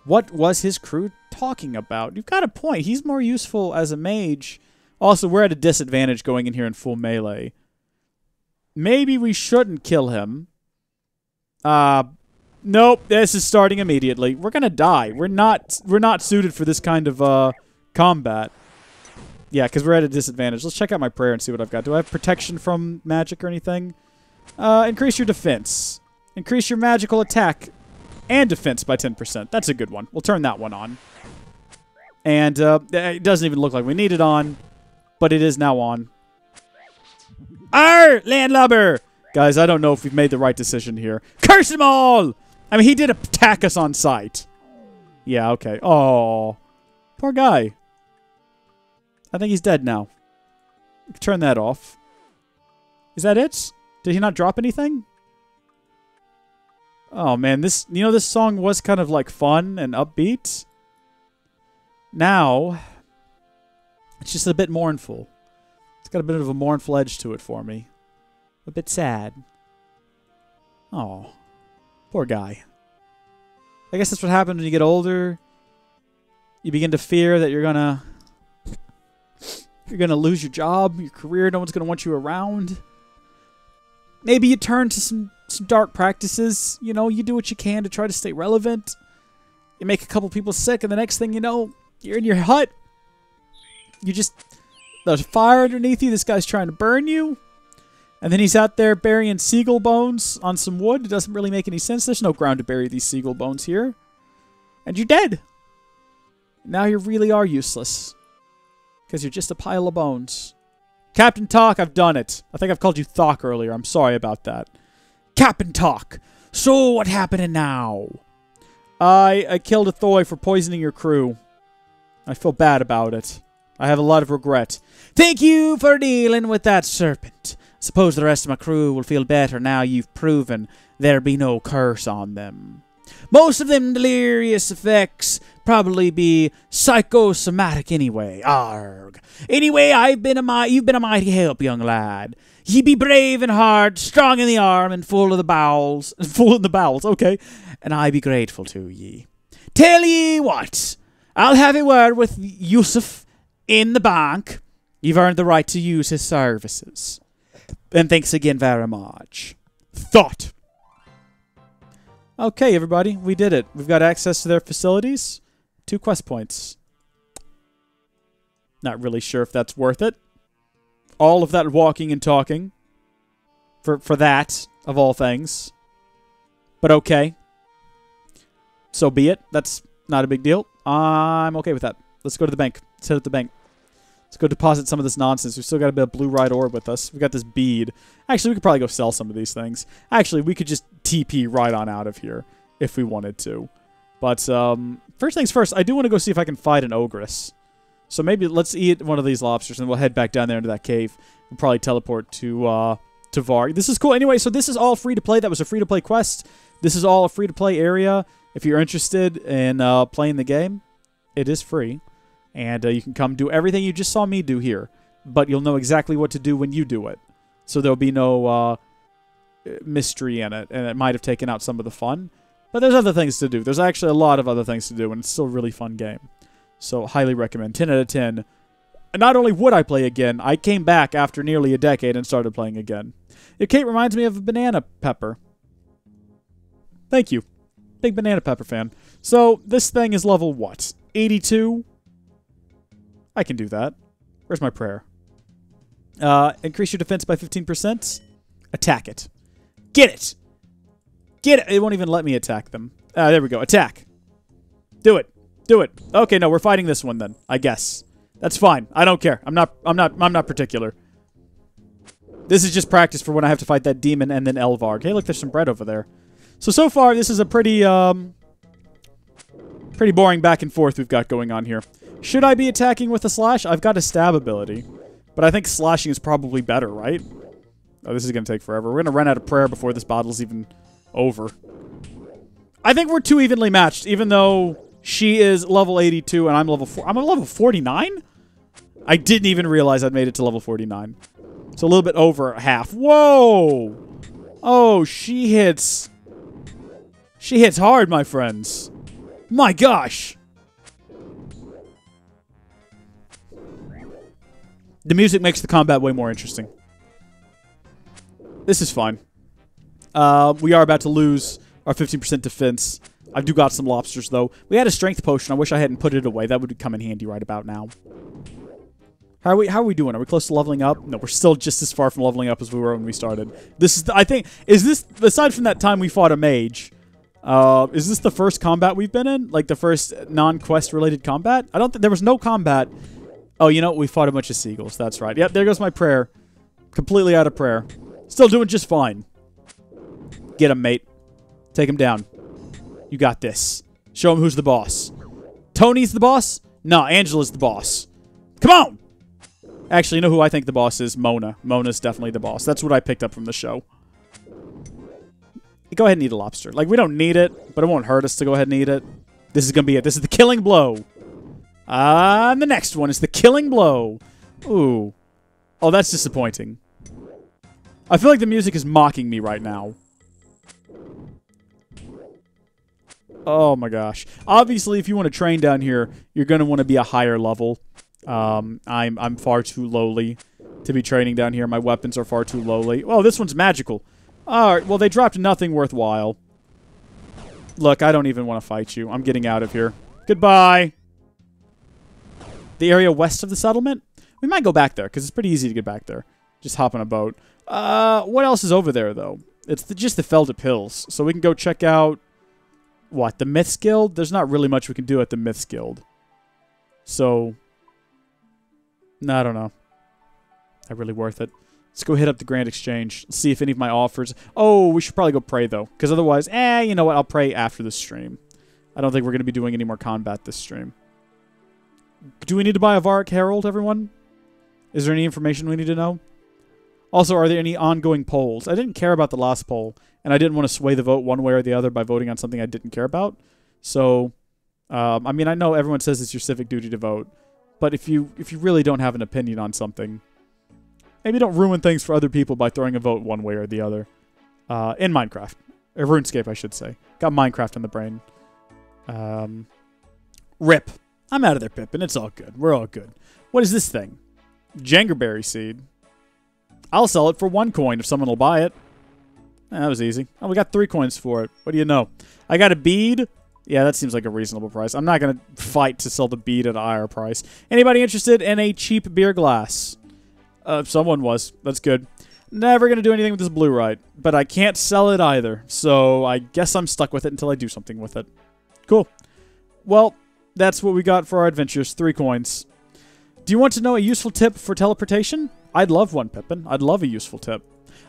What was his crew talking about? You've got a point. He's more useful as a mage. Also, we're at a disadvantage going in here in full melee. Maybe we shouldn't kill him. Nope. This is starting immediately. We're gonna die. We're not suited for this kind of combat. Yeah, because we're at a disadvantage. Let's check out my prayer and see what I've got. Do I have protection from magic or anything? Increase your defense. Increase your magical attack and defense by 10%. That's a good one. We'll turn that one on. And it doesn't even look like we need it on, but it is now on. Arr! Landlubber! Guys, I don't know if we've made the right decision here. Curse them all! I mean, he did attack us on sight. Yeah, okay. Oh, poor guy. I think he's dead now. Turn that off. Is that it? Did he not drop anything? Oh man, this song was kind of like fun and upbeat. Now, it's just a bit mournful. It's got a bit of a mournful edge to it for me. A bit sad. Oh, poor guy. I guess that's what happens when you get older. You begin to fear that you're gonna lose your job, your career. No one's gonna want you around. Maybe you turn to some dark practices. You know, you do what you can to try to stay relevant. You make a couple people sick, and the next thing you know, you're in your hut. There's fire underneath you. This guy's trying to burn you. And then he's out there burying seagull bones on some wood. It doesn't really make any sense. There's no ground to bury these seagull bones here. And you're dead. Now you really are useless. Because you're just a pile of bones. Captain Talk, I've done it. I think I've called you Thok earlier. I'm sorry about that. Captain Talk, so what happening now? I killed a Thoy for poisoning your crew. I feel bad about it. I have a lot of regret. Thank you for dealing with that serpent. Suppose the rest of my crew will feel better now you've proven there be no curse on them. Most of them delirious effects probably be psychosomatic anyway. Arg. Anyway, you've been a mighty help, young lad. Ye be brave in heart, strong in the arm, and full of the bowels. Full in the bowels, okay. And I be grateful to ye. Tell ye what, I'll have a word with Yusuf in the bank. You've earned the right to use his services. And thanks again very much. Thought. Okay, everybody, we did it. We've got access to their facilities. 2 quest points. Not really sure if that's worth it. All of that walking and talking. For that, of all things. But okay. So be it. That's not a big deal. I'm okay with that. Let's go to the bank. Let's head to the bank. Let's go deposit some of this nonsense. We've still got a bit of blue ride orb with us. We've got this bead. Actually, we could probably go sell some of these things. Actually, we could just TP right on out of here if we wanted to. But first things first, I do want to go see if I can fight an ogress. So maybe let's eat one of these lobsters and we'll head back down there into that cave. We'll probably teleport to Var. This is cool. Anyway, so this is all free to play. That was a free to play quest. This is all a free to play area. If you're interested in playing the game, it is free. And you can come do everything you just saw me do here. But you'll know exactly what to do when you do it. So there'll be no mystery in it. And it might have taken out some of the fun. But there's other things to do. There's actually a lot of other things to do. And it's still a really fun game. So highly recommend. 10 out of 10. And not only would I play again, I came back after nearly a decade and started playing again. Kate reminds me of a banana pepper. Thank you. Big banana pepper fan. So this thing is level what? 82? I can do that. Where's my prayer? Increase your defense by 15%. Attack it. Get it! Get it! It won't even let me attack them. There we go. Attack. Do it. Do it. Okay, no, we're fighting this one then, I guess. That's fine. I don't care. I'm not particular. This is just practice for when I have to fight that demon and then Elvarg. Hey, look, there's some bread over there. So far, this is a pretty boring back and forth we've got going on here. Should I be attacking with a slash? I've got a stab ability. But I think slashing is probably better, right? Oh, this is going to take forever. We're going to run out of prayer before this battle's even over. I think we're too evenly matched, even though she is level 82 and I'm level 4. I'm at level 49? I didn't even realize I'd made it to level 49. It's a little bit over half. Whoa! Oh, she hits... She hits hard, my friends. My gosh! The music makes the combat way more interesting. This is fine. We are about to lose our 15% defense. I do got some lobsters, though. We had a strength potion. I wish I hadn't put it away. That would come in handy right about now. How are we doing? Are we close to leveling up? No, we're still just as far from leveling up as we were when we started. This is, I think, is this, aside from that time we fought a mage, is this the first combat we've been in? Like the first non-quest related combat? I don't think, there was no combat. Oh, you know, we fought a bunch of seagulls. That's right. Yep, there goes my prayer. Completely out of prayer. Still doing just fine. Get him, mate. Take him down. You got this. Show him who's the boss. Tony's the boss? No, Angela's the boss. Come on! Actually, you know who I think the boss is? Mona. Mona's definitely the boss. That's what I picked up from the show. Go ahead and eat a lobster. Like, we don't need it, but it won't hurt us to go ahead and eat it. This is going to be it. This is the killing blow. And the next one is the killing blow. Ooh. Oh, that's disappointing. I feel like the music is mocking me right now. Oh my gosh. Obviously, if you want to train down here, you're going to want to be a higher level. I'm far too lowly to be training down here. My weapons are far too lowly. Oh, this one's magical. Alright, well, they dropped nothing worthwhile. Look, I don't even want to fight you. I'm getting out of here. Goodbye. The area west of the settlement? We might go back there, because it's pretty easy to get back there. Just hop on a boat. What else is over there, though? It's just the Feldip Hills. So we can go check out... What, the Myths Guild? There's not really much we can do at the Myths Guild. So... No, I don't know. Not really worth it. Let's go hit up the Grand Exchange. See if any of my offers... Oh, we should probably go pray, though. Because otherwise... you know what? I'll pray after the stream. I don't think we're going to be doing any more combat this stream. Do we need to buy a Varric Herald, everyone? Is there any information we need to know? Also, are there any ongoing polls? I didn't care about the last poll, and I didn't want to sway the vote one way or the other by voting on something I didn't care about. So, I mean, I know everyone says it's your civic duty to vote, but if you really don't have an opinion on something, maybe don't ruin things for other people by throwing a vote one way or the other. In Minecraft. Or RuneScape, I should say. Got Minecraft in the brain. Rip. I'm out of there, Pippin. It's all good. We're all good. What is this thing? Jangerberry seed. I'll sell it for 1 coin if someone will buy it. That was easy. Oh, we got 3 coins for it. What do you know? I got a bead. Yeah, that seems like a reasonable price. I'm not going to fight to sell the bead at a higher price. Anybody interested in a cheap beer glass? Someone was. That's good. Never going to do anything with this blue right, but I can't sell it either, so I guess I'm stuck with it until I do something with it. Cool. Well, that's what we got for our adventures. 3 coins. Do you want to know a useful tip for teleportation? I'd love one, Pippin. I'd love a useful tip.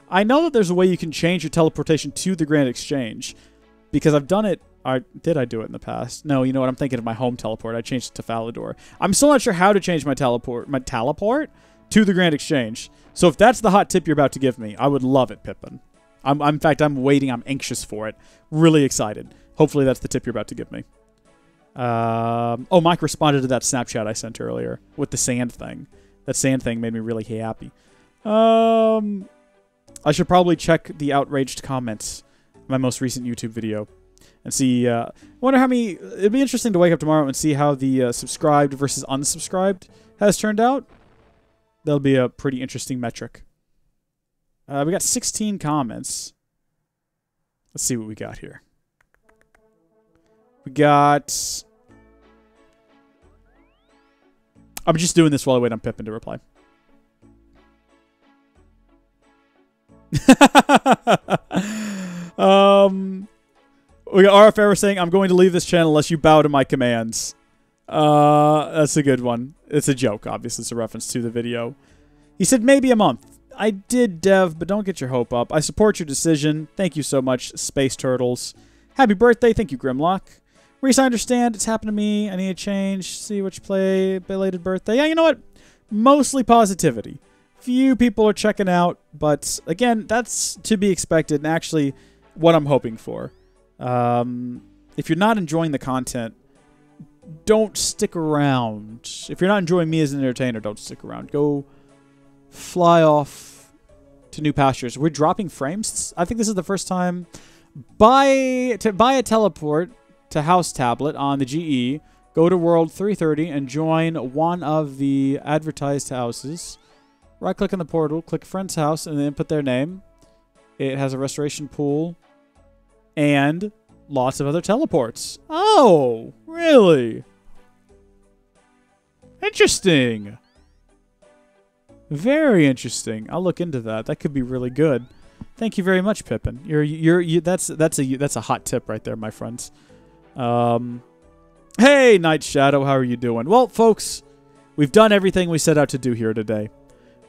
I know that there's a way you can change your teleportation to the Grand Exchange, because I've done it. Did I do it in the past? No, you know what? I'm thinking of my home teleport. I changed it to Falador. I'm still not sure how to change my teleport to the Grand Exchange. So if that's the hot tip you're about to give me, I would love it, Pippin. In fact, I'm waiting. I'm anxious for it. Really excited. Hopefully that's the tip you're about to give me. Oh, Mike responded to that Snapchat I sent earlier with the sand thing. That sand thing made me really happy. I should probably check the outraged comments of my most recent YouTube video and see. I wonder how many. It'd be interesting to wake up tomorrow and see how the subscribed versus unsubscribed has turned out. That'll be a pretty interesting metric. We got 16 comments. Let's see what we got here. We got... I'm just doing this while I wait on Pippin to reply. We got RFR saying, I'm going to leave this channel unless you bow to my commands. That's a good one. It's a joke, obviously. It's a reference to the video. He said maybe a month. I did, Dev, but don't get your hope up. I support your decision. Thank you so much, Space Turtles. Happy birthday. Thank you, Grimlock. Reese, I understand. It's happened to me. I need a change. See what you play. Belated birthday. Yeah, you know what? Mostly positivity. Few people are checking out, but again, that's to be expected and actually what I'm hoping for. If you're not enjoying the content, don't stick around. If you're not enjoying me as an entertainer, don't stick around. Go fly off to new pastures. We're dropping frames. I think this is the first time. Buy a teleport to House Tablet on the GE. Go to World 330 and join one of the advertised houses. Right-click on the portal, click Friend's House, and then input their name. It has a restoration pool and lots of other teleports. Oh, really? Interesting. Very interesting. I'll look into that. That could be really good. Thank you very much, Pippin. That's a hot tip right there, my friends. Hey, Night Shadow, how are you doing? Well, folks, we've done everything we set out to do here today.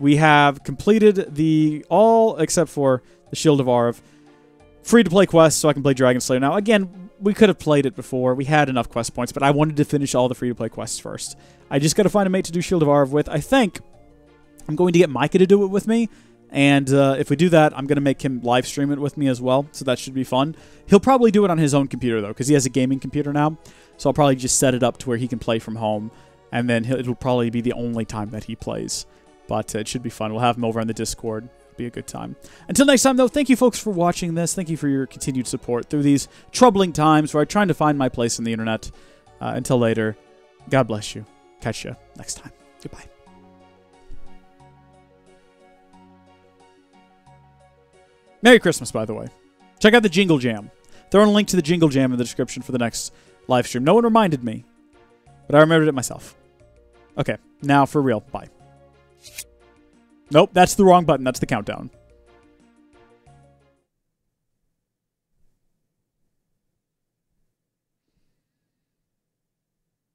We have completed all except for the Shield of Arv. Free-to-play quests, so I can play Dragon Slayer now. Again, we could have played it before. We had enough quest points, but I wanted to finish all the free-to-play quests first. I just got to find a mate to do Shield of Arv with. I think I'm going to get Micah to do it with me, and if we do that, I'm going to make him live stream it with me as well, so that should be fun. He'll probably do it on his own computer, though, because he has a gaming computer now, so I'll probably just set it up to where he can play from home, and then it'll probably be the only time that he plays. But it should be fun. We'll have him over on the Discord. It'll be a good time. Until next time, though, thank you, folks, for watching this. Thank you for your continued support through these troubling times where I'm trying to find my place in the internet. Until later, God bless you. Catch you next time. Goodbye. Merry Christmas, by the way. Check out the Jingle Jam. Throwing a link to the Jingle Jam in the description for the next live stream. No one reminded me, but I remembered it myself. Okay, now for real. Bye. Nope, that's the wrong button. That's the countdown.